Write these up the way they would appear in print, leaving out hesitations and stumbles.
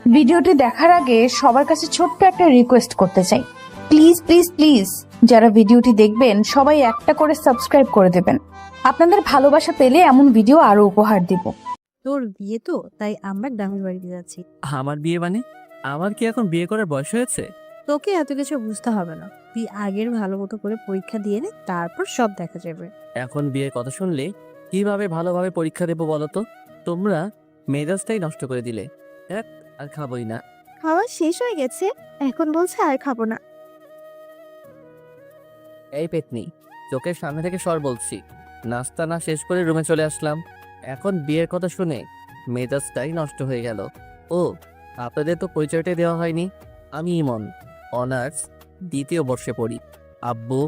ভিডিওটি দেখার আগে সবার কাছে ছোট্ট একটা রিকোয়েস্ট করতে চাই, প্লিজ প্লিজ প্লিজ যারা ভিডিওটি দেখবেন সবাই একটা করে সাবস্ক্রাইব করে দেবেন। আপনাদের ভালোবাসা পেলে এমন ভিডিও আরো উপহার দিব। তোর বিয়ে তো, তাই আমরা গ্রামের বাড়িতে যাচ্ছি। আমার বিয়ে মানে? আমার কি এখন বিয়ে করার বয়স হয়েছে? তোকে এত কিছু বুঝতে হবে না, তুই আগের ভালো মতো করে পরীক্ষা দিয়ে নে, তারপর সব দেখা যাবে। এখন বিয়ের কথা শুনলে কিভাবে ভালোভাবে পরীক্ষা দেবো বলো তো? তোমরা মেজাজটাই নষ্ট করে দিলে। এক আর খাবোই না। খাওয়া শেষ হয়ে গেছে, এখন বলছে আর খাবো না। এই পেতনি, চোখের সামনে থেকে সর বলছি। নাস্তা না শেষ করে রুমে চলে আসলাম, এখন বিয়ের কথা শুনে মেজাজটাই নষ্ট হয়ে গেল। ও, আপনাদের তো পরিচয়টাই দেওয়া হয়নি। আমি ইমন, অনার্স দ্বিতীয় বর্ষে পড়ি। আব্বু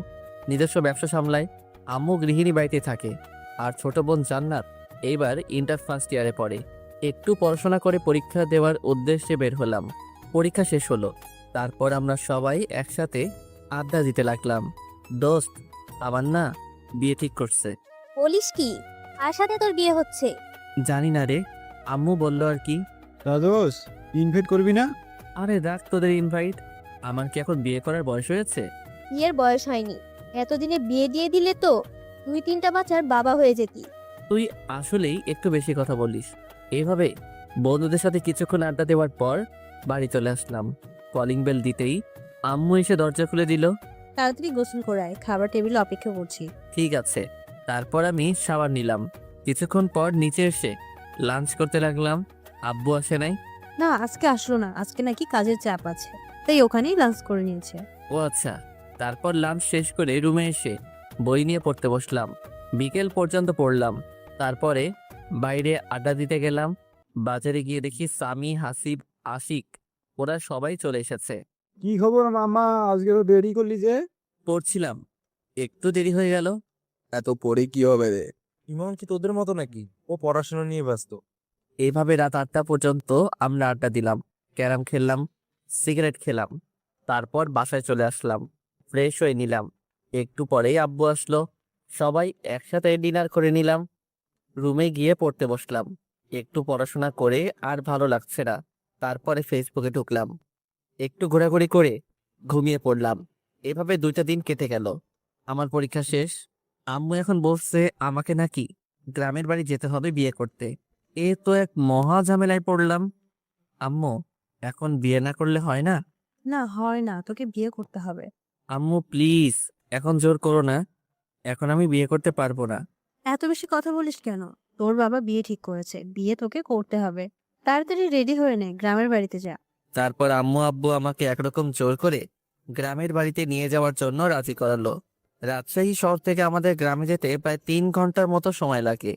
নিজস্ব ব্যবসা সামলায়, আম্মু গৃহিণী বাড়িতে থাকে, আর ছোট বোন জান্নাত এইবার ইন্টার ফার্স্ট ইয়ারে পড়ে। একটু পড়াশোনা করে পরীক্ষা দেওয়ার উদ্দেশ্যে বের হলাম। পরীক্ষা শেষ হলো, তারপর আমরা সবাই একসাথে আড্ডা দিতে লাগলাম। দোস্ত, আমার না বিয়ে ঠিক করছে। বলিস কি? কার সাথে তোর বিয়ে হচ্ছে? জানি না রে, আম্মু বললো আর কি। দাদোস, ইনভাইট করবি না? আরে রাখ তোদের ইনভাইট, আমার কি এখন বিয়ে করার বয়স হয়েছে? বিয়ের বয়স হয়নি, এতদিনে বিয়ে দিয়ে দিলে তো 2-3টা বাচ্চার বাবা হয়ে যেতি। তুই আসলেই একটু বেশি কথা বলিস। এইভাবে বন্ধুদের সাথে কিছুক্ষণ আড্ডা দেওয়ার পর বাড়ি চলে আসলাম। কলিং বেল দিতেই আম্মু এসে দরজা খুলে দিল। তাড়াতাড়ি গোসল করে আয়, খাবার টেবিলে অপেক্ষা করছি। ঠিক আছে। তারপর আমি শাওয়ার নিলাম। কিছুক্ষণ পর নিচে এসে লাঞ্চ করতে লাগলাম। আব্বু আসে নাই। না, আজকে আসলো না, আজকে নাকি কাজের চাপ আছে, তাই ওখানেই লাঞ্চ করে নিয়েছে। ও আচ্ছা। তারপর লাঞ্চ শেষ করে রুমে এসে বই নিয়ে পড়তে বসলাম। বিকেল পর্যন্ত পড়লাম। তারপরে বাইরে আড্ডা দিতে গেলাম। বাজারে গিয়ে দেখি সামি, হাসিব, আশিক ওরা সবাই চলে এসেছে। কি খবর মামা, আজকে তো দেরি করলি যে? পড়ছিলাম, একটু দেরি হয়ে গেল। এত পরে কি হবে রে? ইমন কি তোদের মতো নাকি? ও পড়াশোনা নিয়ে ব্যস্ত। এইভাবে রাত 8টা পর্যন্ত আমরা আড্ডা দিলাম, ক্যারাম খেললাম, সিগারেট খেলাম। তারপর বাসায় চলে আসলাম, ফ্রেশ হয়ে নিলাম। একটু পরেই আব্বু আসলো, সবাই একসাথে ডিনার করে নিলাম। রুমে গিয়ে পড়তে বসলাম। একটু পড়াশোনা করে আর ভালো লাগছে না, তারপরে ফেসবুকে ঢুকলাম। একটু ঘোরাঘুরি করে ঘুমিয়ে পড়লাম। এভাবে 2টা দিন কেটে গেল। আমার পরীক্ষা শেষ। আম্মু এখন বলছে আমাকে নাকি গ্রামের বাড়ি যেতে হবে বিয়ে করতে। এ তো এক মহা ঝামেলায় পড়লাম। আম্মু, এখন বিয়ে না করলে হয় না? না, হয় না, তোকে বিয়ে করতে হবে। আম্মু প্লিজ, এখন জোর করো না, এখন আমি বিয়ে করতে পারবো না। এত বেশি কথা বলিস কেন? তোর বাবা বিয়ে ঠিক করেছে, বিয়ে তোকে করতে হবে। তাড়াতাড়ি রেডি হয়ে নে, গ্রামের বাড়িতে যা। তারপর আম্মু আব্বু আমাকে একরকম জোর করে গ্রামের বাড়িতে নিয়ে যাওয়ার জন্য রাজি করালো। রাজশাহী শহর থেকে আমাদের গ্রামে যেতে প্রায় 3 ঘন্টার মতো সময় লাগে।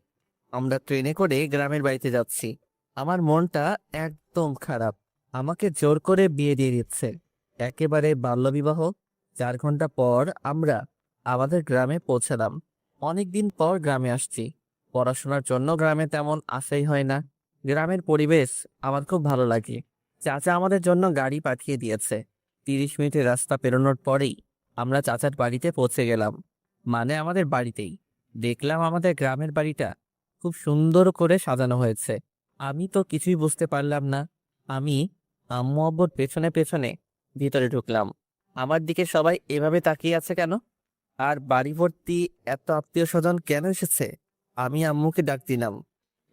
আমরা ট্রেনে করে গ্রামের বাড়িতে যাচ্ছি। আমার মনটা একদম খারাপ। আমাকে জোর করে বিয়ে দিয়ে দিচ্ছে, একেবারে বাল্যবিবাহ। 4 ঘন্টা পর আমরা আমাদের গ্রামে পৌঁছালাম। অনেকদিন পর গ্রামে আসছি। পড়াশোনার জন্য গ্রামে তেমন আসাই হয় না। গ্রামের পরিবেশ আমার খুব ভালো লাগে। চাচা আমাদের জন্য গাড়ি পাঠিয়ে দিয়েছে। 30 মিনিটের রাস্তা পেরোনোর পরেই আমরা চাচার বাড়িতে পৌঁছে গেলাম, মানে আমাদের বাড়িতেই। দেখলাম আমাদের গ্রামের বাড়িটা খুব সুন্দর করে সাজানো হয়েছে। আমি তো কিছুই বুঝতে পারলাম না। আমি আম্মু আব্বুর পেছনে পেছনে ভিতরে ঢুকলাম। আমার দিকে সবাই এভাবে তাকিয়ে আছে কেন? আর বাড়ি ভর্তি এত আত্মীয় স্বজন কেন এসেছে? আমি আম্মুকে ডাক দিলাম,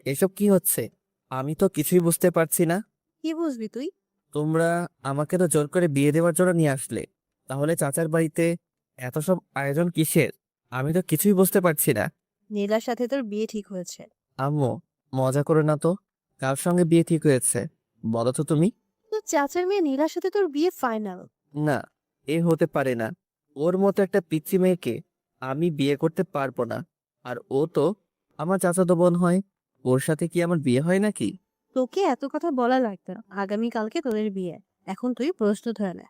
এসব কি হচ্ছে? আমি তো কিছুই বুঝতে পারছি না। কি বুঝবি তুই? তোমরা আমাকে তো জোর করে বিয়ে দেওয়ার জন্য নিয়ে আসলে, তাহলে চাচার বাড়িতে এত সব আয়োজন কিসের? আমি তো কিছুই বুঝতে পারছি না। নীলার সাথে তোর বিয়ে ঠিক হয়েছে। আম্মু, মজা করো না তো। কার সঙ্গে বিয়ে ঠিক হয়েছে বলো তো তুমি? তোর চাচার মেয়ে নীলার সাথে তোর বিয়ে ফাইনাল। না, এ হতে পারে না। ওর মতো একটা পিচ্চি মেয়েকে আমি বিয়ে করতে পারবো না। আর ও তো আমার চাচাতো বোন হয়, ওর সাথে কি আমার বিয়ে হয় নাকি? তোকে এত কথা বলা লাগতো না, আগামীকালকে তোদের বিয়ে, এখন তুই প্রস্তুত হয়ে নে।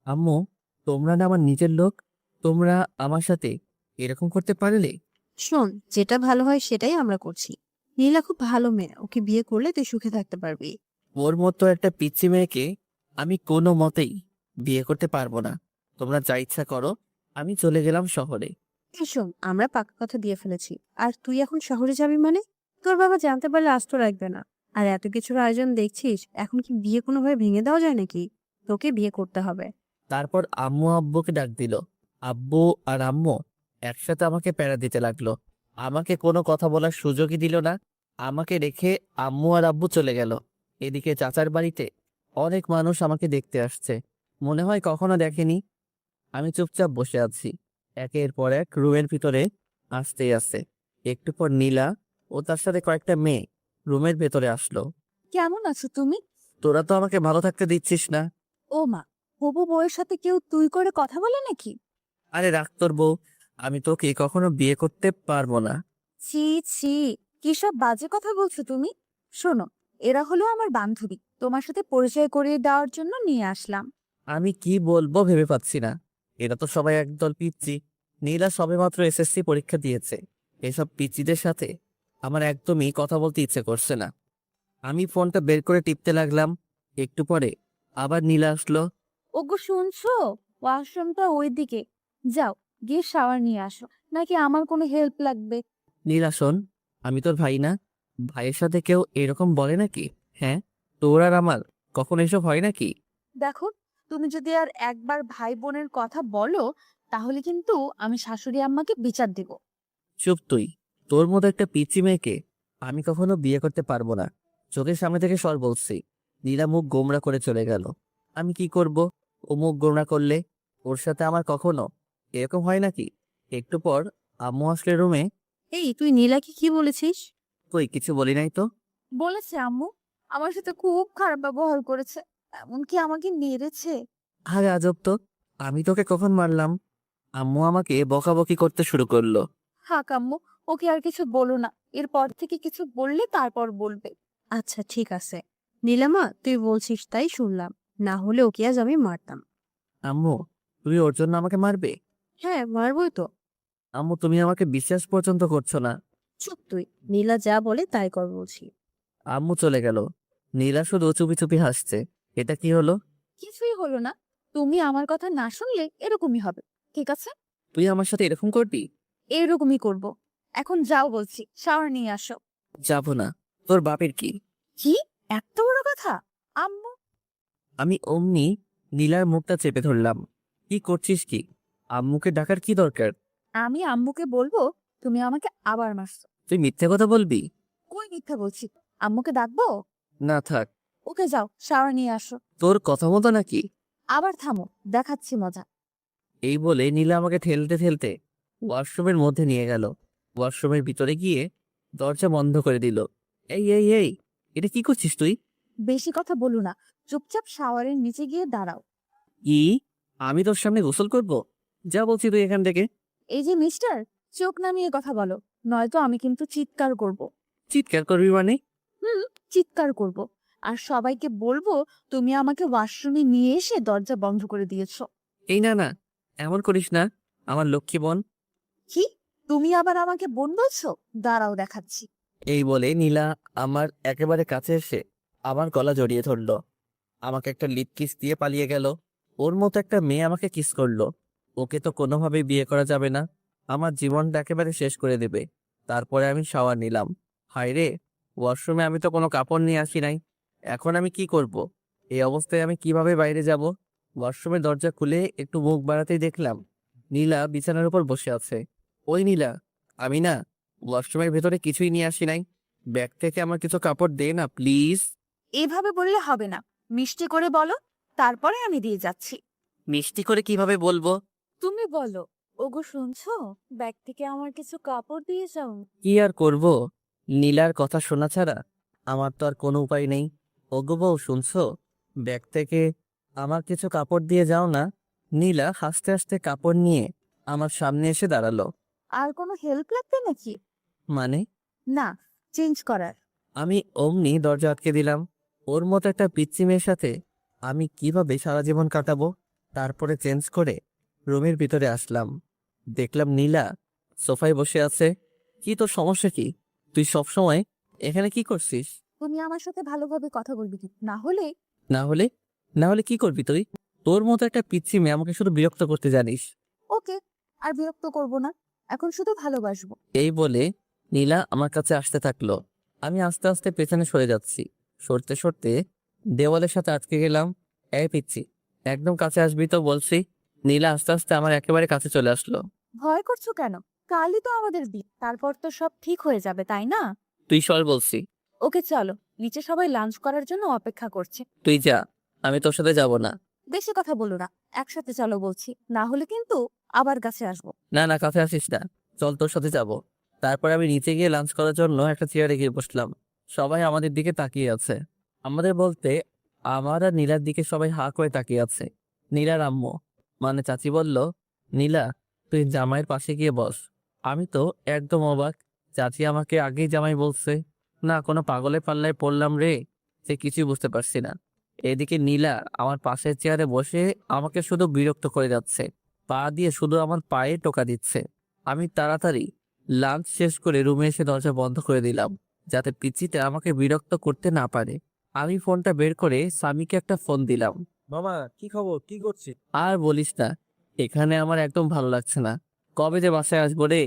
আম্মু, তোমরা না আমার নিজের লোক, তোমরা আমার সাথে এরকম করতে পারলে? শোন, যেটা ভালো হয় সেটাই আমরা করছি। নীলা খুব ভালো মেয়ে, ওকে বিয়ে করলে তুই সুখে থাকতে পারবি। ওর মতো একটা পিচ্চি মেয়েকে আমি কোনো মতেই বিয়ে করতে পারবো না। তোমরা যা ইচ্ছা করো। আমি চলে গেলাম শহরে। এই শোন, আমরা পাকা কথা দিয়ে ফেলেছি, আর তুই এখন শহরে যাবি মানে? তোর বাবা জানতে পারলে আস্ত রাখবে না। আর এত কিছুর আয়োজন দেখছিস, এখন কি বিয়ে কোনোভাবে ভেঙে দেওয়া যায় নাকি? তোকে বিয়ে করতে হবে। তারপর আম্মু আব্বুকে ডাক দিল। আব্বু আর আম্মু একসাথে আমাকে প্যারা দিতে লাগলো। আমাকে কোনো কথা বলার সুযোগই দিল না। আমাকে রেখে আম্মু আর আব্বু চলে গেল। এদিকে চাচার বাড়িতে অনেক মানুষ আমাকে দেখতে আসছে, মনে হয় কখনো দেখেনি। আমি চুপচাপ বসে আছি। একের পর এক রুমের ভিতরে আসতেই আসছে। একটু পর নীলা ও তার সাথে কয়েকটা মেয়ে রুমের ভেতরে আসলো। কেমন আছো তুমি? তোরা তো আমাকে ভালো থাকতে দিচ্ছিস না। ও মা, হবু বউয়ের সাথে কেউ তুই করে কথা বলে নাকি? আরে রাখ তোর বউ, আমি তোকে কখনো বিয়ে করতে পারবো না। ছি ছি, কি সব বাজে কথা বলছো তুমি? শোনো, এরা হলো আমার বান্ধবী, তোমার সাথে পরিচয় করিয়ে দেওয়ার জন্য নিয়ে আসলাম। আমি কি বলবো ভেবে পাচ্ছি না। এরা তো সবাই একদল পিচ্চি। নীলা সবেমাত্র এসএসসি পরীক্ষা দিয়েছে। এসব পিচ্চিদের সাথে আমার একদমই কথা বলতে ইচ্ছে করছে না। আমি ফোনটা বের করে টিপতে লাগলাম। একটু পরে আবার নীলা আসলো। ওগো শুনছো, ওয়াশরুমটা ওইদিকে, যাও গিয়ে শাওয়ার নিয়ে আসো, নাকি আমার কোনো হেল্প লাগবে? নীলা শোন, আমি তোর ভাই না? ভাইয়ের সাথে কেউ এরকম বলে নাকি? হ্যাঁ, তোর আর আমার কখন এসব হয় নাকি? দেখো, তুমি যদি আর একবার ভাই বোনের কথা বলো, তাহলে কিন্তু আমি শাশুড়ি আম্মাকে বিচার দেব। চুপ তুই। তোর মতো একটা পিচ্চি মেয়েকে আমি কখনো বিয়ে করতে পারবো না। চোখের সামনে থেকে সর বলছি। নীলা মুখ গোমড়া করে চলে গেল। আমি কি করব? ও মুখ গোমড়া করলে ওর সাথে আমার কখনো এরকম হয় নাকি? একটু পর আম্মু আসলে রুমে। এই, তুই নীলাকে কি বলেছিস? কই কিছু বলি নাই তো। বলেছে আম্মু, আমার সাথে খুব খারাপ ব্যবহার করেছে, এমনকি আমাকে মেরেছে। আরে আজব তো, আমি তোকে কখন মারলাম? আম্মু আমাকে বকাবকি করতে শুরু করলো। থাক আম্মু, ওকে আর কিছু বলো না, এরপর থেকে কিছু বললে তারপর বলবে। আচ্ছা ঠিক আছে, নীলামা তুই বলছিস তাই শুনলাম, না হলে ওকে আজ আমি মারতাম। আম্মু, তুমি ওর জন্য আমাকে মারবে? হ্যাঁ, মারবই তো। আম্মু, তুমি আমাকে বিশ্বাস পর্যন্ত করছো না। চুপ তুই, নীলা যা বলে তাই কর বলছি। আম্মু চলে গেল। নীলা শুধু চুপি চুপি হাসছে। এটা কি হলো? কিছুই হলো না, তুমি আমার কথা না শুনলে এরকমই হবে, ঠিক আছে? তুই আমার সাথে এরকম করবি? এরকমই করব। এখন যাও বলছি, শাওয়ার নিয়ে আসো। যাব না। তোর বাপের কি? কি, এত বড় কথা? আম্মু, আমি অমনি নীলার মুখটা চেপে ধরলাম। কি করছিস কি? আম্মুকে ডাকার কি দরকার? আমি আম্মুকে বলবো তুমি আমাকে আবার মারছো। তুই মিথ্যে কথা বলবি? কই মিথ্যা বলছি, আম্মুকে ডাকবো? না থাক। ওকে যাও, শাওয়ার নিয়ে আসো। তোর কথা মতো নাকি? আবার থামো, দেখাচ্ছি মজা। এই বলে নীলা আমাকে ঠেলতে ঠেলতে ওয়াশরুমের মধ্যে নিয়ে গেল। ওয়াশরুমের ভিতরে গিয়ে দরজা বন্ধ করে দিল। এই এই এই, এটা কি করছিস তুই? বেশি কথা বলো না, চুপচাপ শাওয়ারের নিচে গিয়ে দাঁড়াও। কি? আমি তোর সামনে গোসল করব? যা বলছি তুই এখান থেকে। এই যে মিস্টার, চোখ নামিয়ে কথা বলো, নয়তো আমি কিন্তু চিৎকার করব। চিৎকার করবি মানে? হুম, চিৎকার করব। আর সবাইকে বলবো তুমি আমাকে ওয়াশরুমে নিয়ে এসে দরজা বন্ধ করে দিয়েছো। এই না না, এমন করিস না, আমার লক্ষ্মী বোন। কি, তুমি আবার আমাকে বোন বলছো? দাঁড়াও দেখাচ্ছি। এই বলে নীলা আমার একেবারে কাছে এসে আমার গলা জড়িয়ে ধরলো। আমাকে একটা লিপ কিস দিয়ে পালিয়ে গেল। ওর মতো একটা মেয়ে আমাকে কিস করলো। ওকে তো কোনোভাবেই বিয়ে করা যাবে না। আমার জীবনটা একেবারে শেষ করে দেবে। তারপরে আমি শাওয়ার নিলাম। হায় রে, ওয়াশরুমে আমি তো কোনো কাপড় নিয়ে আসি নাই। এখন আমি কি করব? এই অবস্থায় আমি কিভাবে বাইরে যাব? ওয়াশরুমের দরজা খুলে একটু মুখ বাড়াতেই দেখলাম নীলা বিছানার উপর বসে আছে। ওই নীলা, আমি না ওয়াশরুমের ভেতরে কিছুই নিয়ে আসি নাই। ব্যাগ থেকে আমার কিছু কাপড় দে না প্লিজ। এভাবে বললে হবে না, মিষ্টি করে বলো, তারপরে আমি দিয়ে যাচ্ছি। মিষ্টি করে কিভাবে বলবো? তুমি বলো, ওগো শুনছো, ব্যাগ থেকে আমার কিছু কাপড় দিয়ে যাও। কি আর করব? নীলার কথা শোনা ছাড়া আমার তো আর কোনো উপায় নেই। ওগো বউ শুনছো, ব্যাগ থেকে আমার কিছু কাপড় দিয়ে যাও না। নীলা হাসতে হাসতে কাপড় নিয়ে আমার সামনে এসে দাঁড়ালো। আর কোনো হেল্প লাগবে নাকি? মানে? না, চেঞ্জ করার। আমি অমনি দরজা আটকে দিলাম। ওর মতো একটা পিচ্চি মেয়ের সাথে আমি কিভাবে সারা জীবন কাটাবো? তারপরে চেঞ্জ করে রুমের ভিতরে আসলাম। দেখলাম নীলা সোফায় বসে আছে। কি তোর সমস্যা কি? তুই সব সময় এখানে কি করছিস? তুমি আমার সাথে ভালোভাবে কথা বলবি কি, না হলে। না হলে? না হলে কি করবি তুই? তোর মতো একটা পিচ্চি মেয়ে আমাকে শুধু বিরক্ত করতে জানিস। ওকে, আর বিরক্ত করব না, এখন শুধু ভালোবাসবো। এই বলে নীলা আমার কাছে আসতে থাকলো। আমি আস্তে আস্তে পেছনে সরে যাচ্ছি। সরতে সরতে দেওয়ালের সাথে আটকে গেলাম। এই পিচ্ছি, একদম কাছে আসবি তো বলছি। নীলা আস্তে আস্তে আমার একেবারে কাছে চলে আসলো। ভয় করছো কেন? কালই তো আমাদের বিয়ে, তারপর তো সব ঠিক হয়ে যাবে, তাই না? তুই সর বলছি। ওকে চলো, নিচে সবাই লাঞ্চ করার জন্য অপেক্ষা করছে। তুই যা, আমি তোর সাথে যাব না। বেশি কথা বলো না, একসাথে চলো বলছি, না হলে কিন্তু আবার কাছে আসবো। না না, কাছে আসিস না, চল তোর সাথে যাব। তারপর আমি নিচে গিয়ে লাঞ্চ করার জন্য একটা চেয়ারে গিয়ে বসলাম। সবাই আমাদের দিকে তাকিয়ে আছে। আমাদের বলতে আমার আর নীলার দিকে সবাই হা করে তাকিয়ে আছে। নীলার আম্মু মানে চাচি বলল, নীলা তুই জামাইয়ের পাশে গিয়ে বস। আমি তো একদম অবাক, চাচি আমাকে আগেই জামাই বলছে। না কোনো পাগলে পাল্লায় পড়লাম রে, সে কিছুই বুঝতে পারছি না। এদিকে নীলা আমার পাশের চেয়ারে বসে আমাকে শুধু বিরক্ত করে যাচ্ছে, পা দিয়ে শুধু আমার পায়ে টোকা দিচ্ছে। আমি তাড়াতাড়ি লাঞ্চ শেষ করে রুমে এসে দরজা বন্ধ করে দিলাম, যাতে পিচিটা আমাকে বিরক্ত করতে না পারে। আমি ফোনটা বের করে স্বামীকে একটা ফোন দিলাম। মামা কি খবর, কি করছিস? আর বলিস না, এখানে আমার একদম ভালো লাগছে না। কবে যে বাসায় আসবো রে।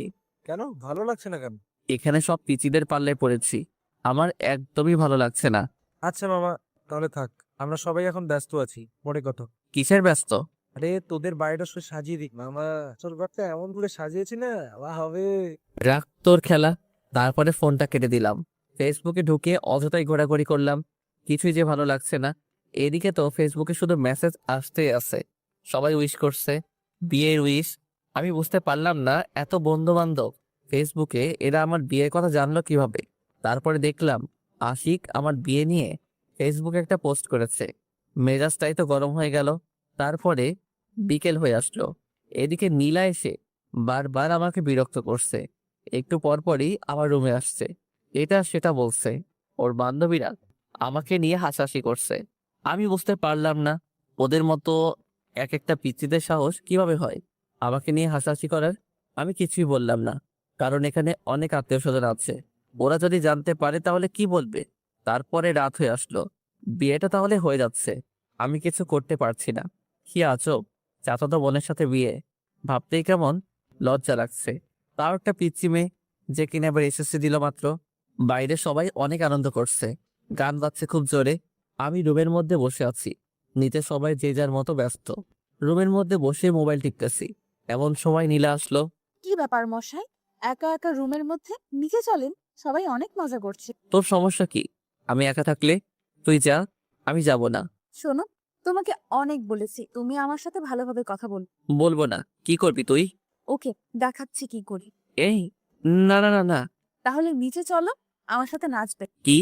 কেন ভালো লাগছে না কেন? এখানে সব পিচিদের পাল্লায় পড়েছি, আমার একদমই ভালো লাগছে না। আচ্ছা মামা, তাহলে থাক, আমরা সবাই এখন ব্যস্ত আছি, পরে কথা। কিসের ব্যস্ত? আরে তোদের বাড়িটা শুধু সাজিয়ে দিক মামা, তোর ঘরটা এমন করে সাজিয়েছি না, বা হবে। রাখ তোর খেলা। তারপরে ফোনটা কেটে দিলাম। ফেসবুকে ঢুকে অযথাই ঘোরাঘুরি করলাম, কিছুই যে ভালো লাগছে না। এদিকে তো ফেসবুকে শুধু মেসেজ আসতেই আছে, সবাই উইশ করছে, বিয়ের উইশ। আমি বুঝতে পারলাম না এত বন্ধু বান্ধব ফেসবুকে, এরা আমার বিয়ের কথা জানলো কিভাবে। তারপরে দেখলাম আশিক আমার বিয়ে নিয়ে ফেসবুকে একটা পোস্ট করেছে। মেজাজটাই তো গরম হয়ে গেল। তারপরে বিকেল হয়ে আসলো। এদিকে নীলা এসে বারবার আমাকে বিরক্ত করছে। একটু পরপরই আমার রুমে আসছে, এটা সেটা বলছে। ওর বান্ধবীরা আমাকে নিয়ে হাসাহাসি করছে। আমি বুঝতে পারলাম না ওদের মতো এক একটা পিচ্চিদের সাহস কিভাবে হয় আমাকে নিয়ে হাসাহাসি করার। আমি কিছুই বললাম না, কারণ এখানে অনেক আত্মীয় স্বজন আছে। ওরা যদি জানতে পারে তাহলে কি বলবে। তারপরে রাত হয়ে আসলো, বিয়েটা তাহলে হয়ে যাচ্ছে, আমি কিছু করতে পারছি না। কি আজব, চাচাতো বোনের সাথে বিয়ে, ভাবতেই কেমন লজ্জা লাগছে। তাও একটা পিচ্চি মেয়ে, যে কিনা এবার এসএসসি দিল মাত্র। বাইরে সবাই অনেক আনন্দ করছে, গান বাজছে খুব জোরে। আমি রুমের মধ্যে বসে আছি, নিচে সবাই যে যার মতো ব্যস্ত। রুমের মধ্যে বসে মোবাইল টিপতেছি, এমন সময় নীলা আসলো। কি ব্যাপার মশাই, একা একা রুমের মধ্যে? নিচে চলেন, সবাই অনেক মজা করছে। তোর সমস্যা কি? আমি একা থাকলে? তুই যা, আমি যাব না। শোনো, তোমাকে অনেক বলেছি তুমি আমার সাথে ভালোভাবে কথা বল। বলবো না, কি করবি তুই? ওকে, দেখাচ্ছি কি করি। এই, না না না না। তাহলে নিচে চলো, আমার সাথে নাচবে। কি?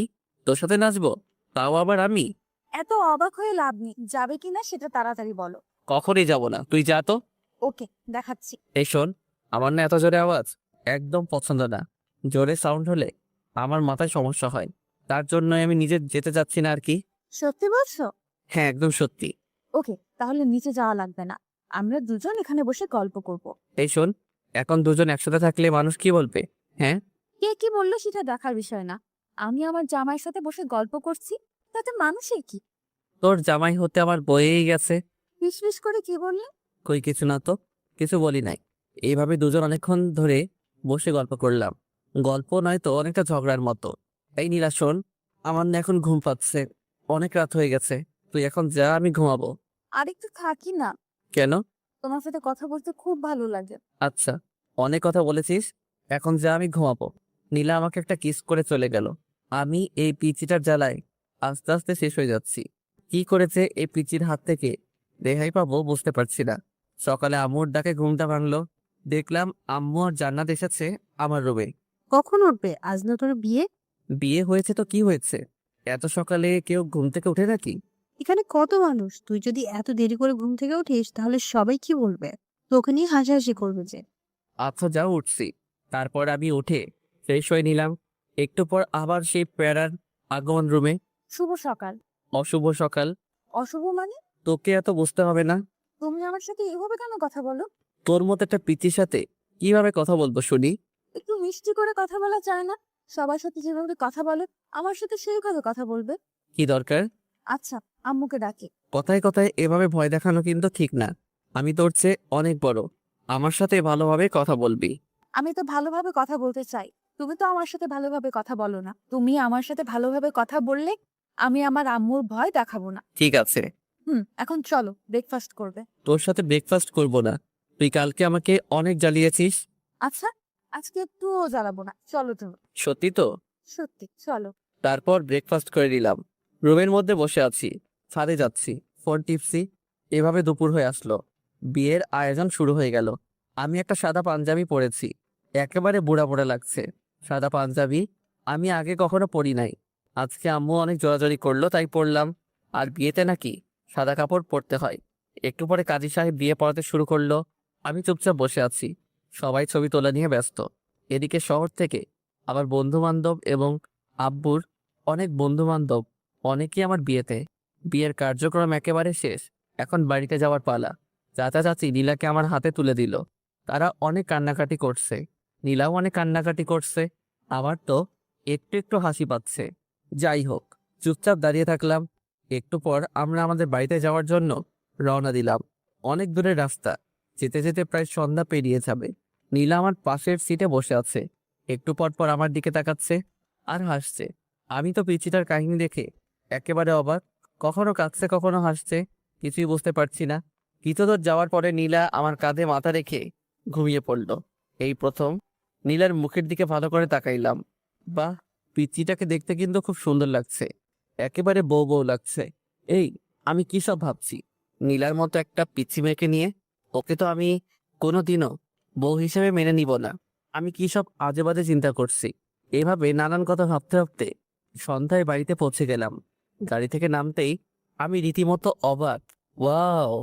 তোর সাথে নাচবো? তাও আবার আমি? এত অবাক হয়ে লাভ নেই, যাবে কিনা সেটা তাড়াতাড়ি বলো। কখনই যাব না, তুই যা তো। ওকে, দেখাচ্ছি। এই শোন, আমার না এত জোরে আওয়াজ একদম পছন্দ না। জোরে সাউন্ড হলে আমার মাথায় সমস্যা হয়, তার জন্য আমি নিজে যেতে চাচ্ছি না আর কি। সত্যি বলছো? হ্যাঁ, একদম সত্যি। ওকে, তাহলে নিচে যাওয়া লাগবে না, আমরা দুজন এখানে বসে গল্প করব। এই শোন, এখন দুজন একসাথে থাকলে মানুষ কি বলবে? হ্যাঁ, কে কি বললো সেটা দেখার বিষয় না, আমি আমার জামাইয়ের সাথে বসে গল্প করছি, তাতে মানুষের কি? তোর জামাই হতে আমার বয়েই গেছে। ফিসফিস করে কি বললে? কই কিছু না তো, কিছু বলি নাই। এইভাবে দুজন অনেকক্ষণ ধরে বসে গল্প করলাম, গল্প নয় তো অনেকটা ঝগড়ার মতো। এই নীলা শোন, আমার না এখন ঘুম পাচ্ছে, অনেক রাত হয়ে গেছে। তুই এখন যা, আমি ঘুমাবো। আর একটু থাকি না, কেন? তোমার সাথে কথা বলতে খুব ভালো লাগে। আচ্ছা, অনেক কথা বলেছিস, এখন যা, আমি ঘুমাবো। নীলা আমাকে একটা কিস করে চলে গেল। আমি এই পিচিটার জ্বালায় আস্তে আস্তে শেষ হয়ে যাচ্ছি। কি করেছে এই পিচির হাত থেকে রেহাই পাবো বুঝতে পারছি না। সকালে আম্মুর ডাকে ঘুমটা ভাঙলো, দেখলাম আম্মু আর জান্নাত এসেছে আমার রুমে। কখন উঠবে? আজ না তোর বিয়ে। বিয়ে হয়েছে তো কি হয়েছে, এত সকালে কেউ ঘুম থেকে ওঠে নাকি? এখানে কত মানুষ, তুই যদি এত দেরি করে ঘুম থেকে উঠিস তাহলে সবাই কি বলবে? তোকে নিয়ে হাসাহাসি করবে যে। আচ্ছা যাও, উঠছি। তারপর আমি উঠে ফ্রেশ হয়ে নিলাম। একটু পর আবার সেই প্যারার আগমন রুমে। শুভ সকাল। অশুভ সকাল? অশুভ মানে? তোকে এত বুঝতে হবে না। তুমি আমার সাথে এভাবে কেন কথা বলো? তোর মতো একটা পিচির সাথে কিভাবে কথা বলবো শুনি? একটু মিষ্টি করে কথা বলা যায় না? সবার সাথে যেভাবে কথা বলে আমার সাথে সেইভাবে কথা বলবে। কি দরকার? আচ্ছা, আম্মুকে ডাকি। কথায় কথায় এভাবে ভয় দেখানো কিন্তু ঠিক না। আমি তোর চেয়ে অনেক বড়, আমার সাথে ভালোভাবে কথা বলবি। আমি তো ভালোভাবে কথা বলতে চাই, তুমি তো আমার সাথে ভালোভাবে কথা বলো না। তুমি আমার সাথে ভালোভাবে কথা বললে আমি আমার আম্মুর ভয় দেখাবো না। ঠিক আছে, এখন চলো ব্রেকফাস্ট করবে। তোর সাথে ব্রেকফাস্ট করব না। তুই কালকে আমাকে অনেক জ্বালিয়েছিস। আচ্ছা, আজকে একটুও জ্বালাবো না, চলো তুমি। সত্যি তো? সত্যি চলো। তারপর ব্রেকফাস্ট করে নিলাম। রুমের মধ্যে বসে আছি, ছাদে যাচ্ছি, ফোন টিপছি। এভাবে দুপুর হয়ে আসলো। বিয়ের আয়োজন শুরু হয়ে গেল। আমি একটা সাদা পাঞ্জাবি পরেছি, একেবারে বুড়া বুড়া লাগছে। সাদা পাঞ্জাবি আমি আগে কখনো পরি নাই। আজকে আম্মু অনেক জোরাজোরি করলো তাই পরলাম। আর বিয়েতে নাকি সাদা কাপড় পরতে হয়। একটু পরে কাজী সাহেব বিয়ে পড়াতে শুরু করলো। আমি চুপচাপ বসে আছি। সবাই ছবি তোলা নিয়ে ব্যস্ত। এদিকে শহর থেকে আমার বন্ধু বান্ধব এবং আব্বুর অনেক বন্ধু বান্ধব, অনেকেই আমার বিয়েতে। বিয়ের কার্যক্রম একেবারে শেষ, এখন বাড়িতে যাওয়ার পালা। চাচা চাচি নীলাকে আমার হাতে তুলে দিল। তারা অনেক কান্নাকাটি করছে, নীলাও অনেক কান্নাকাটি করছে। আমার তো একটু একটু হাসি পাচ্ছে। যাই হোক, চুপচাপ দাঁড়িয়ে থাকলাম। একটু পর আমরা আমাদের বাড়িতে যাওয়ার জন্য রওনা দিলাম। অনেক দূরের রাস্তা, যেতে যেতে প্রায় সন্ধ্যা পেরিয়ে যাবে। নীলা আমার পাশের সিটে বসে আছে, একটু পর পর আমার দিকে তাকাচ্ছে আর হাসছে। আমি তো পিচিটার কাহিনী দেখে একেবারে অবাক, কখনো কাঁদছে কখনো হাসছে, কিছুই বুঝতে পারছি না। কিছুদূর যাওয়ার পরে নীলা আমার কাঁধে মাথা রেখে ঘুমিয়ে পড়ল। এই প্রথম নীলার মুখের দিকে ভালো করে তাকাইলাম। বাহ, পিচিটাকে দেখতে কিন্তু খুব সুন্দর লাগছে, একেবারে বউ বউ লাগছে। এই, আমি কি সব ভাবছি? নীলার মতো একটা পিচ্ছি মেয়েকে নিয়ে, ওকে তো আমি কোনোদিনও বউ হিসেবে মেনে নিব না। আমি কি সব আজে বাজে চিন্তা করছি? এভাবে নানান কথা ভাবতে ভাবতে সন্ধ্যায় বাড়িতে পৌঁছে গেলাম। গাড়ি থেকে নামতেই আমি রীতিমতো অবাক। ওয়াও,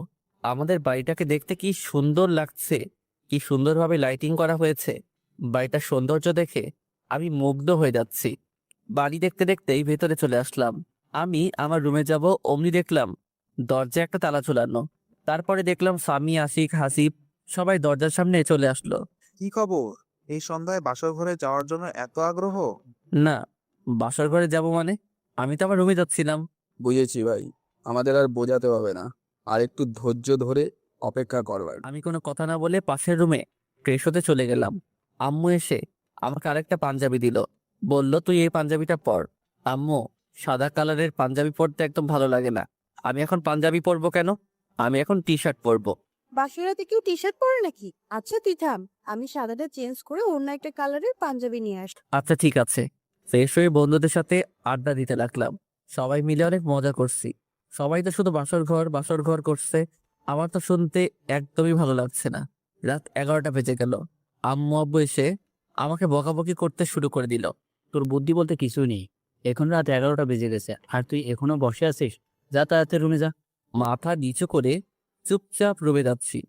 আমাদের বাড়িটাকে দেখতে কি সুন্দর লাগছে, কি সুন্দরভাবে লাইটিং করা হয়েছে। বাড়িটার সৌন্দর্য দেখে আমি মুগ্ধ হয়ে যাচ্ছি। বাড়ি দেখতে দেখতেই ভেতরে চলে আসলাম। আমি আমার রুমে যাব অমনি দেখলাম দরজায় একটা তালা ঝুলানো। তারপরে দেখলাম স্বামী, আশিক, হাসিব সবাই দরজার সামনে চলে আসলো। কি খবর? এই সন্ধ্যায় বাসর ঘরে যাওয়ার জন্য এত আগ্রহ? না, বাসর ঘরে যাব মানে? আমি তো আমার রুমে যাচ্ছিলাম। বুঝেছি ভাই, আমাদের আর বোঝাতে হবে না, আর একটু ধৈর্য ধরে অপেক্ষা করবার। আমি কোনো কথা না বলে পাশের রুমে ফ্রেশ হতে চলে গেলাম। আম্মু এসে আমাকে আরেকটা পাঞ্জাবি দিল, বলল তুই এই পাঞ্জাবিটা পর। আম্মু, সাদা কালারের পাঞ্জাবি পরতে একদম ভালো লাগে না। আমি এখন পাঞ্জাবি পরবো কেন? আমি এখন টি শার্ট পরবো। বাসরাতে কেউ টি শার্ট পরে নাকি? আচ্ছা তুই থাম, আমি সাদাটা চেঞ্জ করে অন্য একটা কালারের পাঞ্জাবি নিয়ে আস। আচ্ছা ঠিক আছে। ফ্রেশ হয়ে বন্ধুদের সাথে আড্ডা দিতে লাগলাম। সবাই মিলে অনেক মজা করছি। সবাই তো শুধু বাসর ঘর করছে, আমার তো শুনতে একদমই ভালো লাগছে না। রাত 11টা বেজে গেল। আম্মু আব্বু এসে আমাকে বকাবকি করতে শুরু করে দিল। তোর বুদ্ধি বলতে কিছু নেই। এখন রাত 11টা বেজে গেছে আর তুই এখনো বসে আছিস? যা তাড়াতাড়ি রুমে যা। মাথা নিচু করে চুপচাপ রুমে যাচ্ছি।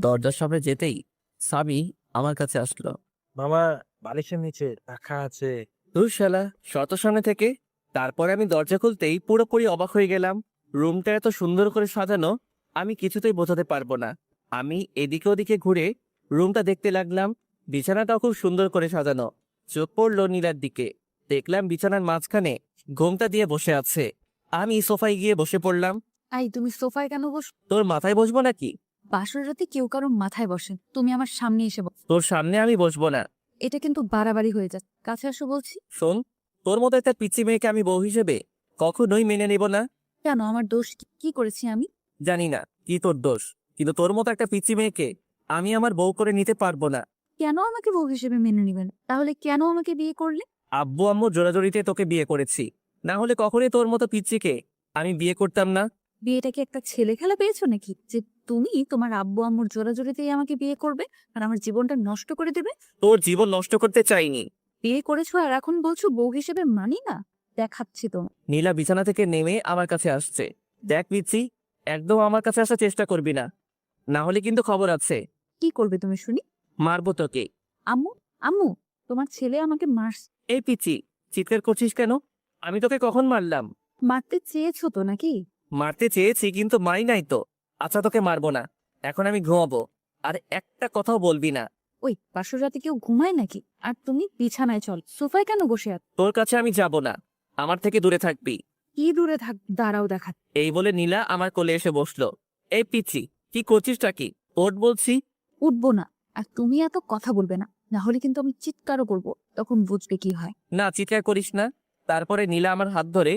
দরজার সামনে যেতেই স্বামী আমার কাছে আসলো। মামা, বালিশের নিচে রাখা আছে। তুই শালা, শত সামনে থেকে। তারপরে আমি দরজা খুলতেই পুরোপুরি অবাক হয়ে গেলাম। রুমটা এত সুন্দর করে সাজানো, আমি কিছুতেই বোঝাতে পারবো না। আমি এদিকে ওদিকে ঘুরে রুমটা দেখতে লাগলাম। বিছানাটাও খুব সুন্দর করে সাজানো। চোখ পড়লো নীলার দিকে, দেখলাম বিছানার মাঝখানে ঘোমটা দিয়ে বসে আছে। আমি সোফায় গিয়ে বসে পড়লাম। আই, তুমি সোফায় কেন বস? তোর মাথায় বসবো নাকি? বাসর রাতে কেউ কারো মাথায় বসে, তুমি আমার সামনে এসে বস। তোর সামনে আমি বসবো না। এটা কিন্তু বাড়াবাড়ি হয়ে যাচ্ছে, কাছে আসো বলছি। শোন, তোর মতো একটা পিচ্চি মেয়েকে আমি বউ হিসেবে কখনোই মেনে নেব না। কেন, আমার দোষ কি করেছি আমি? জানি না কি তোর দোষ, কিন্তু তোর মতো একটা পিচ্চি মেয়েকে আমি আমার বউ করে নিতে পারবো না। কেন আমাকে বউ হিসেবে মেনে নিবেন? তাহলে কেন আমাকে বিয়ে করলে? আব্বু আম্মু জোরাজোরিতে তোকে বিয়ে করেছি, না হলে কখনোই তোর মতো পিচ্চিকে আমি বিয়ে করতাম না। বিয়েটা কি একটা ছেলে খেলা পেয়েছো নাকি, যে তুমি তোমার আব্বু আম্মুর জোরাজোরিতেই আমাকে বিয়ে করবে আর আমার জীবনটা নষ্ট করে দেবে? তোর জীবন নষ্ট করতে চাইনি। বিয়ে করেছো আর এখন বলছো বউ হিসেবে মানি না? দেখাচ্ছি তোমার। নীলা বিছানা থেকে নেমে আমার কাছে আসছে। দেখ পিচ্চি, একদম আমার কাছে আসার চেষ্টা করবি না, না হলে কিন্তু খবর আছে। কি করবে তুমি শুনি? মারবো তোকে। আম্মু, আম্মু, তোমার ছেলে আমাকে মারছে। এই পিচ্চি, চিৎকার করছিস কেন? আমি তোকে কখন মারলাম? মারতে চেয়েছো তো নাকি? মারতে চেয়েছি কিন্তু মারি নাই তো। আচ্ছা তোকে মারবো না, এখন আমি ঘুমাবো। আর একটা কথাও বলবি না। ওই বাসর রাতে কেউ ঘুমায় নাকি? আর তুমি বিছানায় চল, সোফায় কেন বসে আছো? তোর কাছে আমি যাব না, আমার থেকে দূরে থাকবি। কি দূরে থাক, দাঁড়াও দেখা। এই বলে নীলা আমার কোলে এসে বসলো। এই পিচ্ছি, কি করছিসটা কি? ওঠ বলছি। উঠবো না, আর তুমি এত কথা বলবে না। না হলে কিন্তু আমি চিৎকারও করব, তখন বুঝবে কি হয়। না, চিৎকার করিস না। তারপরে নীলা আমার হাত ধরে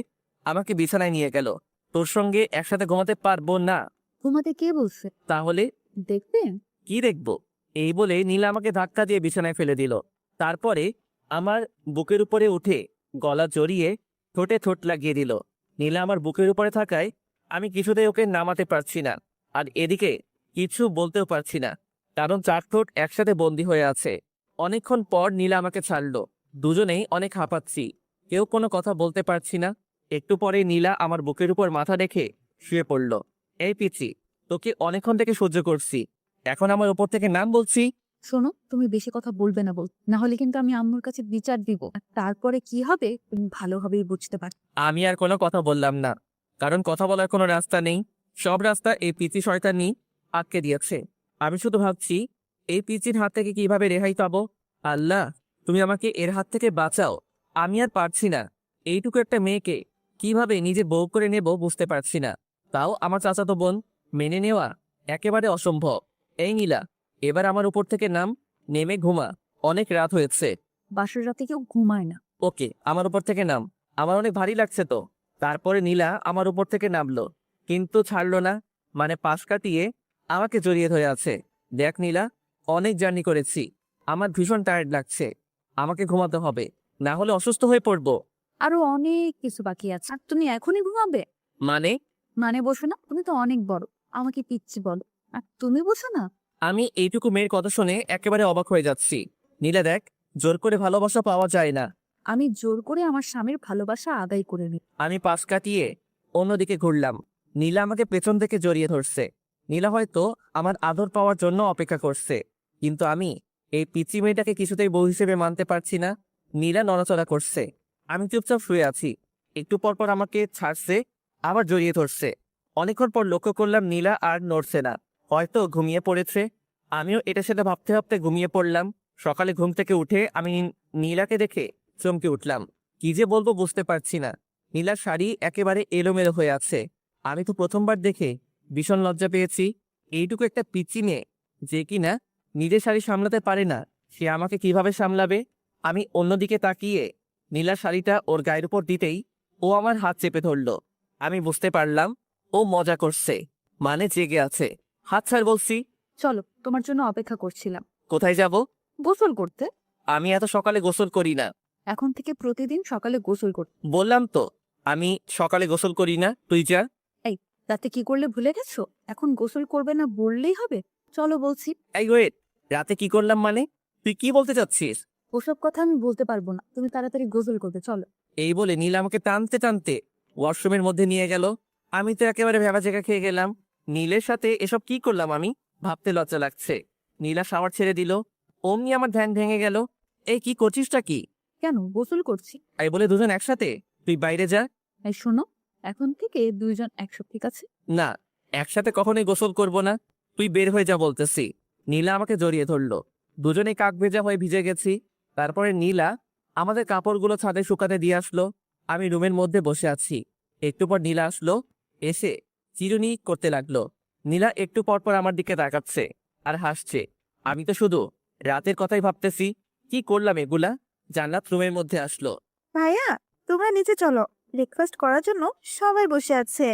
আমাকে বিছানায় নিয়ে গেল। তোর সঙ্গে একসাথে ঘুমাতে পারবো না। ঘুমাতে কে বলছে? তাহলে দেখবেন। কি দেখবো? এই বলে নীলা আমাকে ধাক্কা দিয়ে বিছানায় ফেলে দিল। তারপরে আমার বুকের উপরে উঠে গলা জড়িয়ে ঠোঁটে ঠোঁট লাগিয়ে দিল। নীলা আমার বুকের উপরে থাকায় আমি কিছুতেই ওকে নামাতে পারছি না, আর এদিকে কিছু বলতেও পারছি না, কারণ 4 ঠোঁট একসাথে বন্দী হয়ে আছে। অনেকক্ষণ পর নীলা আমাকে ছাড়লো। দুজনেই অনেক হাঁপাচ্ছি, কেউ কোনো কথা বলতে পারছি না। একটু পরে নীলা আমার বুকের উপর মাথা রেখে শুয়ে পড়ল। এই পিচি, তোকে অনেকক্ষণ থেকে সহ্য করছি, এখন আমার উপর থেকে নাম বলছি। শোনো, তুমি বেশি কথা বলবে না না হলে কিন্তু আমি আম্মুর কাছে বিচার দিব, আর তারপরে কি হবে তুমি ভালোভাবেই বুঝতে পারবে। আমি আর কোনো কথা বললাম না, কারণ কথা বলার কোনো রাস্তা নেই। সব রাস্তা এই পিচি শয়তানি আটকে দিয়েছে। আমি শুধু ভাবছি এই পিচির হাত থেকে কিভাবে রেহাই পাবো। আল্লাহ, তুমি আমাকে এর হাত থেকে বাঁচাও। আমি আর পারছি না, এইটুকু একটা মেয়েকে কিভাবে নিজে বউ করে নেব বুঝতে পারছি না। তাও আমার চাচাতো বোন, মেনে নেওয়া একেবারে অসম্ভব। এই নীলা, এবার আমার উপর থেকে নাম, নেমে ঘুমা, অনেক রাত হয়েছে। বাসর রাতে কেউ ঘুমায় না। ওকে, আমার উপর থেকে নাম, আমার অনেক ভারী লাগছে তো। তারপরে নীলা আমার উপর থেকে নামলো, কিন্তু ছাড়লো না, মানে পাশ কাটিয়ে আমাকে জড়িয়ে ধরে আছে। দেখ নীলা, অনেক জার্নি করেছি, আমার ভীষণ টায়ার্ড লাগছে, আমাকে ঘুমাতে হবে, না হলে অসুস্থ হয়ে পড়বো। আরো অনেক কিছু বাকি আছে, আর তুমি এখনই ঘুমাবে? মানে? মানে বসো না, তুমি তো অনেক বড়, আমাকে পিচ্ছি বলো, আর তুমি বসো না। আমি এইটুকু মেয়ের কথা শুনে একেবারে অবাক হয়ে যাচ্ছি। নীলা দেখ, জোর করে ভালোবাসা পাওয়া যায় না। আমি জোর করে আমার স্বামীর ভালোবাসা আদায় করে নিই। আমি পাশ কাটিয়ে অন্যদিকে ঘুরলাম। নীলা আমাকে পেছন থেকে জড়িয়ে ধরছে। নীলা হয়তো আমার আদর পাওয়ার জন্য অপেক্ষা করছে, কিন্তু আমি এই পিচি মেয়েটাকে কিছুতেই বউ হিসেবে মানতে পারছি না। নীলা নড়াচড়া করছে, আমি চুপচাপ শুয়ে আছি। একটু পর পর আমাকে ছাড়ছে, আবার জড়িয়ে ধরছে। অনেকক্ষণ পর লক্ষ্য করলাম নীলা আর নড়ছে না, হয়তো ঘুমিয়ে পড়েছে। আমিও এটা সেটা ভাবতে ভাবতে ঘুমিয়ে পড়লাম। সকালে ঘুম থেকে উঠে আমি নীলাকে দেখে চমকে উঠলাম। কি যে বলবো বুঝতে পারছি না। নীলার শাড়ি একেবারে এলোমেলো হয়ে আছে। আমি তো প্রথমবার দেখে ভীষণ লজ্জা পেয়েছি। এইটুকু একটা পিচি মেয়ে যে কিনা নিজের শাড়ি সামলাতে পারে না, সে আমাকে কিভাবে সামলাবে? আমি অন্যদিকে তাকিয়ে নীলার শাড়িটা ওর গায়ের উপর দিতেই ও আমার হাত চেপে ধরলো। আমি বুঝতে পারলাম ও মজা করছে, মানে জেগে আছে। হাত ছাড় বলছি। চলো, তোমার জন্য অপেক্ষা করছিলাম। কোথায় যাব? গোসল করতে। আমি এত সকালে গোসল করি না। এখন থেকে প্রতিদিন সকালে গোসল করতে। বললাম তো আমি সকালে গোসল করি না, তুই যা। রাতে কি করলে ভুলে গেছো? এখন গোসল করবে না বললেই হবে। চলো বলছি। এই ওয়েট, রাতে কি করলাম মানে? তুই কি বলতে চাচ্ছিস? ওসব কথা আমি বলতে পারবো না, তুমি তাড়াতাড়ি গোসল করবে, চলো। এই বলে নীলা আমাকে টানতে টানতে ওয়াশরুমের মধ্যে নিয়ে গেল। আমি তো একেবারে ভেবাচেকা খেয়ে গেলাম। নীলের সাথে এসব কি করলাম আমি, ভাবতে লজ্জা লাগছে। নীলা শাওয়ার ছেড়ে দিল, অমনি আমার ধ্যান ভেঙে গেল। এই কি করছিসটা কি? কেন, গোসল করছি। এই বলে দুজন একসাথে? তুই বাইরে যা। এই শোনো, এখন থেকে দুইজন একশো, ঠিক আছে? না, একসাথে কখনোই গোসল করব না, তুই বের হয়ে যা বলতেছি। নীলা আমাকে জড়িয়ে ধরলো, দুজনেই কাক ভেজা হয়ে ভিজে গেছি। তারপরে নীলা আমাদের কাপড়গুলো ছাদে শুকাতে দিয়ে আসলো। আমি রুমের মধ্যে বসে আছি। একটু পর নীলা আসলো, এসে চিরুনি করতে লাগলো। নীলা একটু পর পর আমার দিকে তাকাচ্ছে আর হাসছে। আমি তো শুধু রাতের কথাই ভাবতেছি, কি করলাম এগুলা। জান্নাত রুমের মধ্যে আসলো। ভাইয়া, তোমরা নিচে চলো, ব্রেকফাস্ট করার জন্য সবাই বসে আছে।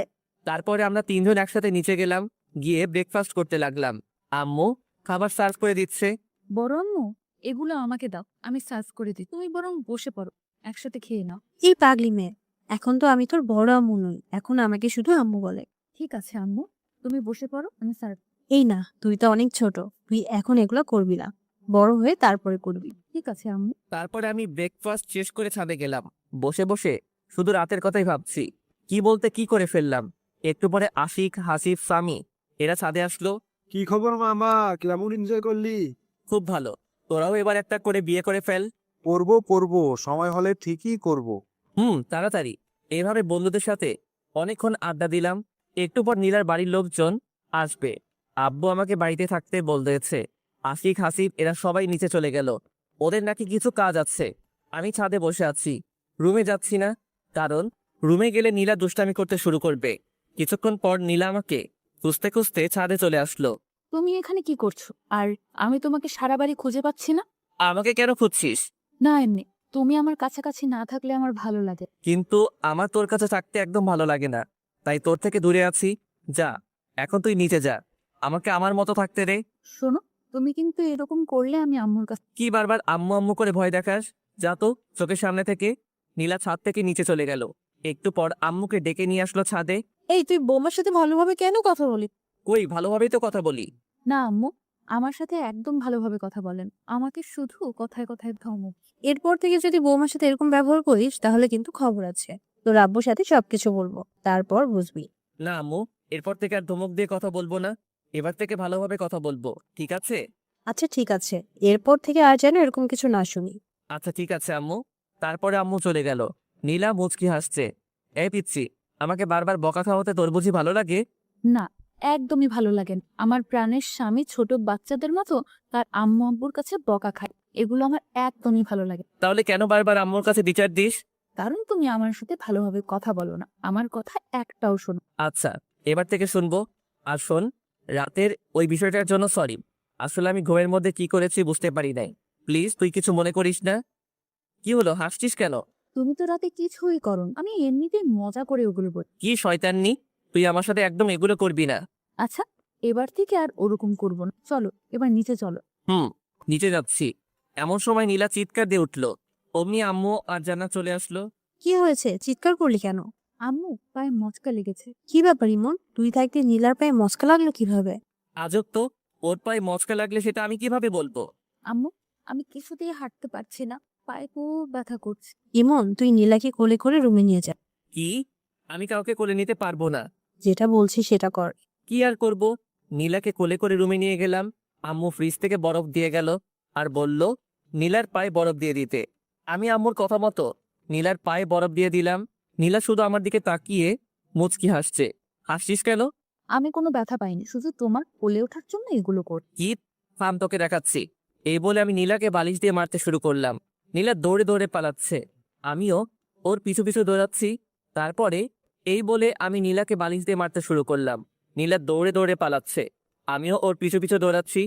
তারপরে আমরা তিনজন একসাথে নিচে গেলাম, গিয়ে ব্রেকফাস্ট করতে লাগলাম। আম্মু খাবার সার্ভ করে দিচ্ছে। বড় আম্মু, এগুলো আমাকে দাও, আমি সার্ভ করে দিই, তুমি বরং বসে পড়ো, একসাথে খেয়ে নাও। এই পাগলি মেয়ে, এখন তো আমি তোর বড় আম্মু নই, এখন আমাকে শুধু আম্মু বলে। ঠিক আছে আম্মু, তুমি বসে পড়ো, আমি সার্ভ। এই না, তুই তো অনেক ছোট, তুই এখন এগুলো করবি না, বড় হয়ে তারপরে করবি। ঠিক আছে আম্মু। তারপরে আমি ব্রেকফাস্ট শেষ করে ছাদে গেলাম। বসে বসে শুধু রাতের কথাই ভাবছি, কি বলতে কি করে ফেললাম। একটু পরে আশিক, হাসিফ, সামি এরা ছাদে আসলো। কি খবর মামা, কেমন এনজয় করলি? খুব ভালো, তোরাও এবার একটা করে বিয়ে করে ফেল। করবো, সময় হলে ঠিকই করব। তাড়াতাড়ি। এইভাবে বন্ধুদের সাথে অনেকক্ষণ আড্ডা দিলাম। একটু পর নীলার বাড়ির লোকজন আসবে। আব্বু আমাকে বাড়িতে থাকতে বলতেছে। আশিক, হাসিব এরা সবাই নিচে চলে গেল, ওদের নাকি কিছু কাজ আছে। আমি ছাদে বসে আছি, রুমে যাচ্ছি না, কারণ রুমে গেলে নীলা দুষ্টামি করতে শুরু করবে। কিছুক্ষণ পর নীলা আমাকে খুঁজতে খুঁজতে ছাদে চলে আসলো। তুমি এখানে কি করছো? আর আমি তোমাকে সারা বাড়ি খুঁজে পাচ্ছি না। আমাকে কেন খুঁজছিস? না এমনি, তুমি আমার কাছাকাছি না থাকলে আমার ভালো লাগে। কিন্তু আমার তোর কাছে থাকতে একদম ভালো লাগে না, তাই তোর থেকে দূরে আছি। যা, এখন তুই নিচে যা, আমাকে আমার মতো থাকতে দে। শোনো, তুমি কিন্তু এরকম করলে আমি আম্মুর কাছে। কি বারবার আম্মু আম্মু করে ভয় দেখাস? যা তো চোখের সামনে থেকে। নীলা ছাদ থেকে নিচে চলে গেল। একটু পর আম্মুকে ডেকে নিয়ে আসলো ছাদে। এই তুই বৌমার সাথে ভালোভাবে কেন কথা বলি? কই, ভালোভাবেই তো কথা বলি। না আম্মু, আমার সাথে একদম ভালোভাবে কথা বলেন, আমাকে শুধু কথায় কথায় ধমক। এরপর থেকে যদি বৌমার সাথে এরকম ব্যবহার করিস তাহলে কিন্তু খবর আছে। তোর আব্বুর সাথে সবকিছু বলবো, তারপর বুঝবি। না আম্মু, এরপর থেকে আর ধমক দিয়ে কথা বলবো না। এবার থেকে ভালোভাবে কথা বলবো, ঠিক আছে? আচ্ছা ঠিক আছে, এরপর থেকে আর যেন এরকম কিছু না শুনি। আচ্ছা ঠিক আছে আম্মু। তারপরে আম্মু চলে গেল। নীলা মুচকি হাসছে। এই পিচ্ছি, আমাকে বারবার বকা খাওয়াতে তোর বুঝি ভালো লাগে? না, একদমই ভালো লাগে না। আমার প্রাণের স্বামী ছোট বাচ্চাদের মতো তার আম্মু আব্বুর কাছে বকা খায়, এগুলো আমার একদমই ভালো লাগে না। তাহলে কেন বারবার আম্মুর কাছে বিচার দিস? কারণ তুমি আমার সাথে ভালোভাবে কথা বলো না, আমার কথা একটাও শোনো। আচ্ছা, এবার থেকে শুনবো। আর শোন, রাতের ওই বিষয়টার জন্য সরি। আসলে আমি ঘুমের মধ্যে কি করেছি বুঝতে পারি নাই। প্লিজ তুই কিছু মনে করিস না। কি হলো, হাসছিস কেন? তুমি তো রাতে কিছুই করো না, আমি এমনিতেই মজা করে ওগুলো বলি। কি শয়তাননি, তুই আমার সাথে একদম এগুলো করবি না। আচ্ছা, এবার থেকে আর ওরকম করবো না, চলো এবার নিচে চলো। নিচে যাচ্ছি। এমন সময় নীলা চিৎকার দিয়ে উঠলো। অমনি আম্মু আর জান্নাত চলে আসলো। কি হয়েছে, চিৎকার করলি কেন? আম্মু, পায়ে মচকা লেগেছে। কি ব্যাপার ইমন, তুই থাকতে নীলার পায়ে মস্কা লাগলো কিভাবে? আজব তো, ওর পায়ে মচকা লাগলে সেটা আমি কিভাবে বলবো? আম্মু, আমি কিছুতেই হাঁটতে পারছি না, পায়ে খুব ব্যথা করছে। ইমন, তুই নীলাকে কোলে করে রুমে নিয়ে যা। কি? আমি কাউকে কোলে নিতে পারবো না। যেটা বলছি সেটা কর। কি আর করব? নীলাকে কোলে করে রুমে নিয়ে গেলাম। আম্মু ফ্রিজ থেকে বরফ দিয়ে গেল আর বলল নীলার পায়ে বরফ দিয়ে দিতে। আমি আম্মুর কথা মতো নীলার পায়ে বরফ দিয়ে দিলাম। নীলা শুধু আমার দিকে তাকিয়ে মুচকি হাসছে। হাসছিস কেন? আমি কোনো ব্যথা পাইনি, শুধু তোমার কোলে ওঠার জন্য এগুলো কর। কি? ফার্ম তোকে দেখাচ্ছি। এই বলে আমি নীলাকে বালিশ দিয়ে মারতে শুরু করলাম। নীলা দৌড়ে দৌড়ে পালাচ্ছে, আমিও ওর পিছু পিছু দৌড়াচ্ছি। তারপরে এই বলে আমি নীলাকে বালিশ দিয়ে মারতে শুরু করলাম। নীলা দৌড়ে দৌড়ে পালাচ্ছে, আমিও ওর পিছু পিছু দৌড়াচ্ছি।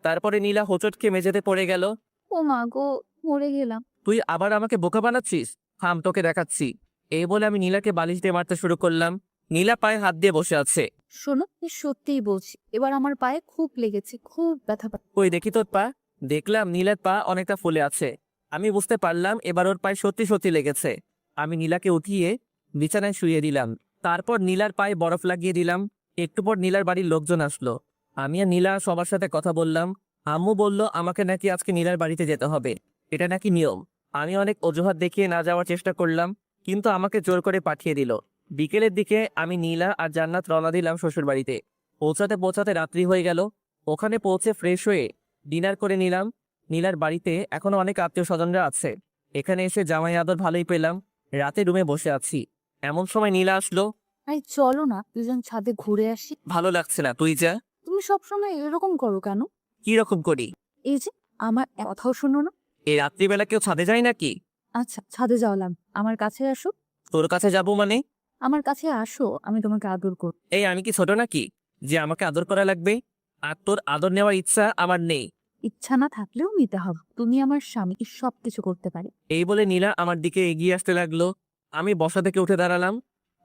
তারপরে নীলা হোঁচট খেয়ে মেঝেতে পড়ে গেল। ও মা গো, মরে গেলাম। তুই আবার আমাকে বোকা বানাচ্ছিস? থাম, তোকে দেখাচ্ছি। এই বলে আমি নীলাকে বালিশ দিয়ে মারতে শুরু করলাম। নীলা পায়ে হাত দিয়ে বসে আছে। শোনো, আমি সত্যিই বলছি, এবার আমার পায়ে খুব লেগেছে, খুব ব্যথা পাচ্ছি। কই দেখি তোর পা। দেখলাম নীলার পা অনেকটা ফুলে আছে। আমি বুঝতে পারলাম এবার ওর পায়ে সত্যি সত্যি লেগেছে। আমি নীলাকে উঠিয়ে বিছানায় শুইয়ে দিলাম। তারপর নীলার পায়ে বরফ লাগিয়ে দিলাম। একটু পর নীলার বাড়ির লোকজন আসলো। আমি আর নীলা সবার সাথে কথা বললাম। আম্মু বলল আমাকে নাকি আজকে নীলার বাড়িতে যেতে হবে, এটা নাকি নিয়ম। আমি অনেক অজুহাত দেখিয়ে না যাওয়ার চেষ্টা করলাম, কিন্তু আমাকে জোর করে পাঠিয়ে দিল। বিকেলের দিকে আমি নীলা আর জান্নাত রওনা দিলাম শ্বশুর বাড়িতে। পৌঁছাতে পৌঁছাতে রাত্রি হয়ে গেল। ওখানে পৌঁছে ফ্রেশ হয়ে ডিনার করে নিলাম। নীলার বাড়িতে এখনো অনেক আত্মীয় স্বজনরা আছে। এখানে এসে জামাই আদর ভালোই পেলাম। রাতে রুমে বসে আছি, এমন সময় নীলা আসলো। আরে চলো না, দুজন ছাদে ঘুরে আসি। ভালো লাগছে না, তুই যা। তুমি সবসময় এরকম করো কেন? কি রকম করি? এই যে, আমার কথাও শোনো না। এই রাত্রিবেলা কেউ ছাদে যায় নাকি? আচ্ছা, ছাদে যাওয়ালাম, আমার কাছে আসো। তোর কাছে যাবো মানে? আমার কাছে আসো, আমি তোমাকে আদর করব। এই আমি কি ছোট নাকি যে আমাকে আদর করা লাগবে? আর তোর আদর নেওয়ার ইচ্ছা আমার নেই। ইচ্ছা না থাকলেও নিতে হবে, তুমি আমার স্বামী, সবকিছু করতে পারি। এই বলে নীলা আমার দিকে এগিয়ে আসতে লাগলো। আমি বসা থেকে উঠে দাঁড়ালাম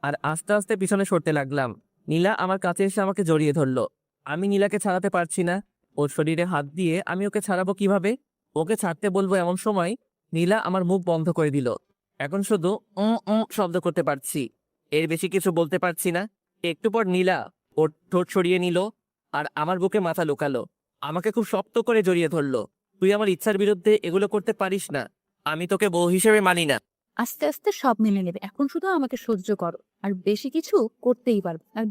আর আস্তে আস্তে পিছনে সরতে লাগলাম। নীলা আমার কাছে এসে আমাকে জড়িয়ে ধরলো। আমি নীলাকে ছাড়াতে পারছি না। ওর শরীরে হাত দিয়ে আমি ওকে ছাড়াবো কিভাবে? ওকে ছাড়তে বলবো এমন সময় নীলা আমার মুখ বন্ধ করে দিল। এখন শুধু শব্দ করতে পারছি, এর বেশি কিছু বলতে পারছি না। একটু পর নীলা ওর ঠোঁট সরিয়ে নিল আর আমার বুকে মাথা লুকালো। আমাকে খুব শক্ত করে জড়িয়ে ধরলো। তুই আমার ইচ্ছার বিরুদ্ধে এগুলো করতে পারিস না, আমি তোকে বউ হিসেবে মানি না। আস্তে আস্তে সব মেনে নেবে, এখন শুধু আমাকে সহ্য করো, আর বেশি কিছু করতেই পারবে, আর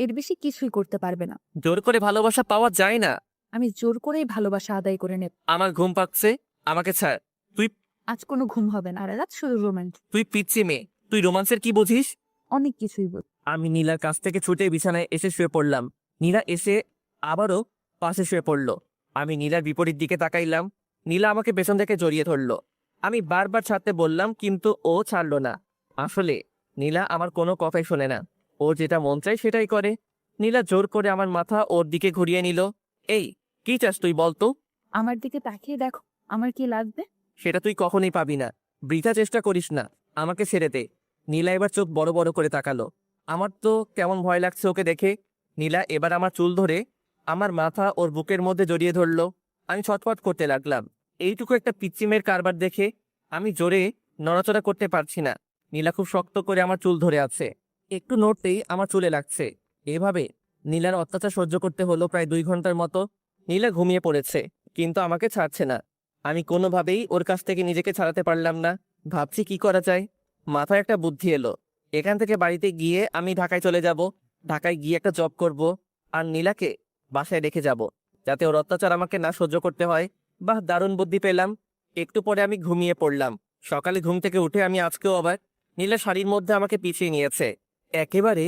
এর বেশি কিছুই করতে পারবে না। জোর করে ভালোবাসা পাওয়া যায় না। আমি জোর করেই ভালোবাসা আদায় করে নেব। আমার ঘুম পাচ্ছে, আমাকে ছাড়। তুই আজ কোনো ঘুম হবে না, আর রাত শুধু রোমান্টিক। তুই পিচ্ছি মেয়ে, তুই রোমান্সের কি বুঝিস? অনেক কিছুই বল। আমি নীলার কাছ থেকে ছুটে বিছানায় এসে শুয়ে পড়লাম। নীলা এসে আবারও পাশে শুয়ে পড়লো। আমি নীলার বিপরীত দিকে তাকাইলাম। নীলা আমাকে পেছন থেকে জড়িয়ে ধরলো। আমি বারবার ছাড়তে বললাম, কিন্তু ও ছাড়লো না। আসলে নীলা আমার কোনো কথাই শোনে না, ও যেটা মন চায় সেটাই করে। নীলা জোর করে আমার মাথা ওর দিকে ঘুরিয়ে নিল। এই কি চাস তুই বলতো? আমার দিকে তাকিয়ে দেখো, আমার কি লাগবে? সেটা তুই কখনোই পাবি না। বৃথা চেষ্টা করিস না, আমাকে ছেড়ে দে। নীলা এবার চোখ বড় বড় করে তাকালো। আমার তো কেমন ভয় লাগছে ওকে দেখে। নীলা এবার আমার চুল ধরে আমার মাথা ওর বুকের মধ্যে জড়িয়ে ধরলো। আমি ছটফট করতে লাগলাম। এইটুকু একটা পিচ্চিমের কারবার দেখে আমি জোরে নড়াচড়া করতে পারছি না। নীলা খুব শক্ত করে আমার চুল ধরে আছে। একটু নড়তেই আমার চুলে লাগছে। এভাবে নীলার অত্যাচার সহ্য করতে হলো প্রায় 2 ঘন্টার মতো। নীলা ঘুমিয়ে পড়েছে, কিন্তু আমাকে ছাড়ছে না। আমি কোনোভাবেই ওর কাছ থেকে নিজেকে ছাড়াতে পারলাম না। ভাবছি কি করা যায়। মাথায় একটা বুদ্ধি এলো। এখান থেকে বাড়িতে গিয়ে আমি ঢাকায় চলে যাব। ঢাকায় গিয়ে একটা জব করব, আর নীলাকে বাসায় রেখে যাব, যাতে ওর অত্যাচার আমাকে না সহ্য করতে হয়। বাহ, দারুণ বুদ্ধি পেলাম। একটু পরে আমি ঘুমিয়ে পড়লাম। সকালে ঘুম থেকে উঠে আমি আজকেও অবাক। নীলা শাড়ির মধ্যে আমাকে পিছিয়ে নিয়েছে, একেবারে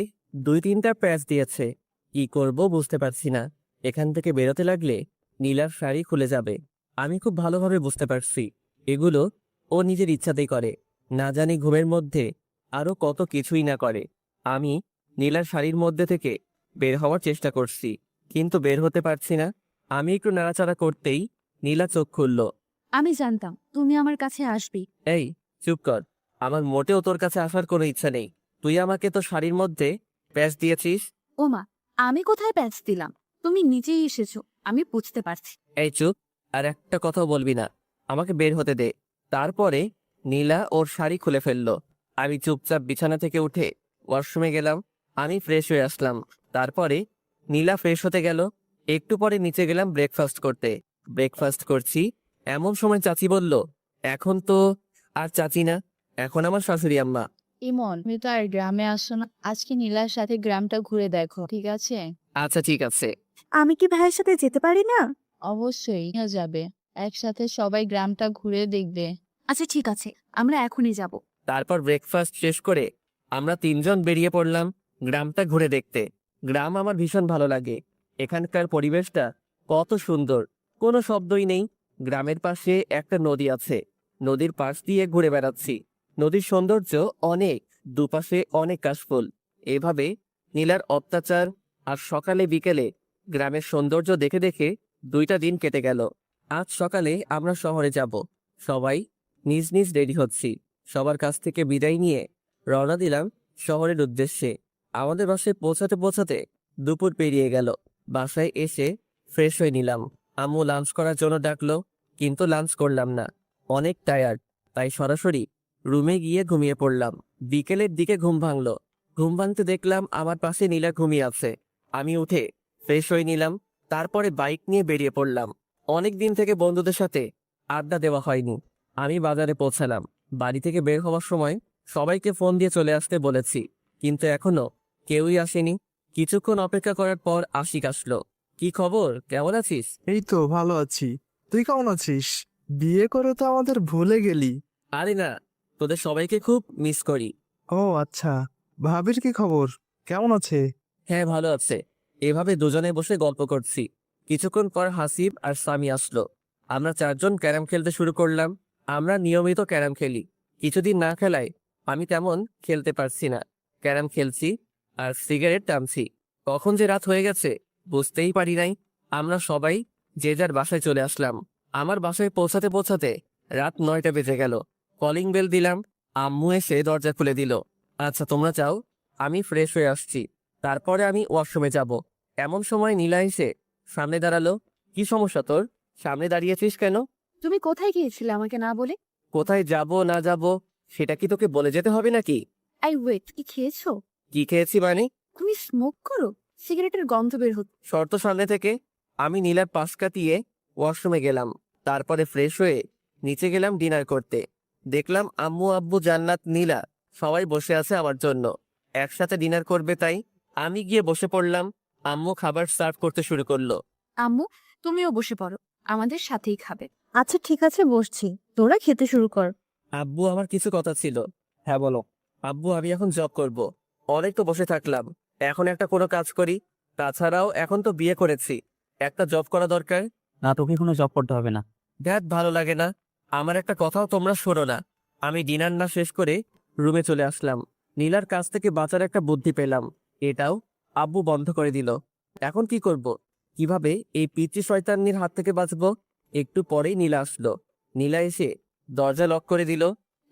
2-3টা প্যাচ দিয়েছে। কি করব বুঝতে পারছি না। এখান থেকে বেরোতে লাগলে নীলার শাড়ি খুলে যাবে। আমি খুব ভালোভাবে বুঝতে পারছি এগুলো ও নিজের ইচ্ছাতেই করে। না জানি ঘুমের মধ্যে আরো কত কিছুই না করে। আমি নীলার শাড়ির মধ্যে থেকে বের হওয়ার চেষ্টা করছি, কিন্তু বের হতে পারছি না। আমি একটু নাড়াচাড়া করতেই নীলা চোখ খুলল। আমি জানতাম তুমি আমার কাছে আসবি। এই, চুপ কর। আমার মোটেও তোর কাছে আসার কোনো ইচ্ছা নেই। তুই আমাকে তো শাড়ির মধ্যে প্যাচ দিয়েছিস। ওমা, আমি কোথায় প্যাচ দিলাম? তুমি নিজেই এসেছো, আমি বুঝতে পারছি। এই চুপ, আর একটা কথাও বলবি না। আমাকে বের হতে দে। তারপরে নীলা ওর শাড়ি খুলে ফেললো। আমি চুপচাপ বিছানা থেকে উঠে ওয়াশরুমে গেলাম। আমি ফ্রেশ হয়ে আসলাম। তারপরে নীলা ফ্রেশ হতে গেল। একটু পরে নিচে গেলাম ব্রেকফাস্ট করতে। ব্রেকফাস্ট করছি, এমন সময় চাচি বলল, এখন তো আর চাচি না, এখন আমার শাশুড়ি আম্মা। ইমন, তুমি তো আর গ্রামে আসো না, আজকে নীলার সাথে গ্রামটা ঘুরে দেখো, ঠিক আছে? আচ্ছা ঠিক আছে। আমি কি ভাইয়ের সাথে যেতে পারি না? অবশ্যই নিয়ে যাবে, একসাথে সবাই গ্রামটা ঘুরে দেখবে। আচ্ছা ঠিক আছে, আমরা এখনই যাব। তারপর ব্রেকফাস্ট শেষ করে আমরা 3জন বেরিয়ে পড়লাম গ্রামটা ঘুরে দেখতে। গ্রাম আমার ভীষণ ভালো লাগে। এখানকার পরিবেশটা কত সুন্দর, কোনো শব্দই নেই। গ্রামের পাশে একটা নদী আছে, নদীর পাশ দিয়ে ঘুরে বেড়াচ্ছি। নদীর সৌন্দর্য অনেক, দুপাশে অনেক কাশফুল। এভাবে নীলার অত্যাচার আর সকালে বিকেলে গ্রামের সৌন্দর্য দেখে দেখে 2টা দিন কেটে গেল। আজ সকালে আমরা শহরে যাব। সবাই নিজ নিজ রেডি হচ্ছি। সবার কাছ থেকে বিদায় নিয়ে রওনা দিলাম শহরের উদ্দেশ্যে। আমাদের বাসায় পৌঁছাতে পৌঁছাতে দুপুর পেরিয়ে গেল। বাসায় এসে ফ্রেশ হয়ে নিলাম। আম্মু লাঞ্চ করার জন্য ডাকলো, কিন্তু লাঞ্চ করলাম না, অনেক টায়ার্ড। তাই সরাসরি রুমে গিয়ে ঘুমিয়ে পড়লাম। বিকেলের দিকে ঘুম ভাঙলো। ঘুম ভাঙতে দেখলাম আমার পাশে নীলা ঘুমিয়ে আছে। আমি উঠে ফ্রেশ হয়ে নিলাম। তারপরে বাইক নিয়ে বেরিয়ে পড়লাম। অনেক দিন থেকে বন্ধুদের সাথে আড্ডা দেওয়া হয়নি। আমি বাজারে পৌঁছালাম। বাড়ি থেকে বের হওয়ার সময় সবাইকে ফোন দিয়ে চলে আসতে বলেছি, কিন্তু এখনো কেউই আসেনি। কিছুক্ষণ অপেক্ষা করার পর আশিক আসলো। কি খবর, কেমন আছিস? এই তো ভালো আছি। তুই কেমন আছিস? বিয়ে করে তো আমাদের ভুলে গেলি। আরে না, তোদের সবাইকে খুব মিস করি। ও আচ্ছা, ভাবির কি খবর? কেমন আছে? হ্যাঁ, ভালো আছে। এভাবে দুজনে বসে গল্প করছি। কিছুক্ষণ পর হাসিব আর সামি আসলো। আমরা 4জন ক্যারাম খেলতে শুরু করলাম। আমরা নিয়মিত ক্যারাম খেলি। কিছুদিন না খেলায় আমি তেমন খেলতে পারছি না। ক্যারাম খেলছি আর সিগারেট টানছি। কখন যে রাত হয়ে গেছে বুঝতেই পারি নাই। আমরা সবাই যে যার বাসায় চলে আসলাম। আমার বাসায় পৌঁছাতে পৌঁছাতে রাত 9টা বেজে গেল। কলিং বেল দিলাম, আম্মু এসে দরজা খুলে দিল। আচ্ছা তোমরা যাও, আমি ফ্রেশ হয়ে আসছি, তারপরে আমি ওয়াশরুমে যাব। এমন সময় নীলা এসে সামনে দাঁড়ালো। কি সমস্যা তোর? সামনে দাঁড়িয়েছিস কেন? তুমি কোথায় গিয়েছিলে আমাকে না বলে? কোথায় যাব না যাব সেটা কি তোকে বলে যেতে হবে নাকি? আই ওয়েট, কি খেয়েছো? কি খেয়েছি মানে? তুমি স্মোক করো? সিগারেটের গন্ধ বের হচ্ছে। শর্ত সামনে থেকে আমি নীলার পাশ কাটিয়ে ওয়াশরুমে গেলাম। তারপরে ফ্রেশ হয়ে নিচে গেলাম ডিনার করতে। দেখলাম আম্মু, আব্বু, জান্নাত, নীলা সবাই বসে আছে আমার জন্য। একসাথে ডিনার করবে, তাই আমি গিয়ে বসে পড়লাম। আম্মু খাবার সার্ভ করতে শুরু করলো। আম্মু, তুমিও বসে পড়ো, আমাদের সাথেই খাবে। আচ্ছা ঠিক আছে, বসছি, তোরা খেতে শুরু কর। আব্বু, আমার কিছু কথা ছিল। হ্যাঁ বলো। আব্বু, আমি এখন জব করব। অনেক তো বসে থাকলাম, এখন একটা কোনো কাজ করি। তাছাড়াও এখন তো বিয়ে করেছি, একটা জব করা দরকার। না, তোকে কোনো জব করতে হবে না। দ্যাট ভালো লাগে না। আমার একটা কথাও তোমরা শোনো না। আমি ডিনার না শেষ করে রুমে চলে আসলাম। নীলার কাছ থেকে বাঁচার একটা বুদ্ধি পেলাম, এটাও আব্বু বন্ধ করে দিল। এখন কি করব? কিভাবে এই পিচ্চি শয়তানির হাত থেকে বাঁচবো? একটু পরেই নীলা আসলো। নীলা এসে দরজা লক করে দিল।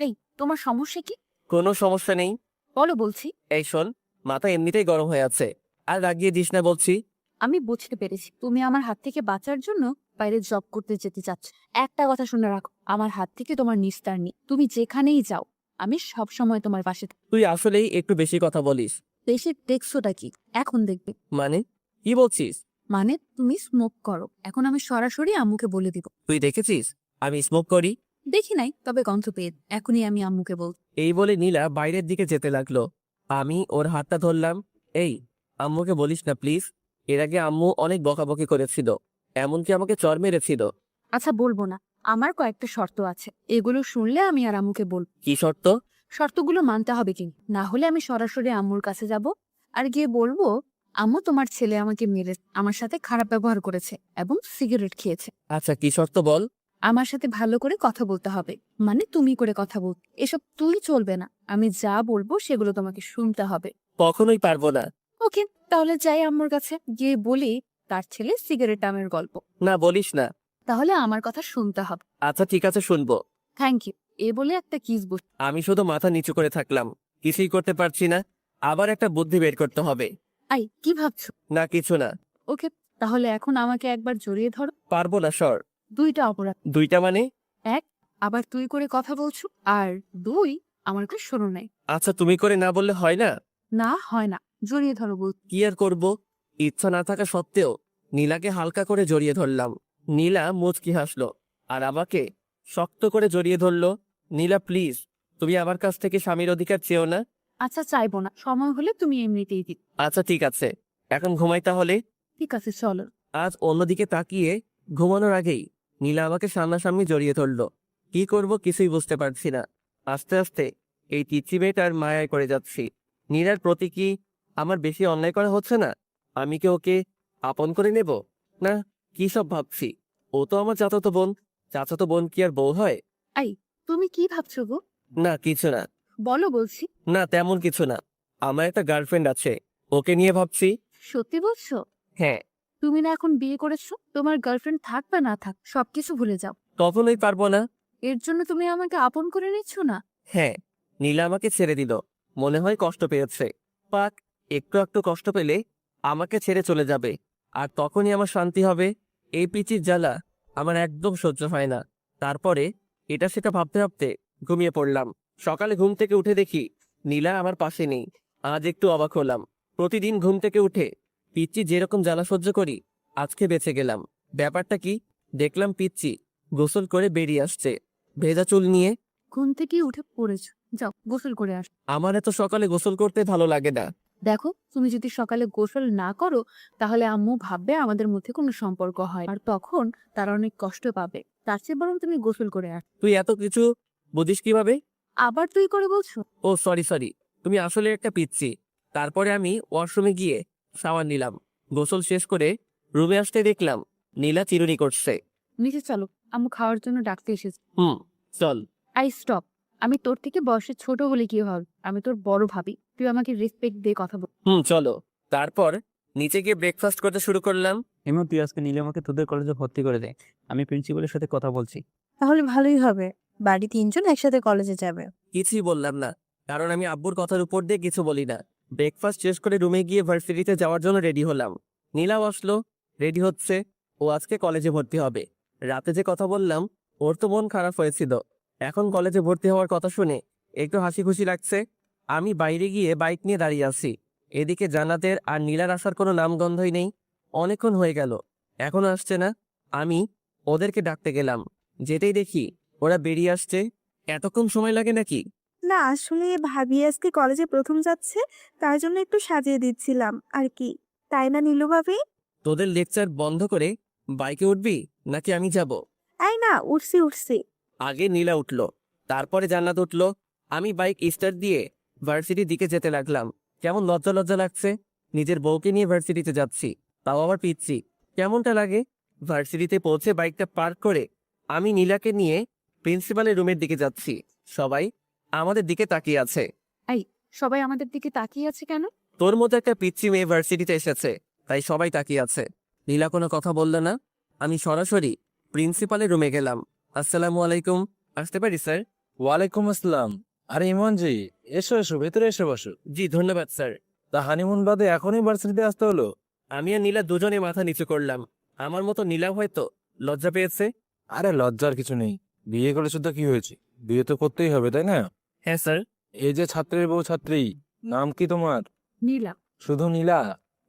এই তোমার সমস্যা কি? কোনো সমস্যা নেই। বলো বলছি। এই শোন, মাথা এমনিতেই গরম হয়ে আছে, আর রাগিয়ে দিস না বলছি। আমি বুঝতে পেরেছি তুমি আমার হাত থেকে বাঁচার জন্য বাইরে জব করতে যেতে চাচ্ছ। একটা কথা শুনে রাখো, আমার হাত থেকে তোমার নিস্তার নেই। তুমি যেখানেই যাও আমি সব সময় তোমার পাশে তুই আসলেই একটু বেশি কথা বলিস। দেশে দেখছোটা কি এখন দেখবে। মানে কি বলছিস? মানে তুমি স্মোক করো, এখন আমি সরাসরি আম্মুকে বলে দিব। তুই দেখেছিস আমি স্মোক করি? দেখি নাই, তবে গন্ধ পেয়ে এখনই আমি আম্মুকে বল। এই বলে নীলা বাইরের দিকে যেতে লাগলো। আমি ওর হাতটা ধরলাম। এই, আম্মুকে বলিস না প্লিজ। এর আগে আম্মু অনেক বকাবকি করেছিল, এমনকি আমাকে চর মেরেছিল। আচ্ছা বলবো না, আমার কয়েকটা শর্ত আছে, এগুলো শুনলে আমি আর আম্মুকে বলব। কি শর্ত? শর্তগুলো মানতে হবে কি, না হলে আমি সরাসরি আম্মুর কাছে যাব আর গিয়ে বলবো আম্মু তোমার ছেলে আমাকে মেরে আমার সাথে খারাপ ব্যবহার করেছে এবং সিগারেট খেয়েছে। আচ্ছা কি শর্ত বল। আমার সাথে ভালো করে কথা বলতে হবে, মানে তুমি করে কথা বল। এসব তুই চলবে না, আমি যা বলবো সেগুলো তোমাকে শুনতে হবে। কখনোই পারবো না। ওকে, তাহলে যাই আম্মুর কাছে গিয়ে বলি তার ছেলে সিগারেট টামের গল্প। না বলিস না। তাহলে আমার কথা শুনতে হবে। আচ্ছা ঠিক আছে, শুনবো। Thank you. এ বলে একটা কিস বস। আমি শুধু মাথা নিচু করে থাকলাম, কিছুই করতে পারছি না। আবার একটা বুদ্ধি বের করতে হবে। আই কি ভাবছো? না কিছু না। ওকে, তাহলে এখন আমাকে একবার জড়িয়ে ধরো। পারবো না সর। দুইটা অপরাধ, দুইটা মানে? এক আবার তুই করে কথা বলছো, আর দুই আমার কথা শোনো নাই। আচ্ছা তুমি করে না বললে হয় না? না হয় না, জড়িয়ে ধরো বল। কি আর করব, ইচ্ছা না থাকা সত্ত্বেও নীলাকে হালকা করে জড়িয়ে ধরলাম। নীলা মুচকি হাসলো আর আমাকে শক্ত করে জড়িয়ে ধরলো। নীলা প্লিজ, তুমি আমার কাছ থেকে স্বামীর অধিকার চেও না। আচ্ছা চাইবো না, সময় হলে তুমি এমনিতেই দিত। আচ্ছা ঠিক আছে, এখন ঘুমাই তাহলে। ঠিক আছে চলো। আজ অন্যদিকে তাকিয়ে ঘুমানোর আগেই নীলা আমাকে সামনাসামনি জড়িয়ে ধরলো। কি করব কিছুই বুঝতে পারছি না। আস্তে আস্তে এই তিচি মেয়েটার মায়ায় করে যাচ্ছি। নীলার প্রতি কি আমার বেশি অন্যায় করা হচ্ছে না? আমি কি ওকে আপন করে নেব? না, কি সব ভাবছি। ও তো আমার চাচাতো বোন। চাচাতো বোন কি আর বউ হয়? তুমি কি ভাবছো গো? না কিছু না। বলো বলছি। না তেমন কিছু না। আমার একটা গার্লফ্রেন্ড আছে, ওকে নিয়ে ভাবছি। সত্যি বলছো? হ্যাঁ। তুমি না এখন বিয়ে করেছো, তোমার গার্লফ্রেন্ড থাক বা না থাক সবকিছু ভুলে যাও। কখনোই পারবো না। এর জন্য তুমি আমাকে আপন করে নিচ্ছ না? হ্যাঁ, নীলা আমাকে ছেড়ে দিল, মনে হয় কষ্ট পেয়েছে। পাক, একটু একটু কষ্ট পেলে আমাকে ছেড়ে চলে যাবে, আর তখনই আমার শান্তি হবে। এই পিচির জ্বালা আমার একদম সহ্য হয় না। তারপরে এটা সেটা ভাবতে ভাবতে ঘুমিয়ে পড়লাম। সকালে ঘুম থেকে উঠে দেখি নীলা আমার পাশে নেই। আজ একটু অবাক হলাম। প্রতিদিন ঘুম থেকে উঠে পিচ্চি যেরকম জ্বালা সহ্য করি, আজকে বেঁচে গেলাম। ব্যাপারটা কি? দেখলাম পিচ্চি গোসল করে বেরিয়ে আসছে, ভেজা চুল নিয়ে। ঘুম থেকে উঠে পড়েছো, যাও গোসল করে আস। আমার এত সকালে গোসল করতে ভালো লাগে না। দেখো তুমি যদি সকালে গোসল না করো তাহলে আম্মু ভাববে আমাদের মধ্যে কোনো সম্পর্ক হয়, আর তখন তারা অনেক কষ্ট পাবে। তার চেয়ে বরং তুমি গোসল করে আস। তুই এত কিছু বুঝিস কিভাবে? আবার তুই করে বলছো? ও সরি সরি, তুমি আসলে একটা পিচ্ছি। তারপরে আমি ওয়াশরুমে গিয়ে শাওয়ার নিলাম। গোসল শেষ করে রুমে আসতে দেখলাম নীলা চিরুনি করছে। নিচে চলো, আম্মু খাওয়ার জন্য ডাকতে এসেছে। চল। I stop. আমি তোর থেকে বয়সে ছোট হলে কি হবে, আমি তোর বড় ভাবি, তুই আমাকে রেসপেক্ট দিয়ে কথা বল। চলো। তারপর নিচে গিয়ে ব্রেকফাস্ট করতে শুরু করলাম। এমন তুই আজকে নীলিমাকে তোদের কলেজে ভর্তি করে দে, আমি প্রিন্সিপালের সাথে কথা বলছি। তাহলে ভালোই হবে, বাড়ি তিনজন একসাথে কলেজে যাবে। কিছুই বললাম না, কারণ আমি আব্বুর কথার উপর দিয়ে কিছু বলি না। ব্রেকফাস্ট শেষ করে রুমে গিয়ে ভার্সিটিতে যাওয়ার জন্য রেডি হলাম। নীলাও আসলো, রেডি হচ্ছে। ও আজকে কলেজে ভর্তি হবে। রাতে যে কথা বললাম, ওর তো মন খারাপ হয়েছিল। এখন কলেজে ভর্তি হওয়ার কথা শুনে একটু হাসি খুশি লাগছে। আমি বাইরে গিয়ে বাইক নিয়ে দাঁড়িয়ে আছি। এদিকে জান্নাতের আর নীলার আসার কোনো নামগন্ধই নেই। অনেকক্ষণ হয়ে গেল, এখনো আসছে না। আমি ওদেরকে ডাকতে গেলাম, যেতেই দেখি ওরা বেরিয়ে আসছে। এতক্ষণ সময় লাগে নাকি? না আসলে ভাবি আজকে কলেজে প্রথম যাচ্ছে, তার জন্য একটু সাজিয়ে দিচ্ছিলাম আর কি। তাই না নীলু ভাবি? তোদের লেকচার বন্ধ করে বাইকে উঠবি নাকি আমি যাব? এই না, উঠছি উঠছি। আগে নীলা উঠলো, তারপরে জান্নাত উঠলো। আমি বাইক স্টার্ট দিয়ে ভার্সিটির দিকে যেতে লাগলাম। কেমন লজ্জা লজ্জা লাগছে, নিজের বউকে নিয়ে ভার্সিটিতে যাচ্ছি, তাও আবার পিচ্ছি। কেমনটা লাগে? ভার্সিটিতে পৌঁছে বাইকটা পার্ক করে আমি নীলাকে নিয়ে প্রিন্সিপালের রুমের দিকে যাচ্ছি। সবাই আমাদের দিকে তাকিয়ে আছে। সবাই আমাদের দিকে তাকিয়ে আছে কেন? তোর মতো একটা পিচ্ছি মেয়ে ভার্সিটিতে এসেছে, তাই সবাই তাকিয়ে আছে। নীলা কোনো কথা বলল না। আমি সরাসরি প্রিন্সিপালের রুমে গেলাম। আসসালামু আলাইকুম, আসতে পারি স্যার? ওয়ালাইকুম আসসালাম। আরে ইমন জি, এসো এসো, ভেতরে এসে বসো। জি ধন্যবাদ স্যার। তা হানিমুন বাদে এখনই ভার্সিটিতে আসতে হলো? আমি আর নীলা দুজনে মাথা নিচু করলাম। আমার মতো নীলাও হয়তো লজ্জা পেয়েছে। আরে লজ্জার কিছু নেই, বিয়ে করে শুধু কি হয়েছে, বিয়ে তো করতেই হবে তাই না? হ্যাঁ স্যার। এই যে ছাত্রের বউ ছাত্রী, নাম কি তোমার? নীলা। শুধু নীলা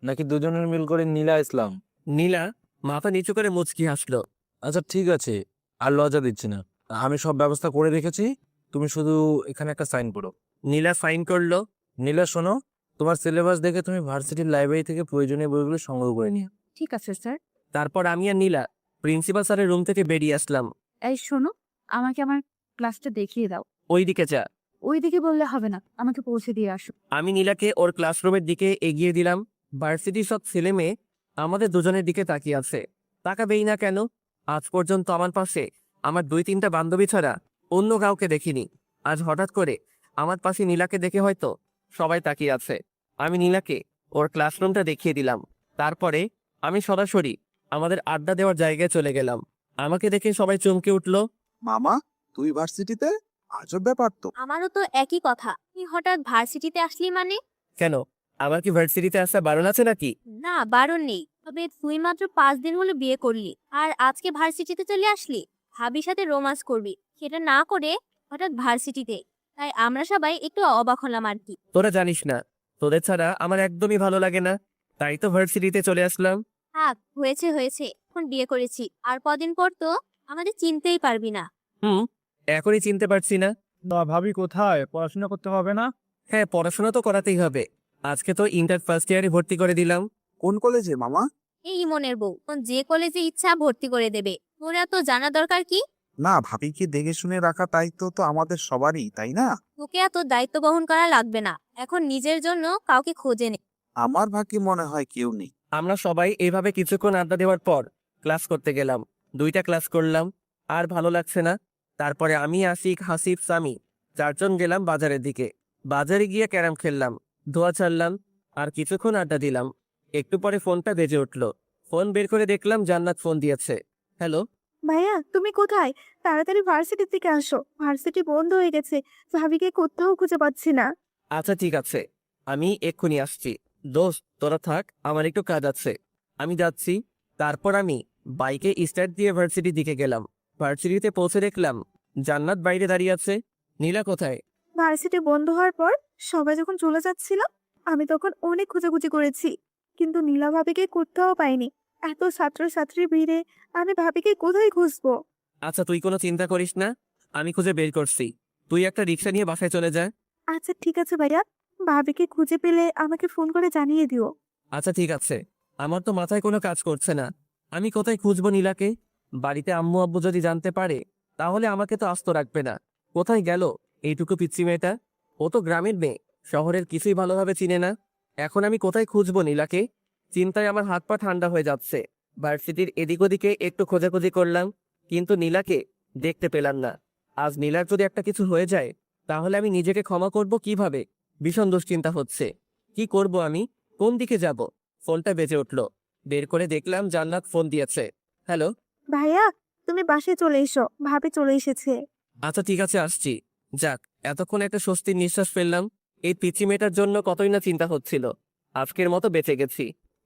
নাকি দুজনের মিল করে নীলা ইসলাম? নীলা মাথা নিচু করে মুচকি হাসলো। আচ্ছা ঠিক আছে, আর লজ্জা দিচ্ছি না, আমি সব ব্যবস্থা করে রেখেছি, তুমি শুধু এখানে একটা সাইন করো। নীলা সাইন করলো। নীলা শোনো, তোমার সিলেবাস দেখে তুমি ভার্সিটির লাইব্রেরি থেকে প্রয়োজনীয় বইগুলো সংগ্রহ করে নিও। ঠিক আছে স্যার। তারপর আমি আর নীলা প্রিন্সিপাল স্যারের রুম থেকে বেরিয়ে আসলাম। এই শোনো, আমাকে আমার ক্লাসটা দেখিয়ে দাও। ওইদিকে যা। ওইদিকে বললে হবে না, আমাকে পৌঁছে দিয়ে আসো। আমি নীলাকে ওর ক্লাসরুমের দিকে এগিয়ে দিলাম। ভার্সিটির সব ছেলে মেয়ে আমাদের দুজনের দিকে তাকিয়ে আছে। তাকাবেই না কেন? আজ পর্যন্ত আমার পাশে আমার 2-3টা বান্ধবী ছাড়া অন্য কাউকে দেখিনি। আজ হঠাৎ করে আমার পাশে নীলাকে দেখে হয়তো সবাই তাকিয়ে আছে। আমি নীলাকে ওর ক্লাসরুমটা দেখিয়ে দিলাম। তারপরে আমি সরাসরি আমাদের আড্ডা দেওয়ার জায়গায় চলে গেলাম। আমাকে দেখে সবাই চমকে উঠল। মামা, তুই ভার্সিটিতে? আজব ব্যাপার তো। আমারও তো একই কথা, তুই হঠাৎ ভার্সিটিতে আসলি মানে? কেন, আমার কি ভার্সিটিতে আসা বারণ আছে নাকি? না, বারণ নেই, তবে তুই মাত্র 5 দিন হলো বিয়ে করলি আর আজকে ভার্সিটিতে চলে আসলি। ভাবির সাথে রোমান্স করবি, সেটা না করে হঠাৎ ভার্সিটিতে। তাই আমরা সবাই একটু অবাক হলাম আর কি। তোরা জানিস না, তোদের ছাড়া আমার একদমই ভালো লাগে না, তাই তো ভার্সিটিতে চলে আসলাম। থাক, হয়েছে হয়েছে, এখন বিয়ে করেছি, আর কদিন পর তো আমাদের চিনতেই পারবি না। হুম, এখনই চিনতে পারছি না। ভাবি কোথায়, পড়াশোনা করতে হবে না? হ্যাঁ, পড়াশোনা তো করাতেই হবে। আজকে তো ইন্টার ফার্স্ট ইয়ারে ভর্তি করে দিলাম। কোন কলেজে মামা? এই ইমনের বউ তোর যে কলেজে ইচ্ছা ভর্তি করে দেবে, তোরা তো জানা দরকার কি? না, ভাবিকে দেখে শুনে রাখা দায়িত্ব তো আমাদের সবারই, তাই না? তোকে এত দায়িত্ব বহন করা লাগবে না, এখন নিজের জন্য কাউকে খোঁজে নে। আমার ভাগ্যে মনে হয় কেউ নেই। আমরা সবাই এইভাবে কিছুক্ষণ আড্ডা দেওয়ার পর ক্লাস করতে গেলাম। 2টা ক্লাস করলাম, আর ভালো লাগছে না। তারপরে আমি, আশিক, হাসিব, সামি 4জন গেলাম বাজারের দিকে। বাজারে গিয়ে ক্যারাম খেললাম, ধোয়া ছাড়লাম, আর কিছুক্ষণ আড্ডা দিলাম। একটু পরে ফোনটা বেজে উঠলো। ফোন বের করে দেখলাম জান্নাত ফোন দিয়েছে। হ্যালো। ভাইয়া, তুমি কোথায়? তাড়াতাড়ি ভার্সিটির দিকে আসো, ভার্সিটি বন্ধ হয়ে গেছে, ভাবিকে কোথাও খুঁজে পাচ্ছি না। আচ্ছা ঠিক আছে, আমি এক্ষুনি আসছি। দোস্ত তোরা থাক, আমার একটু কাজ আছে, আমি যাচ্ছি। তারপর আমি বাইকে স্টার্ট দিয়ে ভার্সিটির দিকে গেলাম। ভার্সিটিতে পৌঁছে দেখলাম জান্নাত বাইরে দাঁড়িয়ে আছে। নীলা কোথায়? ভার্সিটি বন্ধ হওয়ার পর সবাই যখন চলে যাচ্ছিল, আমি তখন অনেক খোঁজাখুঁজি করেছি, কিন্তু নীলা ভাবিকে কোথাও পাইনি। এত ছাত্রছাত্রীর ভিড়ে আমি ভাবিকে কোথায় খুঁজবো? আচ্ছা তুই কোনো চিন্তা করিস না, আমি খুঁজে বের করছি। তুই একটা রিক্সা নিয়ে বাসায় চলে যা। আচ্ছা ঠিক আছে ভাইয়া, ভাবিকে খুঁজে পেলে আমাকে ফোন করে জানিয়ে দিও। আচ্ছা ঠিক আছে। আমার তো মাথায় কোনো কাজ করছে না, আমি কোথায় খুঁজবো নীলাকে? বাড়িতে আম্মু আব্বু যদি জানতে পারে তাহলে আমাকে তো আস্ত রাখবে না। কোথায় গেল এইটুকু পিচ্চি মেয়েটা? ও তো গ্রামের মেয়ে, শহরের কিছুই ভালোভাবে চিনে না। এখন আমি কোথায় খুঁজবো নীলাকে? চিন্তায় আমার হাত পা ঠান্ডা হয়ে যাচ্ছে। ভার্সিটির এদিক ওদিকে একটু খোঁজাখুঁজি করলাম, কিন্তু নীলাকে দেখতে পেলাম না। আজ নীলার যদি একটা কিছু হয়ে যায় তাহলে আমি নিজেকে ক্ষমা করব কিভাবে? ভীষণ দুশ্চিন্তা হচ্ছে। কি করব আমি? কোন দিকে যাব? ফোনটা বেজে উঠলো। বের করে দেখলাম জান্নাত ফোন দিয়েছে। হ্যালো। ভাইয়া, তুমি বাসায় চলে এসো, ভাবি চলে এসেছে। আচ্ছা ঠিক আছে, আসছি। যাক, এতক্ষণ একটা স্বস্তির নিঃশ্বাস ফেললাম। এই পিচি মেয়েটার জন্য কতই না চিন্তা হচ্ছিল। আজকের মতো বেঁচে গেছি।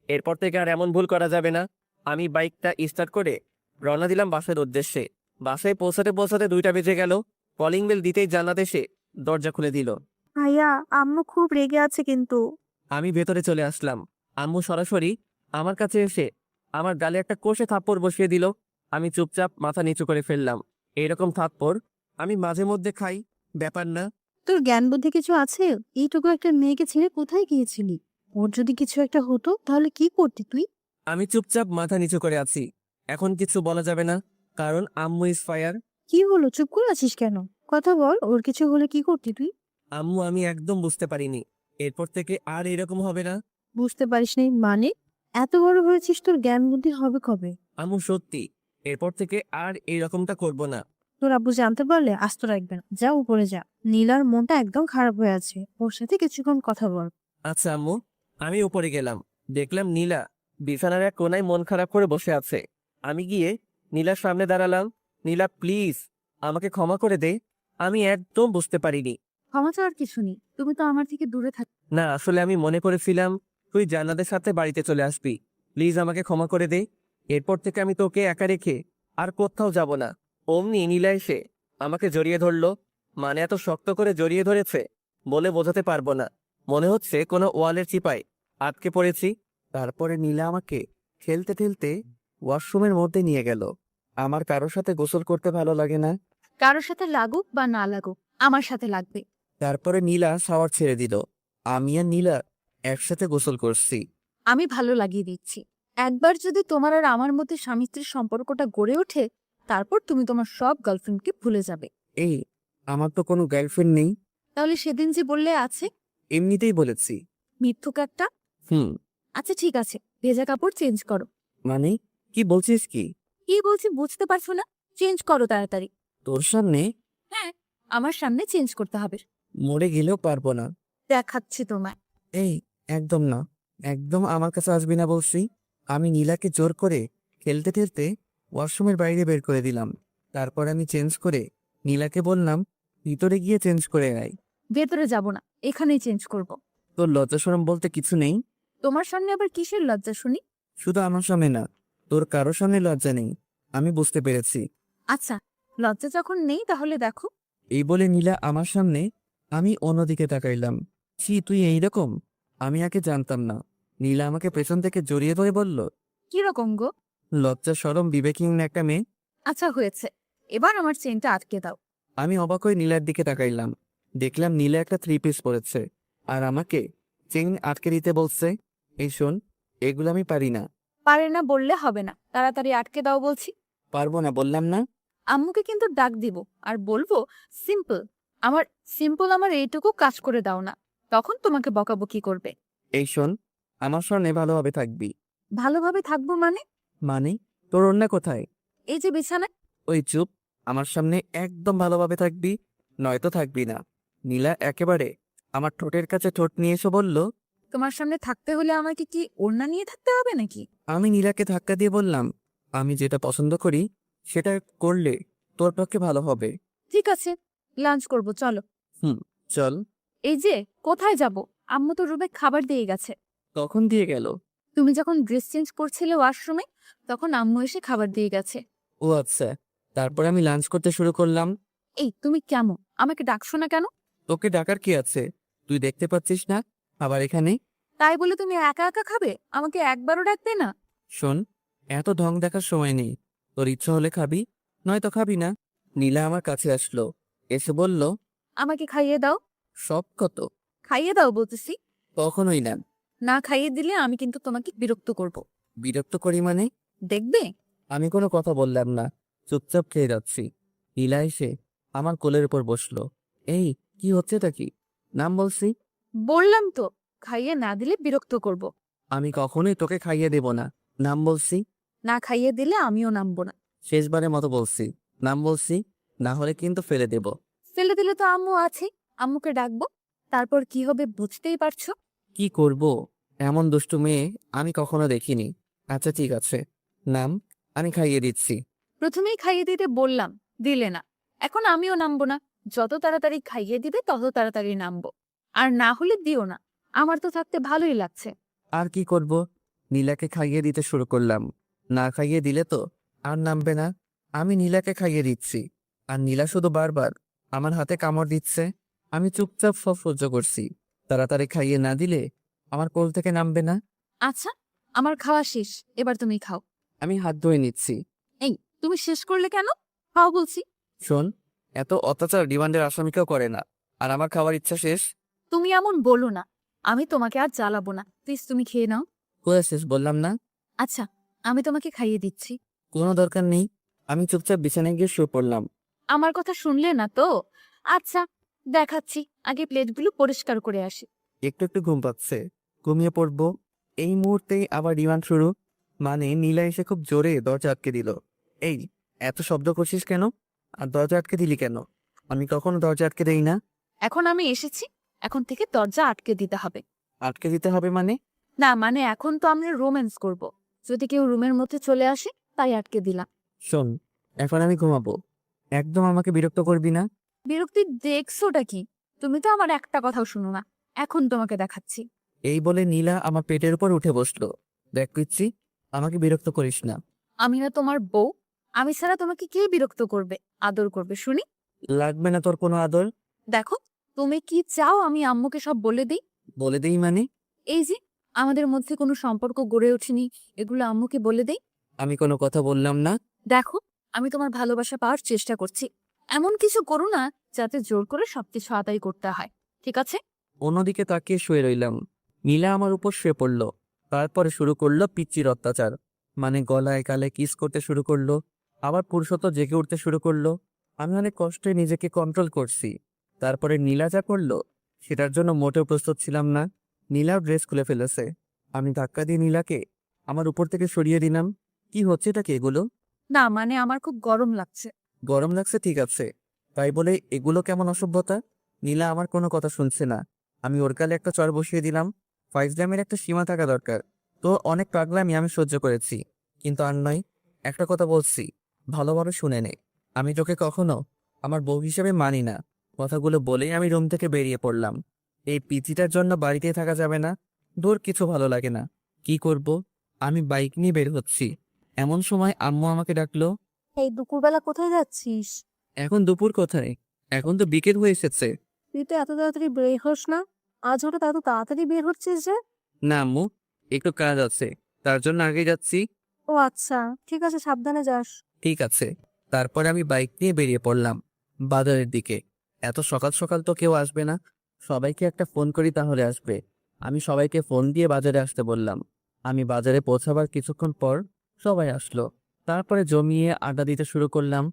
এরপর থেকে আর এমন ভুল করা যাবে না। আমি বাইকটা স্টার্ট করে রওনা দিলাম বাসার উদ্দেশ্যে। বাসায় পৌঁছাতে পৌঁছাতে 2টা বেজে গেল। কলিং বেল দিতেই জান্নাত এসে দরজা খুলে দিল। ভাইয়া, আম্মু খুব রেগে আছে কিন্তু। আমি ভেতরে চলে আসলাম। আম্মু সরাসরি আমার কাছে এসে আমার গালে একটা কষে থাপ্পড় বসিয়ে দিল। আমি চুপচাপ মাথা নিচু করে ফেললাম। এইরকম থাপ্পড় আমি মাঝে মধ্যে খাই, ব্যাপার না। তোর জ্ঞান বুদ্ধি কিছু আছে? এইটুকু একটা মেয়েকে ছেড়ে কোথায় গিয়েছিলি? ওর যদি কিছু একটা হতো তাহলে কি করতি তুই? আমি চুপচাপ মাথা নিচু করে আছি। এখন কিছু বলা যাবে না, কারণ আম্মু ইজ ফায়ার। কি হলো, চুপ করে আছিস কেন? কথা বল, ওর কিছু হলে কি করতি তুই? আম্মু, আমি একদম বুঝতে পারিনি। এরপর থেকে আর এরকম হবে না। বুঝতে পারিস নাই মানে? এত বড় হয়েছিস, তোর জ্ঞান বুদ্ধি হবে কবে? আম্মু সত্যি, এরপর থেকে আর এইরকমটা করব না। তোর আব্বু জানতে পারলে আস্ত রাখবে না। যা উপরে যা, নীলার মনটা একদম খারাপ হয়ে আছে, ওর সাথে কিছুক্ষণ কথা বল। আচ্ছা আম্মু। আমি উপরে গেলাম, দেখলাম নীলা বিছানার এক কোনায় মন খারাপ করে বসে আছে। আমি গিয়ে নীলার সামনে দাঁড়ালাম। নীলা প্লিজ আমাকে ক্ষমা করে দে, আমি একদম বুঝতে পারিনি। ক্ষমা চাওয়ার কিছু নেই, তুমি তো আমার থেকে দূরে থাক। না আসলে আমি মনে করেছিলাম তুই জান্নাতের সাথে বাড়িতে চলে আসবি। প্লিজ আমাকে ক্ষমা করে দে, এরপর থেকে আমি তোকে একা রেখে আর কোথাও যাব না। অমনি নীলা এসে আমাকে জড়িয়ে ধরলো, মানে এত শক্ত করে জড়িয়ে ধরেছে বলে বোঝাতে পারবো না, মনে হচ্ছে কোনো ওয়ালের চিপায় আটকে পড়েছি। তারপরে নীলা আমাকে ঠেলতে ঠেলতে ওয়াশরুমের মধ্যে নিয়ে গেল। আমার কারোর সাথে গোসল করতে ভালো লাগে না। কারোর সাথে লাগুক বা না লাগুক, আমার সাথে লাগবে। তারপরে নীলা শাওয়ার ছেড়ে দিল, আমি আর নীলা একসাথে গোসল করছি। আমি ভালো লাগিয়ে দিচ্ছি। একবার যদি তোমার আর আমার মধ্যে স্বামী স্ত্রীর সম্পর্কটা গড়ে ওঠে, তারপর তুমি তোমার সব গার্লফ্রেন্ডকে ভুলে যাবে। এই আমার তো কোনো গার্লফ্রেন্ড নেই। তাহলে সেদিন যে বললে আছে, এমনিতেই বলেছি। মিথ্যুক একটা। হুম। আচ্ছা ঠিক আছে, ভেজা কাপড় চেঞ্জ করো। মানে কি বলছিস কি? কি বলছি বুঝতে পারছো না? চেঞ্জ করো তাড়াতাড়ি। তোর সামনে? হ্যাঁ, আমার সামনে চেঞ্জ করতে হবে। মরে গেলেও পারবো না। দেখাচ্ছি তোমায়। এই একদম না, একদম আমার কাছে আসবি না বলছি। আমি নীলাকে জোর করে ঠেলতে ঠেলতে ওয়াশরুমের বাইরে বের করে দিলাম। তারপর আমি চেঞ্জ করে নীলাকে বললাম ভিতরে গিয়ে চেঞ্জ করে আয়। ভেতরে যাব না, এখানেই চেঞ্জ করব। তোর লজ্জা শরম বলতে কিছু নেই? তোমার সামনে আবার কিসের লজ্জা শুনি? শুধু আমার সামনে না, তোর কারো সামনে লজ্জা নেই, আমি বুঝতে পেরেছি। আচ্ছা, লজ্জা যখন নেই তাহলে দেখো। এই বলে নীলা আমার সামনে, আমি অন্যদিকে তাকাইলাম। ছি তুই এইরকম? আমি আগে জানতাম না। নীলা আমাকে পেছন থেকে জড়িয়ে ধরে বলল, কি রকম গো? লজ্জা শরম বিবেকহীন একটা মেয়ে। আচ্ছা হয়েছে, এবার আমার চেনটা আটকে দাও। আমি অবাক হয়ে নীলার দিকে তাকাইলাম, দেখলাম নীলা একটা 3 পিস পরেছে আর আমাকে চেইন আটকে দিতে বলছে। এই শোন, এগুলো আমি পারি না। পারে না বললে হবে না, তাড়াতাড়ি আটকে দাও বলছি। পারবো না বললাম না? আম্মুকে কিন্তু ডাক দিব আর বলবো সিম্পল আমার এইটুকু কাজ করে দাও না, তখন তোমাকে বকাবকি করবে। এই শোন, আমার সামনে ভালোভাবে থাকবি। ভালোভাবে থাকবো মানে? মানে তোর অন্য কোথায়? এই যে বিছানায়। ওই চুপ, আমার সামনে একদম ভালোভাবে থাকবি, নয়তো থাকবি না। নীলা একেবারে আমার ঠোঁটের কাছে ঠোঁট নিয়ে এসে বলল। তোমার সামনে থাকতে হলে আমাকে কি ওড়না নিয়ে থাকতে হবে নাকি? আমি নীলাকে ধাক্কা দিয়ে বললাম, আমি যেটা পছন্দ করি সেটা করলে তোর পক্ষে ভালো হবে। ঠিক আছে, লাঞ্চ করব চলো। চল। এই যে কোথায় যাব? আম্মু তো রুমে খাবার দিয়ে গেছে। কখন দিয়ে গেল? তুমি যখন ড্রেস চেঞ্জ করছিলে ওয়াশরুমে, তখন আম্মু এসে খাবার দিয়ে গেছে। ও আচ্ছা। তারপর আমি লাঞ্চ করতে শুরু করলাম। এই তুমি কেমন, আমাকে ডাকছো না কেন? তোকে ডাকার কি আছে? তুই দেখতে পাচ্ছিস না আবার এখানে? তাই বলে তুমি একা একা খাবে, আমাকে একবারও ডাকবে না? শোন, এত ঢং দেখার সময় নেই। তোর ইচ্ছা হলে খাবি, নয়তো খাবি না। নীলা আমার কাছে আসলো, এসে বলল, আমাকে খাইয়ে দাও। সব কত? খাইয়ে দাও বলতেছি। কখনোই না। না খাইয়ে দিলে আমি কিন্তু তোমাকে বিরক্ত করব। বিরক্ত করি মানে? দেখবে? আমি কোনো কথা বললাম না, চুপচাপ খেয়ে যাচ্ছি। নীলা এসে আমার কোলের উপর বসলো। এই কি হচ্ছেটা কি? নাম বলছি। বললাম তো, খাইয়ে না দিলে বিরক্ত করব। আমি কখনোই তোকে খাইয়ে দেব না, নাম বলছি। না খাইয়ে দিলে আমিও নামবো না। শেষবারের মতো বলছি, নাম বলছি, না হলে কিন্তু ফেলে দেব। ফেলে দিলে তো আম্মু আছে, আম্মুকে ডাকবো। তারপর কি হবে বুঝতেই পারছো। কি করব? এমন দুষ্টু মেয়ে আমি কখনো দেখিনি। আচ্ছা ঠিক আছে, নাম, আমি খাইয়ে দিচ্ছি। প্রথমেই খাইয়ে দিতে বললাম, দিলে না। এখন আমিও নামবো না। যত তাড়াতাড়ি খাইয়ে দিবে তত তাড়াতাড়ি নামবো। আর না হলে দিও না, আমার তো থাকতে ভালোই লাগছে। আর কি করব? নীলাকে খাইয়ে দিতে শুরু করলাম। না খাইয়ে দিলে তো আর নামবে না। আমি নীলাকে খাইয়ে দিচ্ছি, আর নীলা শুধু বারবার আমার হাতে কামড় দিচ্ছে। আমি চুপচাপ সব সহ্য করছি। তাড়াতাড়ি খাইয়ে না দিলে আমার কোল থেকে নামবে না। আচ্ছা, আমার খাওয়া শেষ, এবার তুমি খাও। আমি হাত ধুয়ে নিচ্ছি। এই তুমি শেষ করলে কেন? খাও বলছি। শোন, এত অত্যাচার ডিমান্ডের আসামিকেও করে না, আর আমার খাওয়ার ইচ্ছা শেষ। তুমি এমন বলো না, আমি তোমাকে আর জ্বালাবো না, প্লিজ তুমি খেয়ে নাও। হয়ে শেষ বললাম না? আচ্ছা, আমি তোমাকে খাইয়ে দিচ্ছি। কোনো দরকার নেই। আমি চুপচাপ বিছানায় গিয়ে শুয়ে পড়লাম। আমার কথা শুনলে না তো? আচ্ছা, দেখাচ্ছি, আগে প্লেটগুলো পরিষ্কার করে আসি। একটু একটু ঘুম পাচ্ছে, ঘুমিয়ে পড়বো। এই মুহূর্তেই আবার ডিমান্ড শুরু। মানে নীলা এসে খুব জোরে দরজা আটকে দিল। এই এত শব্দ করছিস কেন? আর দরজা আটকে দিলি কেন? আমি কখনো দরজা আটকে দেই না। এখন আমি এসেছি, এখন থেকে দরজা আটকে দিতে হবে। আটকে দিতে হবে মানে? না মানে এখন তো আমরা রোম্যান্স করব। যদি কেউ রুমের মধ্যে চলে আসে তাই আটকে দিলাম। শোন, এখন আমি ঘুমাবো। একদম আমাকে বিরক্ত করবি না। বিরক্তি দেখছোটা কি? তুমি তো আমার একটা কথাও শুনো না। এখন তোমাকে দেখাচ্ছি। এই বলে নীলা আমার পেটের উপর উঠে বসলো। দেখ পিচ্ছি, আমাকে বিরক্ত করিস না। আমি না তোমার বউ? আমি ছাড়া তোমাকে কে বিরক্ত করবে, আদর করবে শুনি? লাগবে না তোর কোনো আদর। দেখো, তুমি কি চাও আমি আম্মুকে সব বলে দিই? বলে দেই মানে? এই যে আমাদের মধ্যে কোনো সম্পর্ক গড়ে ওঠেনি, এগুলো আম্মুকে বলে দেই। আমি কোনো কথা বললাম না। দেখো, আমি তোমার ভালোবাসা পাওয়ার চেষ্টা করছি। এমন কিছু করো না যাতে জোর করে সবকিছু আদায় করতে হয়, ঠিক আছে? অন্যদিকে তাকিয়ে শুয়ে রইলাম। নীলা আমার উপর শুয়ে পড়ল। তারপরে শুরু করলো পিচ্চির অত্যাচার। মানে গলায় গালে কিস করতে শুরু করলো। আবার পুরুষত্ব জেগে উঠতে শুরু করলো। আমি অনেক কষ্টে নিজেকে কন্ট্রোল করছি। তারপরে নীলা যা করলো সেটার জন্য মোটেও প্রস্তুত ছিলাম না। নীলাও ড্রেস খুলে ফেলেছে। আমি ধাক্কা দিয়ে নীলাকে আমার উপর থেকে সরিয়ে দিলাম। কি হচ্ছে এটা কি এগুলো? না মানে আমার খুব গরম লাগছে। গরম লাগছে ঠিক আছে, তাই বলে এগুলো কেমন অসভ্যতা? নীলা আমার কোনো কথা শুনছে না। আমি ওর গালে একটা চড় বসিয়ে দিলাম। ফাইজলামের একটা সীমা থাকা দরকার। তো অনেক পাগলামি আমি সহ্য করেছি, কিন্তু আর নয়। একটা কথা বলছি, ভালোভাবে শুনে নে। আমি তোকে কখনো আমার বউ হিসেবে মানি না। কথাগুলো বলেই আমি রুম থেকে বেরিয়ে পড়লাম। এই পিচিটার জন্য বাড়িতে থাকা যাবে না। দূর কিছু ভালো লাগে না। কি করব? আমি বাইক নিয়ে বের হচ্ছি। এমন সময় আম্মু আমাকে ডাকলো। এই দুপুরবেলা কোথায় যাচ্ছিস? এখন দুপুর কোথায়? এখন তো বিকেল হয়ে এসেছে। তুই তো এত তাড়াতাড়ি বের হোস না। আজ হঠাৎ এত তাড়াতাড়ি বের হচ্ছিস যে? না আম্মু, একটু কাজ আছে, তার জন্য আগে যাচ্ছি। ও আচ্ছা, ঠিক আছে, সাবধানে যাস। ঠিক আছে। তারপরে আমি বাইক নিয়ে বেরিয়ে পড়লাম বাজারের দিকে। এত সকাল সকাল তো কেউ আসবে না। সবাইকে একটা ফোন করি তাহলে আসবে। আমি সবাইকে ফোন দিয়ে বাজারে আসতে বললাম। আমি বাজারে পৌঁছাবার কিছুক্ষণ পর সবাই আসলো। তারপরে জমিয়ে আড্ডা দিতে শুরু করলাম।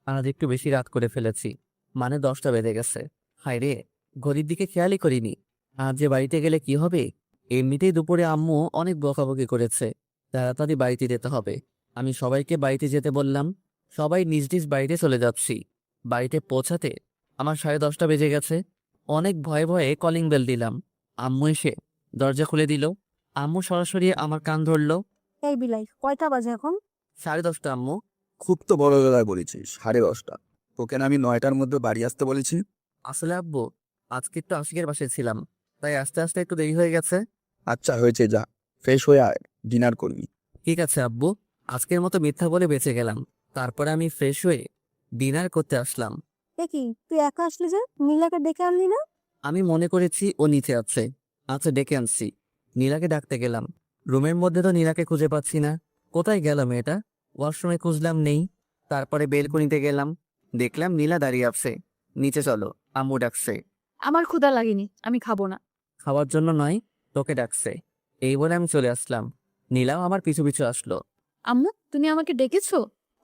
আজ একটু বেশি রাত করে ফেলেছি। মানে 10টা বেজে গেছে। হায় রে, ঘড়ির দিকে খেয়ালই করিনি। আজ যে বাড়িতে গেলে কি হবে? এমনিতেই দুপুরে আম্মু অনেক বকাবকি করেছে। তাড়াতাড়ি বাড়িতে যেতে হবে। আমি সবাইকে বাড়িতে যেতে বললাম। সবাই নিজ নিজ বাড়িতে চলে যাচ্ছি। বাড়িতে পৌঁছাতে আমার 10:30 বেজে গেছে। অনেক ভয়ে ভয়ে কলিং বেল দিলাম। আম্মু এসে দরজা খুলে দিল। আম্মু সরাসরি আমার কান ধরলো। এই বিলাই, কয়টা বাজে এখন? 10:30 আম্মু। খুব তো বড় গলায় বলেছিস, 10:30। তোকে না আমি 9টার মধ্যে বাড়ি আসতে বলেছি? আসলে আব্বু, আজকে একটু আশিকের বাসায় ছিলাম, তাই আস্তে আস্তে একটু দেরি হয়ে গেছে। আচ্ছা হয়েছে, যা ফ্রেশ হয়ে আয়, ডিনার করবি। ঠিক আছে আব্বু, আজকের মতো মিথ্যা বলে বেঁচে গেলাম। তারপরে আমি ফ্রেশ হয়ে ডিনার করতে আসলাম। এ কি, তুই একা আসলি যে? নীলাকে ডেকে আনলি না? আমি মনে করেছি ও নিচে আছে। আচ্ছা ডেকে আনছি। নীলাকে ডাকতে গেলাম। রুমের মধ্যে তো নীলাকে খুঁজে পাচ্ছি না। কোথায় গেল মেয়েটা? ওয়াশরুমে খুঁজলাম, নেই। তারপরে বেলকনিতে গেলাম, দেখলাম নীলা দাঁড়িয়ে আছে। নিচে চলো, আম্মু ডাকছে। আমার ক্ষুধা লাগেনি, আমি খাবো না। খাওয়ার জন্য নয়, তোকে ডাকছে। এই বলে আমি চলে আসলাম। নীলাও আমার পিছু পিছু আসলো। আম্মু, তুমি আমাকে ডেকেছো?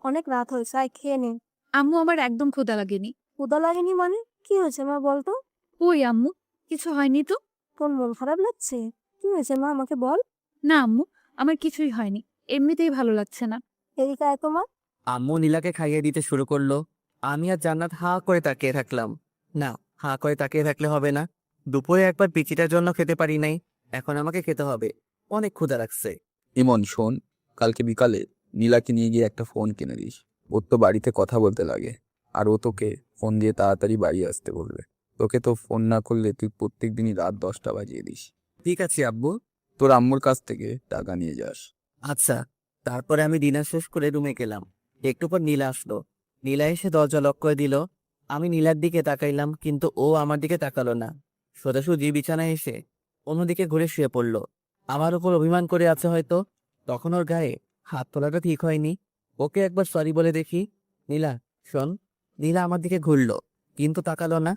অনেক রাত হয়েছে, আয় খেয়ে নে। আম্মু, আমার একদম ক্ষুধা লাগেনি। ক্ষুধা লাগেনি মানে? কি হয়েছে মা, বলতো? ওই আম্মু, কিছু হয়নি তো। তোর মন খারাপ লাগছে? কি হয়েছে মা, আমাকে বল। না আম্মু, আমার কিছুই হয়নি, এমনিতেই ভালো লাগছে না। এদিকে আয় তোমার। আম্মু নীলাকে খাইয়ে দিতে শুরু করলো। আমি আর জান্নাত হাঁ করে তাকিয়ে থাকলাম। না, হাঁ করে তাকিয়ে থাকলে হবে না। দুপুরে একবার পিচিটার জন্য খেতে পারি নাই, এখন আমাকে খেতে হবে। অনেক ক্ষুধা লাগছে। ইমন শোন, কালকে বিকালে নীলাকে নিয়ে গিয়ে একটা ফোন কিনে দিস। ওর তো বাড়িতে কথা বলতে লাগে, আর ও তোকে ফোন দিয়ে তাড়াতাড়ি বাড়ি আসতে বলবে। তোকে তো ফোন না করলে তুই প্রত্যেক দিনই রাত 10টা বাজিয়ে দিস। ঠিক আছে আব্বু। তোর আম্মুর কাছ থেকে টাকা নিয়ে যাস। আচ্ছা। তারপরে আমি ডিনার শেষ করে রুমে গেলাম। একটু পর নীলা আসলো। নীলা এসে দরজা লক করে দিল। আমি নীলার দিকে তাকাইলাম, কিন্তু ও আমার দিকে তাকালো না। সোজাসুজি বিছানায় এসে অন্যদিকে ঘুরে শুয়ে পড়ল। আমার উপর অভিমান করে আছে হয়তো। তখন ওর গায়ে হাত তোলাটা ঠিক হয়নি। ওকে একবার সরি বলে দেখি। নীলা, শোন। নীলা আমার দিকে ঘুরলো, কিন্তু তাকালো না।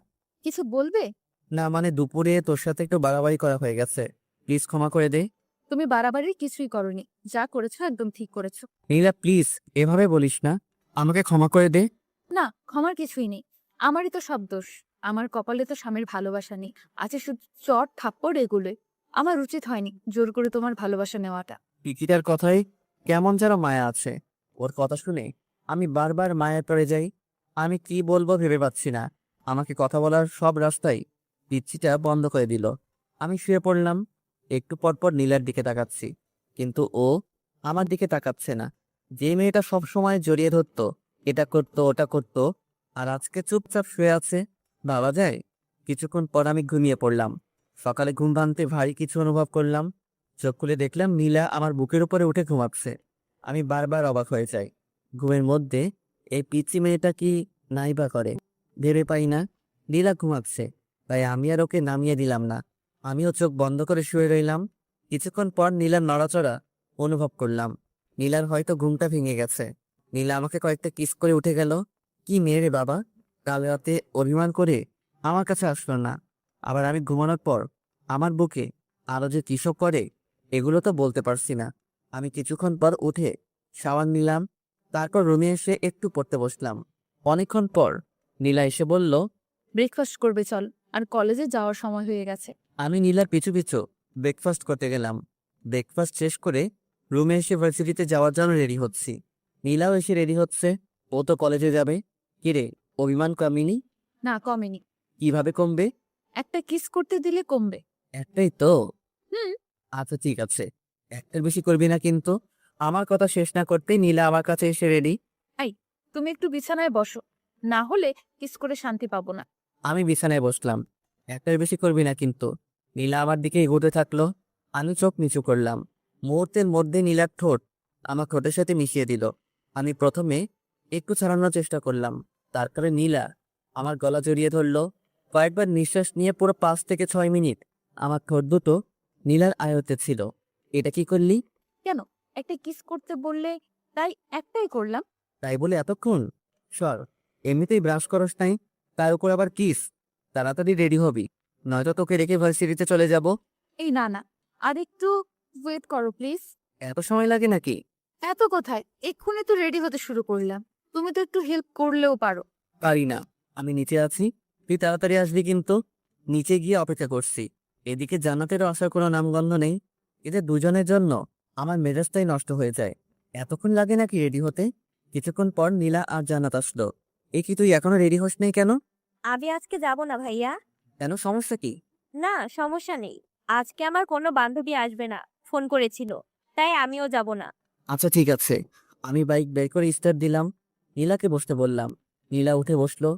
কিছু বলবে? না মানে দুপুরে তোর সাথে একটু বাড়াবাড়ি করা হয়ে গেছে, প্লিজ ক্ষমা করে দে। তুমি বাড়াবাড়ি কিছুই করনি, যা করেছো একদম ঠিক করেছো। নীলা প্লিজ, এভাবে বলিস না, আমাকে ক্ষমা করে দে। না, ক্ষমার কিছুই নেই। আমারই তো সব দোষ। আমার কপালে তো স্বামীর ভালোবাসা নেই, আছে শুধু চট থাপ্পড় এগুলোই। আমার উচিত হয়নি জোর করে তোমার ভালোবাসা নেওয়াটা। পিকিটার কথায় কেমন যেন মায়া আছে। ওর কথা শুনে আমি বারবার মায়ায় পড়ে যাই। আমি কি বলবো ভেবে পাচ্ছি না। আমাকে কথা বলার সব রাস্তাই পিচ্চিটা বন্ধ করে দিল। আমি শুয়ে পড়লাম। একটু পর পর নীলার দিকে তাকাচ্ছি, কিন্তু ও আমার দিকে তাকাচ্ছে না। যে মেয়েটা সব সময় জড়িয়ে ধরতো এটা করতো ওটা করতো, আর আজকে চুপচাপ শুয়ে আছে। ভাবা যায়। কিছুক্ষণ পর আমি ঘুমিয়ে পড়লাম। সকালে ঘুম ভাঙতে ভারী কিছু অনুভব করলাম। চোখ খুলে দেখলাম নীলা আমার বুকের উপরে উঠে ঘুমাচ্ছে। আমি বারবার অবাক হয়ে যাই। ঘুমের মধ্যে এই পিচ্চি মেয়েটা কি নাই বা করে, ভেবে পাই না। নীলা ঘুমাচ্ছে, তাই আমি আর ওকে নামিয়ে দিলাম না। আমিও চোখ বন্ধ করে শুয়ে রইলাম। কিছুক্ষণ পর নীলার নড়াচড়া অনুভব করলাম। নীলার হয়তো ঘুমটা ভেঙে গেছে। নীলা আমাকে কয়েকটা কিস করে উঠে গেল। কি মেয়ে রে বাবা, কাল রাতে অভিমান করে আমার কাছে আসলো না, আবার আমি ঘুমানোর পর আমার বুকে আরো যে কিসব করে এগুলো তো বলতে পারছি না। আমি কিছুক্ষণ পর উঠে শাওয়ার নিলাম, তারপর রুমে এসে একটু পড়তে বসলাম। অনেকক্ষণ পর নীলা এসে বলল, ব্রেকফাস্ট করবে চল, আর কলেজে যাওয়ার সময় হয়ে গেছে। আমি নীলার পিছু পিছু ব্রেকফাস্ট করতে গেলাম। ব্রেকফাস্ট শেষ করে রুমে এসে ভার্সিটিতে যাওয়ার জন্য রেডি হচ্ছি। নীলাও এসে রেডি হচ্ছে, ও তো কলেজে যাবে। কিরে, অভিমান কমেনি? না, কমেনি। কিভাবে কমবে? একটা কিস করতে দিলে কমবে। একটাই তো। হুম। আচ্ছা ঠিক আছে, একটার বেশি করবি না কিন্তু। আমার কথা শেষ না করতেই নীলা আমার কাছে এসে রেডি। তুমি একটু বিছানায় বসো, না হলে কিস করে শান্তি পাবো না। আমি বিছানায় বসলাম। একটার বেশি করবি না কিন্তু। নীলা আমার দিকে এগোতে থাকলো। আমি চোখ নিচু করলাম। মুহূর্তের মধ্যে নীলার ঠোঁট আমার ঠোঁটের সাথে মিশিয়ে দিল। আমি প্রথমে একটু ছাড়ানোর চেষ্টা করলাম, তারপরে নীলা আমার গলা জড়িয়ে ধরলো। কয়েকবার নিঃশ্বাস নিয়ে পুরো 5 থেকে 6 মিনিট আমার ঠোঁট দুটো নীলার আয়ত্তে ছিল। এটা কি করলি? কেন, একটা কিস করতে বললে তাই একটাই করলাম। তাই বলে এতক্ষণ? সর, এমনিতেই ব্রাশ করস নাই, তার উপর আবার কিস। তাড়াতাড়ি রেডি হবি, নয়তো তোকে রেখে ভার্সিটিতে চলে যাব। এই না না, আর একটু ওয়েট করো প্লিজ। এত সময় লাগে নাকি? এত কোথায়, এক্ষুনি তো রেডি হতে শুরু করলাম। তুমি তো একটু হেল্প করলেও পারো। পারি না, আমি নিচে আছি। তুই তাড়াতাড়ি আসবি কিন্তু। নিচে গিয়ে অপেক্ষা করছি। এদিকে জান্নাতেরও আসার কোনো নামগন্ধ নেই। এদের দুজনের জন্য আমার মেজাজটাই নষ্ট হয়ে যায়। এতক্ষণ লাগে নাকি রেডি হতে? কিছুক্ষণ পর নীলা আর জান্নাত আসলো। এ কি, তুই এখনো রেডি হস নাই কেন? আমি আজকে যাব না ভাইয়া। কেন, সমস্যা কি? না, সমস্যা নেই। আজকে আমার কোনো বান্ধবী আসবে না, ফোন করেছিল, তাই আমিও যাব না। আচ্ছা ঠিক আছে। আমি বাইক বের করে স্টার্ট দিলাম। নীলাকে বসতে বললাম। নীলা উঠে বসলো।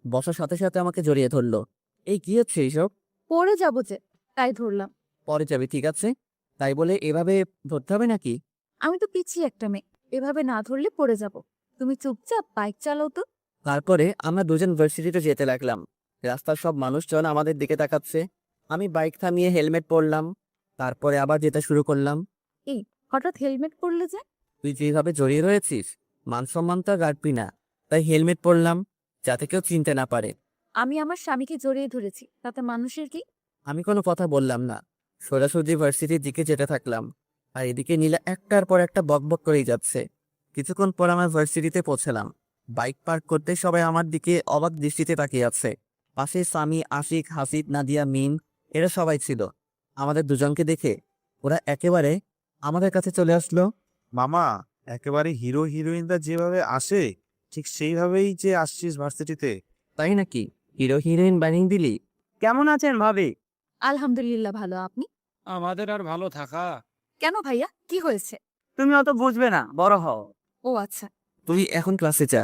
বসার সাথে সাথে আমাকে জড়িয়ে ধরলো। এই কি হচ্ছে এইসব? পরে যাবো যে, তাই ধরলাম। পরে যাবি, ঠিক আছে। তাই বলে এভাবে ধরতে হবে নাকি? আমি তো পিছিয়ে একটা মেয়ে, এভাবে না ধরলে পড়ে যাব। তুমি চুপচাপ বাইক চালাও তো। তারপরে আমরা দুজন ভার্সিটিতে যেতে লাগলাম। রাস্তার সব মানুষজন আমাদের দিকে তাকাচ্ছে। আমি বাইক থামিয়ে হেলমেট পরলাম। তারপরে আবার যেতে শুরু করলাম। হঠাৎ হেলমেট পরলে যে? তুই যেভাবে জড়িয়ে রয়েছিস, মান সম্মান তো আর রাখবি না, তাই হেলমেট পরলাম, যাতে কেউ চিনতে না পারে। আমি আমার স্বামীকে জড়িয়ে ধরেছি, তাতে মানুষের কি? আমি কোনো কথা বললাম না, সোজাসুজি ভার্সিটির দিকে যেতে থাকলাম। আর এদিকে নীলা একটার পর একটা বকবক করেই যাচ্ছে। কিছুক্ষণ পর আমার ভার্সিটিতে পৌঁছালাম। বাইক পার্ক করতে সবাই আমার দিকে অবাক দৃষ্টিতে তাকিয়ে আছে। পাশে সামি, আশিক, হাসিব, নাদিয়া, মিম, এরা সবাই ছিল। আমাদের দুজনকে দেখে ওরা একেবারে আমাদের কাছে চলে আসলো। মামা, একেবারে হিরো হিরোইনরা যেভাবে আসে ঠিক সেইভাবেই যে আসছিস ভার্সিটিতে। তাই নাকি? হিরো হিরোইন বানিয়ে দিলি? কেমন আছেন ভাবি? আলহামদুলিল্লাহ ভালো, আপনি? আমাদের আর ভালো থাকা। কেন ভাইয়া, কি হয়েছে? তুমি অত বুঝবে না, বড় হও। ও আচ্ছা। তুই এখন ক্লাসে যা।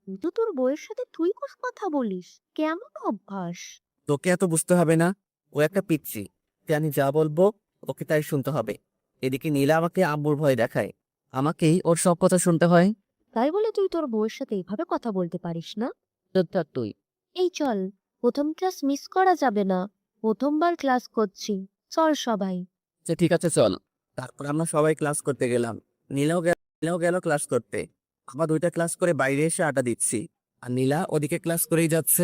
কিন্তু তোর বউয়ের সাথে তুই কথা বলিস, কেমন অভ্যাস? তোকে এত বুঝতে হবে না, ও একটা পিচ্চি। তাই আমি যা বলবো ওকে তাই শুনতে হবে। এদিকে নীলা আমাকে আম্মুর ভয় দেখায়, আমাকেই ওর সব কথা শুনতে হয়। তাই বলে তুই তোর বউয়ের সাথে এইভাবে কথা বলতে পারিস না? তুই এই চল, প্রথম ক্লাস মিস করা যাবে না। প্রথমবার ক্লাস করছি, চল সবাই। আচ্ছা ঠিক আছে চল। তারপর আমরা সবাই ক্লাস করতে গেলাম। নীলাও গেল ক্লাস করতে। আমরা 2টা ক্লাস করে বাইরে এসে আড্ডা দিচ্ছি, আর নীলা ওদিকে ক্লাস করেই যাচ্ছে।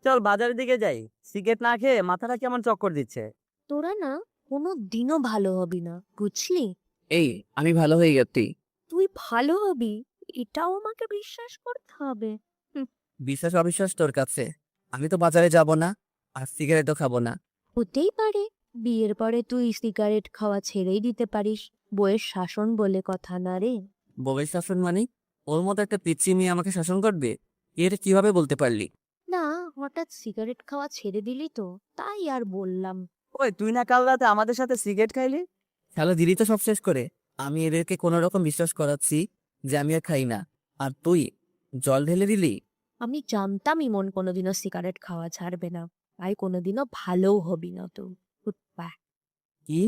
চল বাজারের দিকে যাই, সিগারেট না খেয়ে মাথাটা কেমন চক্কর দিচ্ছে। তোরা না কোনো দিনও ভালো হবি না, বুঝলি? এই, আমি ভালো হয়ে গেছি। তুই ভালো হবি, এটাও আমাকে বিশ্বাস করতে হবে। বিশ্বাস অবিশ্বাস তোর কাছে। আমি তো বাজারে যাব না, আর সিগারেটও খাবো না। হতেই পারে বিয়ের পরে তুই সিগারেট খাওয়া ছেড়েই দিতে পারিস, বইয়ের শাসন বলে কথা না রে। বউয়ের শাসন মানে? ওর মতো একটা পিচ্চি মেয়ে আমাকে শাসন করবে? এটা কিভাবে বলতে পারলি? না, হঠাৎ সিগারেট খাওয়া ছেড়ে দিলি তো, তাই আর বললাম। ওই তুই না কাল রাতে আমাদের সাথে সিগারেট খাইলি? শালা দিলি তো সব শেষ করে। আমি এদেরকে কোনো রকম বিশ্বাস করাচ্ছি যে আমি আর খাই না, আর তুই জল ঢেলে দিলি? আমি জানতাম ইমন কোনোদিনও সিগারেট খাওয়া ছাড়বে না, তাই কোনোদিনও ভালোও হবি না তো। কুত্তা। কি?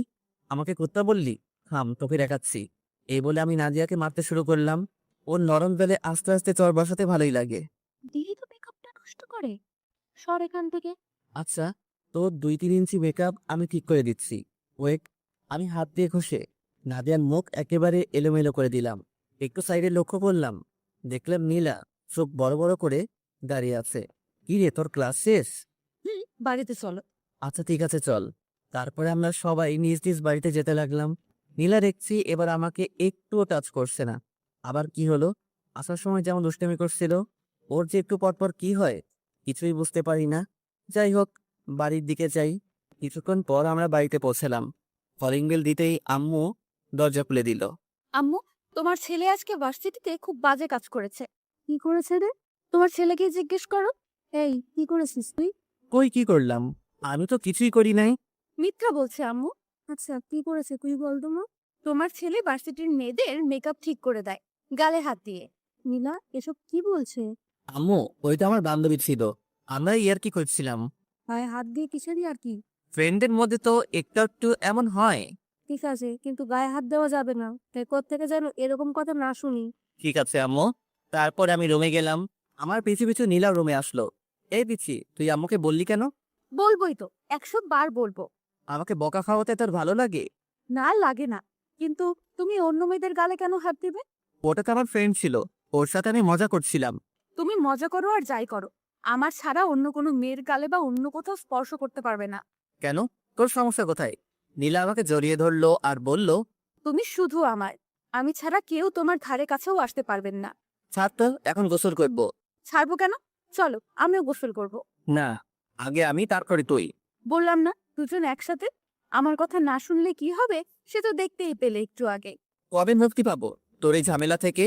আমাকে কুত্তা বললি? থাম, তোকে দেখাচ্ছি। এই বলে আমি নাদিয়াকে মারতে শুরু করলাম। ওর নরম বেলে আস্তে আস্তে চর বসাতে ভালোই লাগে। দিদি তো মেকআপটা নষ্ট করে। সর এখান থেকে। আচ্ছা, তোর 2-3 ইঞ্চি মেকআপ আমি ঠিক করে দিচ্ছি। ওয়েট। আমি হাত দিয়ে ঘষে নাদিয়ার মুখ একেবারে এলোমেলো করে দিলাম। একটু সাইডে লক্ষ্য করলাম, দেখলাম নীলা চোখ বড় বড় করে দাঁড়িয়ে আছে। কি রে, তোর ক্লাস শেষ? বাড়িতে চলো। আচ্ছা ঠিক আছে, চল। তারপরে আমরা সবাই নিজ নিজ বাড়িতে যেতে লাগলাম। নীলা দেখছি এবার আমাকে একটুও টাচ করছে না। আবার কি হলো? আসার সময় যেমন দুষ্টামি করছিল, ওর যে একটু পরপর কি হয় কিছুই বুঝতে পারি না। যাই হোক, বাড়ির দিকে যাই। কিছুক্ষণ পর আমরা বাড়িতে পৌঁছলাম। কলিং বেল দিতেই আম্মু দরজা খুলে দিল। আম্মু, তোমার ছেলে আজকে ভার্সিটিতে খুব বাজে কাজ করেছে। কি করেছে রে? তোমার ছেলেকে জিজ্ঞেস করো। এই, কি করেছিস তুই? কই কি করলাম? আমি তো কিছুই করি নাই। মিথ্যা বলছে আম্মু। আচ্ছা, কি করেছে তুই বল তো মা। তোমার ছেলে ভার্সিটির মেয়েদের মেকআপ ঠিক করে দেয় গালে হাত দিয়ে। নীলা, এসব কি বলছে? আম্মু, ওই তো আমার বান্ধবী ছিল, আমরা ইয়ার্কি করছিলাম। গায়ে হাত দিয়ে কিসেরই আর কি? ফ্রেন্ডের মধ্যে তো একটু একটু এমন হয়। ঠিক আছে, কিন্তু গায়ে হাত দেওয়া যাবে না। তাই থেকে যেন এরকম কথা না শুনি। ঠিক আছে আম্মু। তারপর আমি রুমে গেলাম। আমার পিছু পিছু নীলা রুমে আসলো। এই পিছি, তুই আম্মুকে বললি কেন? বলবোই তো, 100 বার বলবো। আমাকে বকা খাওয়াতে তোর ভালো লাগে? না, লাগে না। কিন্তু তুমি অন্য মেয়েদের গালে কেন হাত দিবে? ওটা তো আমার ফ্রেন্ড ছিল, ওর সাথে আমি মজা করছিলাম। তুমি মজা করো আর যাই করো, আমার ছাড়া অন্য কোনো মেয়ের গালে বা অন্য কোথাও স্পর্শ করতে পারবে না। কেন? তোর সমস্যা কোথায়? নীলা আমাকে জড়িয়ে ধরলো আর বলল, তুমি শুধু আমার, আমি ছাড়া কেউ তোমার ধারে কাছেও আসতে পারবেন না। ছাড় তো, এখন গোসল করবো। ছাড়বো কেন? চলো, আমিও গোসল করব। না, আগে আমি, তারপরে তুই। বললাম না, দুজন একসাথে। আমার কথা না শুনলে কি হবে সে তো দেখতেই পেলে একটু আগে। কবে মুক্তি পাবো তোর এই ঝামেলা থেকে?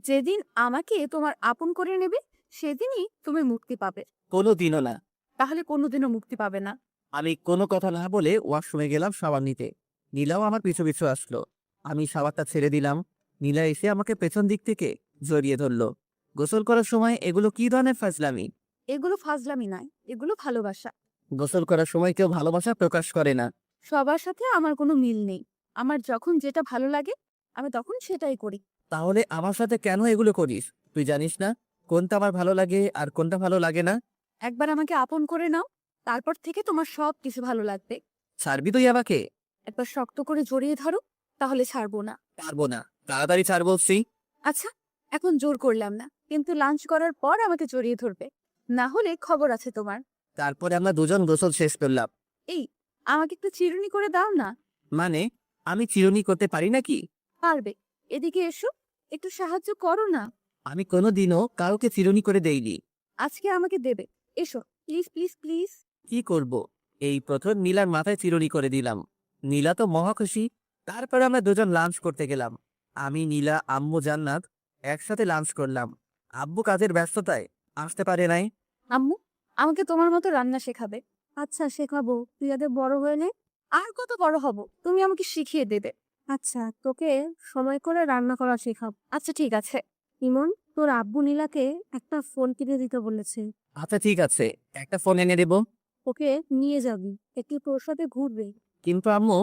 যেদিন আমাকে তোমার আপন করে নেবে সেদিনই তুমি মুক্তি পাবে। কোনো দিনও না। তাহলে কোনোদিনও মুক্তি পাবে না। আমি কোনো কথা না বলে ওয়াশরুমে গেলাম সাবান নিতে। নীলাও আমার পিছু পিছু আসলো। আমি সাবানটা ছেড়ে দিলাম। নীলা এসে আমাকে পেছন দিক থেকে জড়িয়ে ধরলো। গোসল করার সময় এগুলো কি ধরনের ফাজলামি? এগুলো ফাজলামি নয়, এগুলো ভালোবাসা। গোসল করার সময় কেউ ভালোবাসা প্রকাশ করে না। সবার সাথে আমার কোনো মিল নেই। আমার যখন যেটা ভালো লাগে আমি তখন সেটাই করি। তাহলে আমার সাথে কেন এগুলো করিস? তুই জানিস না কোনটা আমার ভালো লাগে আর কোনটা ভালো লাগে না? একবার আমাকে আপন করে নাও, তারপর থেকে তোমার সব কিছু ভালো লাগবে। ছাড়বি তুই আমাকে? একবার শক্ত করে জড়িয়ে ধরো, তাহলে ছাড়বো না। পারবো না, তাড়াতাড়ি ছাড় বলছি। আচ্ছা, এখন জোর করলাম না, কিন্তু লাঞ্চ করার পর আমাকে জড়িয়ে ধরবে, না হলে খবর আছে তোমার। তারপরে আমরা দুজন গোসল শেষ করলাম। এই, আমাকে একটু চিরুনি করে দাও না। মানে, আমি চিরুনি করতে পারি নাকি? পারবে। এদিকে এসো, একটু সাহায্য করো না। আমি কোনোদিনও কাউকে চিরুনি করে দেইনি। আজকে আমাকে দেবে। এসো, প্লিজ প্লিজ প্লিজ। কি করব? এই প্রথম নীলার মাথায় চিরুনি করে দিলাম। নীলা তো মহা খুশি। তারপর আমরা দুজন লাঞ্চ করতে গেলাম। আমি, নীলা, আম্মু, জান্নাত একসাথে লাঞ্চ করলাম। আব্বু কাজের ব্যস্ততায় আসতে পারে নাই। আম্মু, আমাকে তোমার মতো রান্না শেখাবে। আচ্ছা, শেখাবো। তুই আগে বড় হয়ে নে। আর কত বড় হব, তুমি আমাকে শিখিয়ে দেবে। আচ্ছা, তোকে সময় করে রান্না করা শেখাবো। আচ্ছা ঠিক আছে। ইমন, তোর আব্বু নীলাকে একটা ফোন কিনে দিতে বলেছে। আচ্ছা ঠিক আছে, একটা ফোন এনে দেব। ওকে নিয়ে যাবি, একটু তোর সাথে ঘুরবে। কিন্তু আম্মু।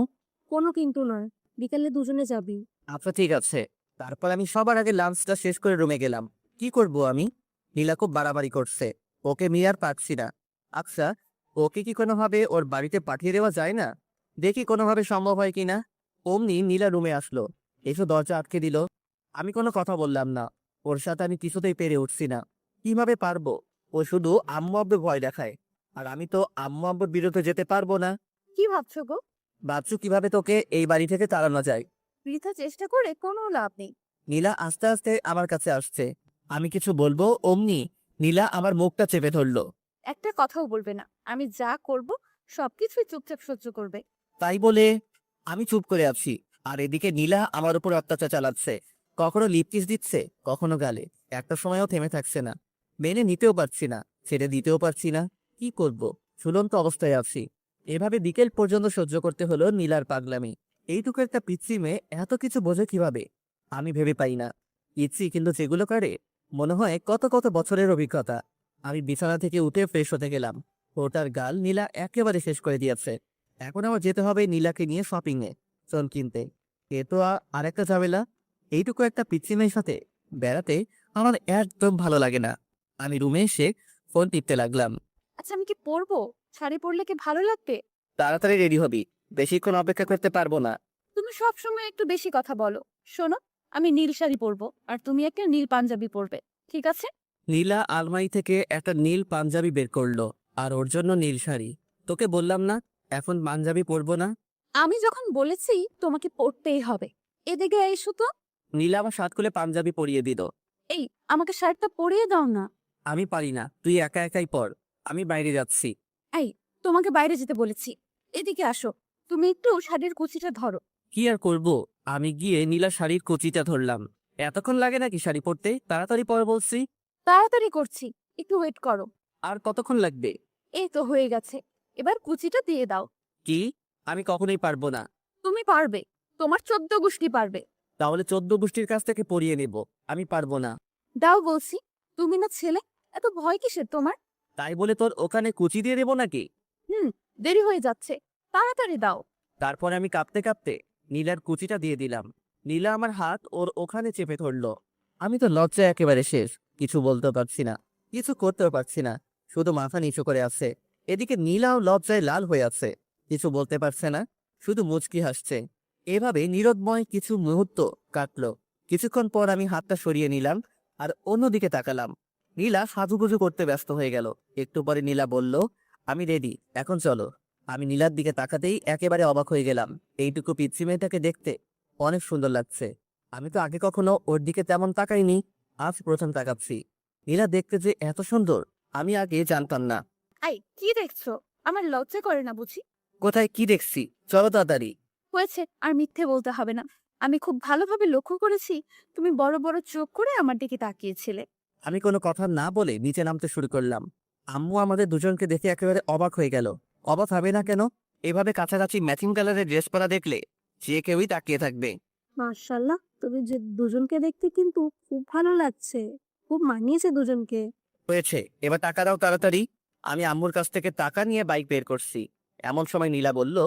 কোনো কিন্তু নয়, বিকালে দুজনে যাবি। আচ্ছা ঠিক আছে। তারপর আমি সবার আগে লাঞ্চটা শেষ করে রুমে গেলাম। কি করব আমি? নীলা খুব বাড়াবাড়ি করছে, ওকে নিয়ে আর পারছি না। আচ্ছা, ওকে কি কোনোভাবে ওর বাড়িতে পাঠিয়ে দেওয়া যায় না? দেখি কোনোভাবে সম্ভব হয় কিনা। অমনি নীলা রুমে আসলো, এসে দরজা আটকে দিল। আমি কোনো কথা বললাম না। ওর সাথে আমি কিছুতেই পেরে উঠছি না। কিভাবে পারবো? ও শুধু আম্মু আব্বু ভয় দেখায়, আর আমি তো আম্মু আব্বুর বিরুদ্ধে যেতে পারবো না। কি ভাবছো গো? ভাবছু কিভাবে তোকে এই বাড়ি থেকে তাড়ানো যায়। বৃথা চেষ্টা করে কোনো লাভ নেই। নীলা আস্তে আস্তে আমার কাছে আসছে। আমি কিছু বলবো, অমনি নীলা আমার মুখটা চেপে ধরলো। একটা কথাও বলবে না। আমি যা করব সবকিছুই চুপচাপ সহ্য করবে। তাই বলে আমি চুপ করে আছি, আর এদিকে নীলা আমার উপর অত্যাচার চালাচ্ছে। কখনো লিপকিস দিচ্ছে, কখনো গালে। একটা সময়ও থেমে থাকছে না। মেনে নিতেও পারছি না, ছেড়ে দিতেও পারছি না। কি করব? ঝুলন্ত অবস্থায় আছি। এভাবে বিকেল পর্যন্ত সহ্য করতে হলো নীলার পাগলামি। এইটুকু একটা পিচ্ছি মেয়ে এত কিছু বোঝে কিভাবে? আমি ভেবে পাই না। পিচ্ছি, কিন্তু যেগুলো করে মনে হয় কত কত বছরের অভিজ্ঞতা। আমি বিছানা থেকে উঠে ফ্রেশ হতে গেলাম। ওটার গাল নীলা একেবারে শেষ করে দিয়েছে। এখন আমার যেতে হবে নীলাকে নিয়ে শপিংয়ে চল কিনতে। এ তো আরেকটা ঝামেলা। এইটুকু একটা পিচ্চি মেয়ের সাথে বেড়াতে আমার একদম ভালো লাগে না। আমি রুমে এসে ফোন টিপতে লাগলাম। আচ্ছা আমি কি পরবো? শাড়ি পরলে কি ভালো লাগবে? তাড়াতাড়ি রেডি হবি, বেশিক্ষণ অপেক্ষা করতে পারবো না। তুমি সব সময় একটু বেশি কথা বলো। শোনো, আমি নীল শাড়ি পরবো আর তুমি একটা নীল পাঞ্জাবি পরবে, ঠিক আছে? নীলা আলমারি থেকে একটা নীল পাঞ্জাবি বের করলো আর ওর জন্য নীল শাড়ি। তোকে বললাম না এখন পাঞ্জাবি পরবো না? আমি যখন বলেছি তোমাকে পরতেই হবে। এদিকে এসো তো। নীলা আমার সাত খুলে পাঞ্জাবি পরিয়ে দিল। এই, আমাকে শার্টটা পরিয়ে দাও না। আমি পারি না, তুই একা একাই পর, আমি বাইরে যাচ্ছি। এই, তোমাকে বাইরে যেতে বলেছি। এদিকে আসো, তুমি একটু শাড়ির কুচিটা ধরো। কি আর করব, আমি গিয়ে নীলা শাড়ির কুচিটা ধরলাম। এতক্ষণ লাগে নাকি শাড়ি পরতে? তাড়াতাড়ি পর বলছি। তাড়াতাড়ি করছি, একটু ওয়েট করো। আর কতক্ষণ লাগবে? এই তো হয়ে গেছে, এবার কুচিটা দিয়ে দাও। কি? আমি কখনোই পারবো না। তুমি পারবে, তোমার 14 গোষ্ঠী পারবে। তাহলে 14 গোষ্ঠীর কাছ থেকে পরিয়ে নেব। আমি পারবো না। দাও বলছি, তুমি না ছেলে, এত ভয় কিসের তোমার? তাই বলে তোর ওখানে কুচি দিয়ে দেবো নাকি? দেরি হয়ে যাচ্ছে, তাড়াতাড়ি দাও। তারপরে আমি কাঁপতে কাঁপতে নীলার কুচিটা দিয়ে দিলাম। নীলা আমার হাত ওর ওখানে চেপে ধরলো। আমি তো লজ্জায় একেবারে শেষ, কিছু বলতেও পারছি না, কিছু করতেও পারছি না, শুধু মাথা নিচু করে আছে। এদিকে নীলাও লজ্জায় লাল হয়ে আছে, কিছু বলতে পারছে না, শুধু মুচকি হাসছে। এভাবে নীরবময় কিছু মুহূর্ত কাটলো। কিছুক্ষণ পর আমি হাতটা সরিয়ে নিলাম আর অন্যদিকে তাকালাম। নীলা সাজুগুজু করতে ব্যস্ত হয়ে গেল। একটু পরে নীলা বলল, আমি রেডি, এখন চলো। আমি নীলার দিকে তাকাতেই একেবারে অবাক হয়ে গেলাম। এইটুকু পিচ্চি মেয়েটাকে দেখতে অনেক সুন্দর লাগছে। আমি তো আগে কখনো ওর দিকে তেমন তাকাইনি, আজ প্রথম তাকাচ্ছি। নীলা দেখতে যে এত সুন্দর আমি আগে জানতাম না। এই, কি দেখছো? আমার লজ্জা করে না বুঝি? কোথায় কি দেখছি? চলো তাড়াতাড়ি। হয়েছে, আর মিথ্যে বলতে হবে না। আমি খুব ভালোভাবে লক্ষ্য করেছি, তুমি বড় বড় চোখ করে আমার দিকে তাকিয়েছিলে। আমি কোনো কথা না বলে নিচে নামতে শুরু করলাম। আম্মু আমাদের দুজনকে দেখে একেবারে অবাক হয়ে গেল। অবাক হবে না কেন? এভাবে কাছাকাছি ম্যাচিং কালারের ড্রেস পরা দেখলে যে কেউই তাকিয়ে থাকবে। মাশাআল্লাহ, তুমি যে দুজনকে দেখতে কিন্তু খুব ভালো লাগছে, খুব মানিয়েছে দুজনকে। হয়েছে, এবার টাকা দাও তাড়াতাড়ি। আমি আম্মুর কাছ থেকে টাকা নিয়ে বাইক বের করছি। এমন সময় নীলা বলল,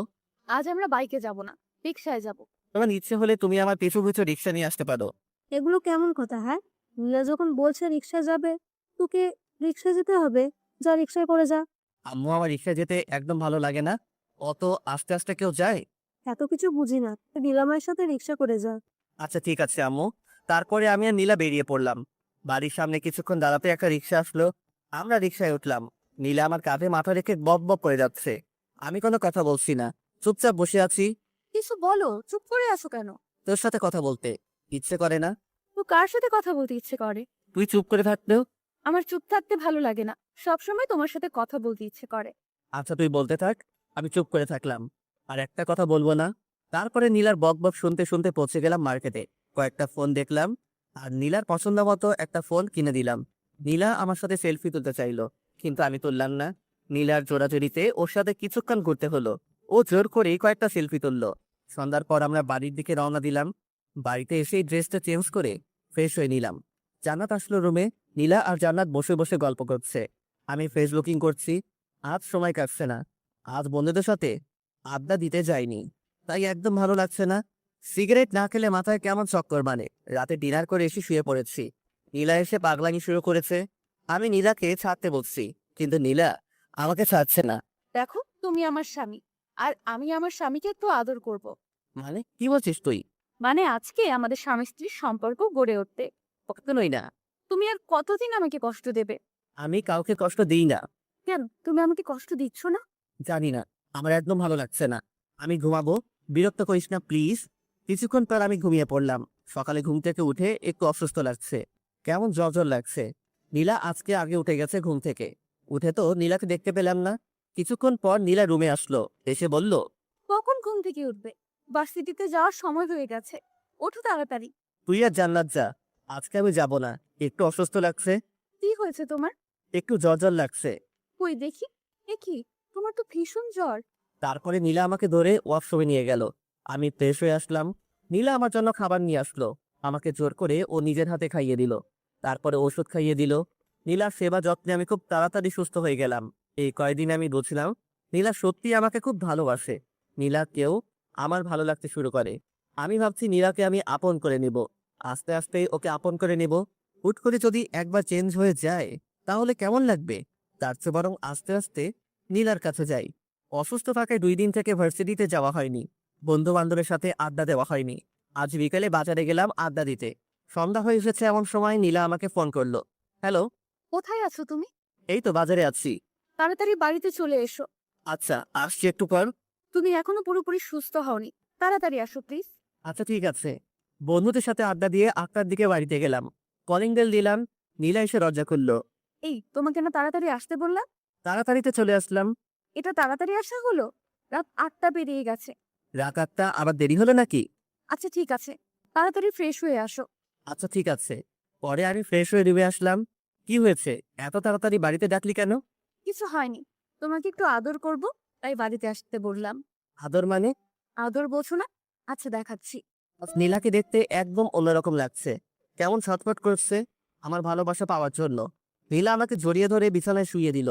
আজ আমরা বাইকে যাব না, রিকশায় যাব। তোমার ইচ্ছে হলে তুমি আমার পিছু পিছু রিক্সা নিয়ে আসতে পারো। এগুলো কেমন কথা? হ্যাঁ, নীলা যখন বলছে রিকশায় যাবে, তোকে রিকশায় যেতে হবে। যা, রিকশায় করে যা। আম্মু আমার রিক্সায় যেতে একদম ভালো লাগে না। অত আস্তে আস্তে কেউ যায়? এত কিছু বুঝি না, নীলামায়ের সাথে রিকশা করে যা। আচ্ছা ঠিক আছে আম্মু। তারপরে আমি আর নীলা বেরিয়ে পড়লাম। বাড়ির সামনে কিছুক্ষণ দাঁড়াতে একটা রিক্সা আসলো। আমরা রিক্সায় উঠলাম। নীলা আমার কাঁধে মাথা রেখে বক বক করে যাচ্ছে। আমি কোনো কথা বলছি না, চুপচাপ বসে আছি। কিছু বলো, চুপ করে আছো কেন? তোর সাথে কথা বলতে ইচ্ছে করে না? তো কার সাথে কথা বলতে ইচ্ছে করে? তুই চুপ করে থাকতেও। আমার চুপ থাকতে ভালো লাগে না, সবসময় তোমার সাথে কথা বলতে ইচ্ছে করে। আচ্ছা তুই বলতে থাক, আমি চুপ করে থাকলাম। আর একটা কথা বলবো না। তারপরে নীলার বক বক শুনতে শুনতে পৌঁছে গেলাম মার্কেটে। কয়েকটা ফোন দেখলাম আর নীলার পছন্দ মতো একটা ফোন কিনে দিলাম। নীলা আমার সাথে সেলফি তুলতে চাইলো, কিন্তু আমি তুললাম না। নীলার জোরাজুরিতে ওর সাথে কিছুক্ষণ ঘুরতে হলো। ও জোর করেই কয়েকটা সেলফি তুললো। সন্ধ্যার পর আমরা বাড়ির দিকে রওনা দিলাম। বাড়িতে এসেই ড্রেসটা চেঞ্জ করে ফ্রেশ হয়ে নিলাম। জান্নাত আসলো রুমে। নীলা আর জান্নাত বসে বসে গল্প করছে। আমি ফেসবুকিং করছি। আজ সময় কাটছে না। আজ বন্ধুদের সাথে আড্ডা দিতে যাইনি, তাই একদম ভালো লাগছে না। সিগারেট না খেলে মাথায় কেমন চক্কর মানে। রাতে ডিনার করে এসে শুয়ে পড়েছি। নীলা এসে পাগলামি শুরু করেছে। আমি নীলাকে ছাড়তে বলছি, কিন্তু নীলা আমাকে ছাড়ছে না। দেখো, তুমি আমার স্বামী, আর আমি আমার স্বামীকে একটু আদর করব। মানে কি বলছিস তুই? মানে আজকে আমাদের স্বামী স্ত্রীর সম্পর্ক গড়ে উঠতে। কখনোই না। তুমি আর কতদিন আমাকে কষ্ট দেবে? আমি কাউকে কষ্ট দিই না। কেন, তুমি আমাকে কষ্ট দিচ্ছ না? জানি না, আমার একদম ভালো লাগছে না। আমি ঘুমাবো, বিরক্ত করিস না প্লিজ। কিছুক্ষণ পর আমি ঘুমিয়ে পড়লাম। সকালে ঘুম থেকে উঠে একটু অসুস্থ লাগছে, কেমন জ্বর জ্বর লাগছে। নীলা আজকে আগে উঠে গেছে ঘুম থেকে। উঠে তো নীলাকে দেখতে পেলাম না। কিছুক্ষণ পর নীলা রুমে আসলো, এসে বলল, কখন ঘুম থেকে উঠবে? ভার্সিটিতে যাওয়ার সময় হয়ে গেছে, ওঠো তাড়াতাড়ি। তুই আর জান্নাত যা, আজকে আমি যাব না। একটু অসুস্থ লাগছে, কি হয়েছে তোমার? একটু জ্বর জ্বর লাগছে। কই দেখি। এ কি, তোমার তো ভীষণ জ্বর। তারপরে নীলা আমাকে ধরে ওয়াশরুমে নিয়ে গেল। আমি ফ্রেশ হয়ে আসলাম। নীলা আমার জন্য খাবার নিয়ে আসলো। আমাকে জোর করে ও নিজের হাতে খাইয়ে দিল। তারপরে ওষুধ খাইয়ে দিল। নীলার সেবা যত্নে আমি খুব তাড়াতাড়ি সুস্থ হয়ে গেলাম। এই কয়দিন আমি বুঝলাম নীলা সত্যি আমাকে খুব ভালোবাসে। নীলাকেও আমার ভালো লাগতে শুরু করে। আমি ভাবছি নীলাকে আমি আপন করে নিব, আস্তে আস্তে ওকে আপন করে নিব। হুট করে যদি একবার চেঞ্জ হয়ে যায় তাহলে কেমন লাগবে? তার চেয়ে বরং আস্তে আস্তে নীলার কাছে যাই। অসুস্থ থাকায় 2 দিন থেকে ভার্সিটিতে যাওয়া হয়নি, বন্ধু বান্ধবের সাথে আড্ডা দেওয়া হয়নি। আজ বিকেলে বাজারে গেলাম আড্ডা দিতে। সন্ধ্যা হয়ে এসেছে এমন সময় নীলা আমাকে ফোন করলো। হ্যালো। কোথায় আছো তুমি? এই তো বাজারে আছি। তাড়াতাড়ি বাড়িতে চলে এসো। আচ্ছা, আসছি একটু পর। তুমি এখনো পুরোপুরি সুস্থ হওনি, তাড়াতাড়ি আসো প্লিজ। আচ্ছা ঠিক আছে। বন্ধুদের সাথে আড্ডা দিয়ে 8টার দিকে বাড়িতে গেলাম। কলিং বেল দিলাম, নীলা এসে দরজা খুললো। এই, তোমাকে না তাড়াতাড়ি আসতে বললাম? তাড়াতাড়িতে চলে আসলাম। এটা তাড়াতাড়ি আসা হলো? রাত 8টা পেরিয়ে গেছে। রাত 8টা আবার দেরি হলো নাকি? আচ্ছা ঠিক আছে, তাড়াতাড়ি ফ্রেশ হয়ে আসো। আচ্ছা ঠিক আছে। পরে আমি ফ্রেশ হয়ে রুমে আসলাম। কি হয়েছে, এত তাড়াতাড়ি বাড়িতে ডাকলি কেন? কিছু হয়নি, তোমাকে একটু আদর করব, তাই বাড়িতে আসতে বললাম। আদর মানে? আদর বোঝো না? আচ্ছা দেখাচ্ছি। নীলাকে দেখতে একদম অন্যরকম লাগছে, কেমন ছটফট করছে আমার ভালোবাসা পাওয়ার জন্য। নীলা আমাকে জড়িয়ে ধরে বিছানায় শুইয়ে দিল।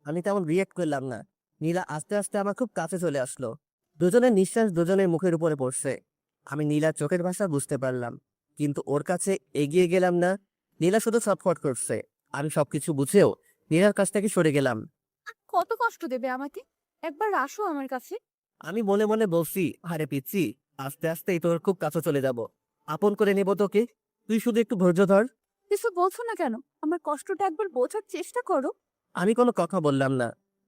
আমি তেমন রিয়েক্ট করলাম না। নীলা আস্তে আস্তে আমার খুব কাছে চলে আসলো। দুজনের নিঃশ্বাস দুজনের মুখের উপরে পড়ছে। আমি নীলার চোখের ভাষা বুঝতে পারলাম, কিন্তু ওর কাছে এগিয়ে গেলাম না। নীলা শুধু ছটফট করছে। আমি সবকিছু বুঝেও নীলার কাছ থেকে সরে গেলাম। কত কষ্ট দেবে আমাকে? একবার আসো আমার কাছে। আমি মনে মনে বলছি, আরে পিচ্ছি, আস্তে আস্তেই তোর খুব কাছে চলে যাব, আপন করে নেব তোকে। তুই শুধু একটু ধৈর্য ধর। কিছু বলছো না কেন? আমার কষ্টটা একবার বোঝার চেষ্টা করো। আমি কোনো কথা বললাম না।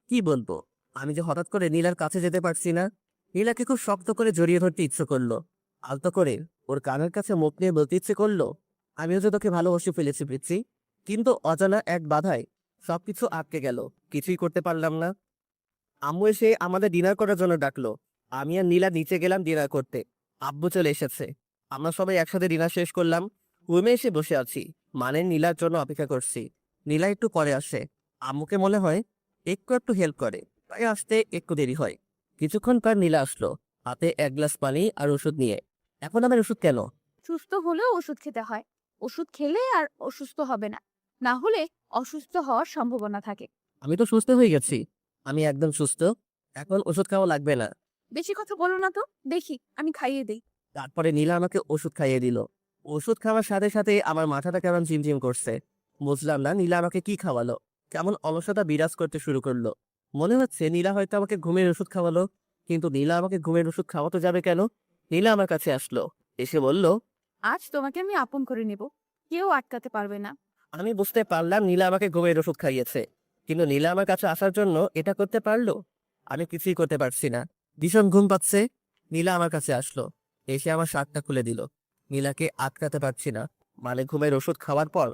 কি বলবো? আমি যে হঠাৎ করে নীলার কাছে যেতে পারছি না। নীলাকে খুব শক্ত করে জড়িয়ে ধরতে ইচ্ছে করলো। আলতো করে ওর কানের কাছে মুখ নিয়ে বলতে ইচ্ছে করলো, আমিও যে তোকে ভালোবাসে ফেলেছি পিচ্ছি। কিন্তু অজানা এক বাধায় সবকিছু আটকে গেল, কিছুই করতে পারলাম না। আম্মু এসে আমাদের ডিনার করার জন্য ডাকলো। আমি আর নীলা নিচে গেলাম ডিনার করতে। আব্বু চলে এসেছে। আমরা সবাই একসাথে ডিনার শেষ করলাম। রুমে এসে বসে আছি, মানে নীলার জন্য অপেক্ষা করছি। নীলা একটু পরে আসে। আম্মুকে মনে হয় একটু হেল্প করে, তাই আসতে একটু দেরি হয়। কিছুক্ষণ পর নীলা আসলো, হাতে 1 গ্লাস পানি আর ওষুধ নিয়ে। এখন আমার ওষুধ কেন? সুস্থ হলেও ওষুধ খেতে হয়। ওষুধ খেলে আর অসুস্থ হবে না, না হলে অসুস্থ হওয়ার সম্ভাবনা থাকে। আমি তো সুস্থ হয়ে গেছি। আমি একদম সুস্থ, এখন ওষুধ খাওয়া লাগবে না। বেশি কথা বলো না তো, দেখি আমি খাইয়ে দেই। তারপরে নীলা আমাকে ওষুধ খাইয়ে দিল। ওষুধ খাওয়ার সাথে সাথে আমার মাথাটা কেমন ঝিমঝিম করছে। বুঝলাম না নীলা আমাকে কি খাওয়ালো। কেমন অলসতা বিরাজ করতে শুরু করলো। মনে হচ্ছে নীলা হয়তো আমাকে ঘুমের ওষুধ খাওয়ালো। কিন্তু নীলা আমাকে ঘুমের ওষুধ খাওয়াতে যাবে কেন? নীলা আমার কাছে আসলো, এসে বলল, আজ তোমাকে আমি আপন করে নেব, কেউ আটকাতে পারবে না। আমি বুঝতে পারলাম নীলা আমাকে ঘুমের ওষুধ খাইয়েছে, কিন্তু নীলা আমার কাছে আসার জন্য এটা করতে পারলো? আমি কিছুই করতে পারছি না। ভীষণ ঘুম পাচ্ছে। নীলা আমার কাছে আসলো, এসে আমার শার্টটা খুলে দিল। নীলাকে আটকাতে পারছি না, মানে ঘুমের ওষুধ খাওয়ার পর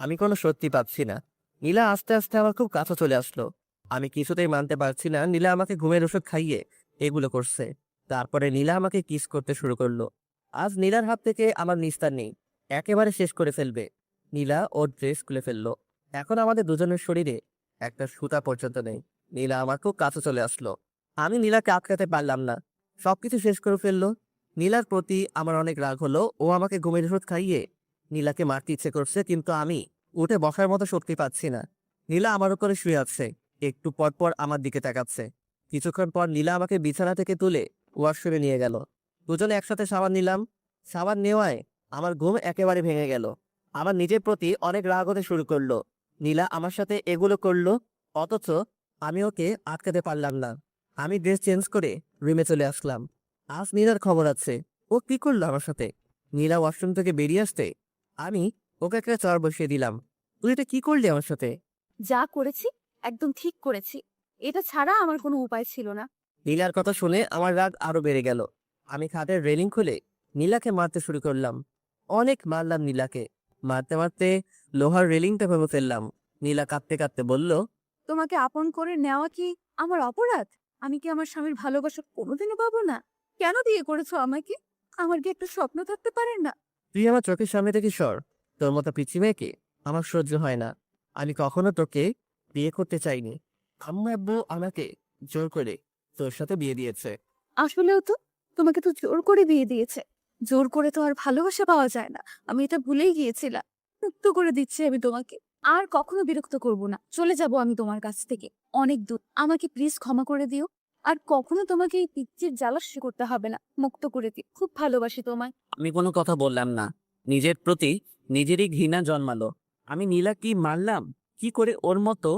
আমি কোনো সত্যি পাচ্ছি না। নীলা আস্তে আস্তে আমার খুব কাছে চলে আসলো। আমি কিছুতেই মানতে পারছি না নীলা আমাকে ঘুমের ওষুধ খাইয়ে এগুলো করছে। তারপরে নীলা আমাকে কিস করতে শুরু করলো। আজ নীলার হাত থেকে আমার নিস্তার নেই, একেবারে শেষ করে ফেলবে। নীলা ওর ড্রেস খুলে ফেললো। এখন আমাদের দুজনের শরীরে একটা সুতা পর্যন্ত নেই। নীলা আমার খুব কাছে চলে আসলো। আমি নীলাকে আটকাতে পারলাম না, সবকিছু শেষ করে ফেললো। নীলার প্রতি আমার অনেক রাগ হলো। ও আমাকে ঘুমের ওষুধ খাইয়ে নীলাকে মারতে ইচ্ছে করছে, কিন্তু আমি উঠে বসার মতো শক্তি পাচ্ছি না। নীলা আমার উপরে শুয়ে আছে, একটু পর পর আমার দিকে তাকাচ্ছে। কিছুক্ষণ পর নীলা আমাকে বিছানা থেকে তুলে ওয়াশরুমে নিয়ে গেল। দুজনে একসাথে সাবান নিলাম। সাবান নেওয়ায় আমার ঘুম একেবারে ভেঙে গেল। আমার নিজের প্রতি অনেক রাগ হতে শুরু করলো। নীলা আমার সাথে এগুলো করলো, অথচ আমি ওকে আটকাতে পারলাম না। আমি ড্রেস চেঞ্জ করে রুমে চলে আসলাম। আজ নীলার খবর আছে। ও কি করলো আমার সাথে? নীলা ওয়াশরুম থেকে বেরিয়ে আসতে আমি ওকে একটা চর বসিয়ে দিলাম। তুই এটা কি করলি আমার সাথে? যা করেছি একদম ঠিক করেছি, এটা ছাড়া আমার কোনো উপায় ছিল না। নীলার কথা শুনে আমার রাগ আরো বেড়ে গেল। আমি খাটের রেলিং খুলে নীলাকে মারতে শুরু করলাম। অনেক মারলাম নীলাকে। মারতে মারতে লোহার রেলিংটা ভেঙে ফেললাম। নীলা কাঁদতে কাঁদতে বলল, তোমাকে আপন করে নেওয়া কি আমার অপরাধ? আমি কি আমার স্বামীর ভালোবাসা কোনোদিনও পাবো না? কেন বিয়ে করেছো আমাকে? আমার কি একটা স্বপ্ন থাকতে পারে না? তুই আমার চোখের সামনে থেকে সর। তোর মতো পিচ্চি মেয়েকে আমার সহ্য হয় না। আমি কখনো তোকে বিয়ে করতে চাইনি। আম্মু আব্বু আমাকে জোর করে তোর সাথে বিয়ে দিয়েছে। আসলেও তো, তোমাকে তো জোর করে বিয়ে দিয়েছে। জোর করে তো আর ভালোবাসা পাওয়া যায় না, আমি এটা ভুলেই গিয়েছিলাম। মুক্ত করে দিচ্ছি আমি তোমাকে। আর কখনো বিরক্ত করব না, চলে যাব আমি তোমার কাছ থেকে অনেক দূর। আমাকে প্লিজ ক্ষমা করে দিও। আর কখনো তোমাকে এই পিচ্চির জ্বালা করতে হবে না, মুক্ত করে দিও। খুব ভালোবাসি তোমায়। আমি কোনো কথা বললাম না। নিজের প্রতি নিজেরই ঘৃণা জন্মালো। আমি নীলা কি মারলাম? কি করে ওর মতো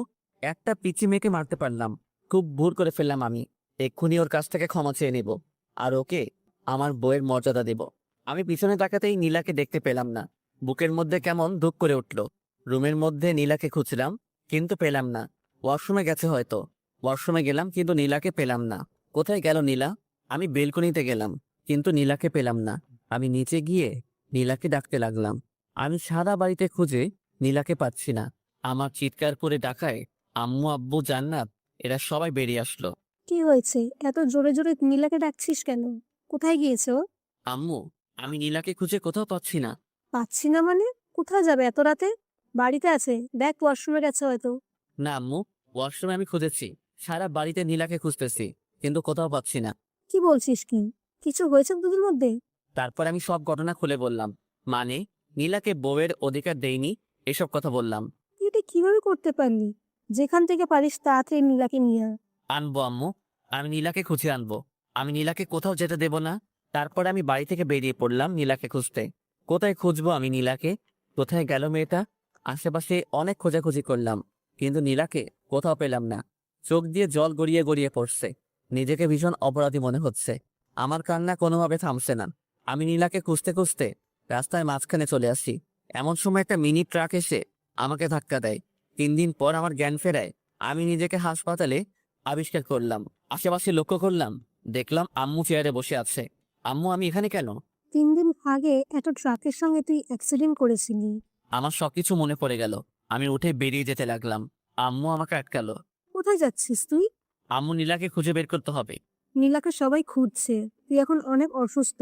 একটা পিচি মেয়েকে মারতে পারলাম? খুব ভুল করে ফেললাম আমি। এক্ষুনি ওর কাছ থেকে ক্ষমা চেয়ে নেব আর ওকে আমার বউয়ের মর্যাদা দেব। আমি পিছনে তাকাতেই নীলাকে দেখতে পেলাম না। বুকের মধ্যে কেমন ধুক করে উঠল। রুমের মধ্যে নীলাকে খুঁজলাম কিন্তু পেলাম না। ওয়াশরুমে গেছে হয়তো। ওয়াশরুমে গেলাম কিন্তু নীলাকে পেলাম না। কোথায় গেল নীলা? আমি বেলকনিতে গেলাম কিন্তু নীলাকে পেলাম না। আমি নিচে গিয়ে নীলাকে ডাকতে লাগলাম। আমি সারা বাড়িতে খুঁজে নীলাকে পাচ্ছি না। আমার চিৎকার করে ডাকায় আম্মু, আব্বু, জান্নাত এরা সবাই বেরিয়ে আসলো। কি হয়েছে? এত জোরে জোরে নীলাকে ডাকছিস কেন? কোথায় গিয়েছে ও? আম্মু, আমি নীলাকে খুঁজে কোথাও পাচ্ছি না। পাচ্ছি না মানে? কোথায় যাবে এত রাতে? বাড়িতে আছে, দেখ ওয়াশরুমে গেছে হয়তো। না আম্মু, ওয়াশরুমে আমি খুঁজেছি, সারা বাড়িতে নীলাকে খুঁজতেছি কিন্তু কোথাও পাচ্ছি না। কি বলছিস কি? কিছু হয়েছে দুদিন মধ্যে? তারপর আমি সব ঘটনা খুলে বললাম। মানে নীলাকে বউয়ের অধিকার দেইনি এসব কথা বললাম। তুই এটা কিভাবে করতে পারলি? যেখান থেকে পারিস তাড়াতাড়ি নীলাকে নিয়ে আয়। আনবো আম্মু, আমি নীলাকে খুঁজে আনবো। আমি নীলাকে কোথাও যেতে দেব না। তারপর আমি বাড়ি থেকে বেরিয়ে পড়লাম নীলাকে খুঁজতে। কোথায় খুঁজবো আমি নীলাকে? কোথায় গেল মেয়েটা? আশেপাশে অনেক খোঁজাখুঁজি করলাম কিন্তু নীলাকে কোথাও পেলাম না। চোখ দিয়ে জল গড়িয়ে গড়িয়ে পড়ছে। নিজেকে ভীষণ অপরাধী মনে হচ্ছে। আমার কান্না কোনোভাবে থামছে না। আমি নীলাকে খুঁজতে খুঁজতে রাস্তায় মাঝখানে চলে আসি। এমন সময় একটা মিনি ট্রাক এসে আমাকে ধাক্কা দেয়। 3 দিন পর আমার জ্ঞান ফেরায়। আমি নিজেকে হাসপাতালে আবিষ্কার করলাম। আশেপাশে লক্ষ্য করলাম, দেখলাম আম্মু চেয়ারে বসে আছে। আম্মু, আমি এখানে কেন? 3 দিন আগে একটা ট্রাকের সঙ্গে তুই অ্যাক্সিডেন্ট করেছিলি। আমার সবকিছু মনে পড়ে গেল। আমি উঠে বেরিয়ে যেতে লাগলাম। আম্মু আমাকে আটকালো। কোথায় যাচ্ছিস তুই? আম্মু, নীলাকে খুঁজে বের করতে হবে। নীলাকে সবাই খুঁজছে, তুই এখন অনেক অসুস্থ,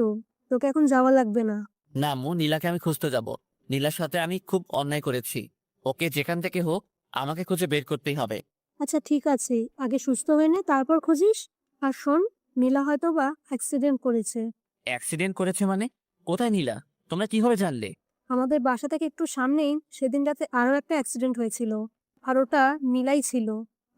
তোকে এখন যাওয়া লাগবে না। না আম্মু, নীলাকে আমি খুঁজতে যাব। নীলার সাথে আমি খুব অন্যায় করেছি। ওকে যেখান থেকে হোক আমাকে খুঁজে বের করতেই হবে। আচ্ছা ঠিক আছে, আগে সুস্থ হয়ে নে তারপর খুঁজিস। আর শোন, নীলা হয়তো বা অ্যাক্সিডেন্ট করেছে। অ্যাক্সিডেন্ট করেছে মানে? কোথায় নীলা? তোমরা কিভাবে জানলে? আমাদের বাসা থেকে একটু সামনেই সেদিন রাতে আরো একটা অ্যাক্সিডেন্ট হয়েছিল, আর ওটা নীলাই ছিল,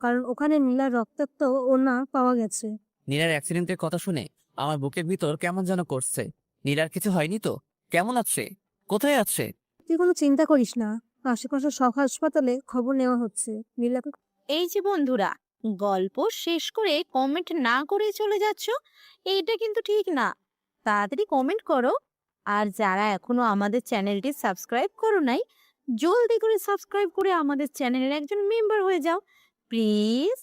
কারণ ওখানে নীলার রক্তাক্ত ওড়না পাওয়া গেছে। নীলার অ্যাক্সিডেন্টের কথা শুনে আমার বুকের ভিতর কেমন যেন করছে। নীলার কিছু হয়নি তো? কেমন আছে? কোথায় আছে? তুই কোনো চিন্তা করিস না, আশেপাশে সব হাসপাতালে খবর নেওয়া হচ্ছে। নীলাকে এই যে বন্ধুরা, গল্প শেষ করে কমেন্ট না করে চলে যাচ্ছ, এইটা কিন্তু ঠিক না। তাড়াতাড়ি কমেন্ট করো। আর যারা এখনো আমাদের চ্যানেলটি সাবস্ক্রাইব করো নাই, জলদি করে সাবস্ক্রাইব করে আমাদের চ্যানেলের একজন মেম্বার হয়ে যাও প্লিজ।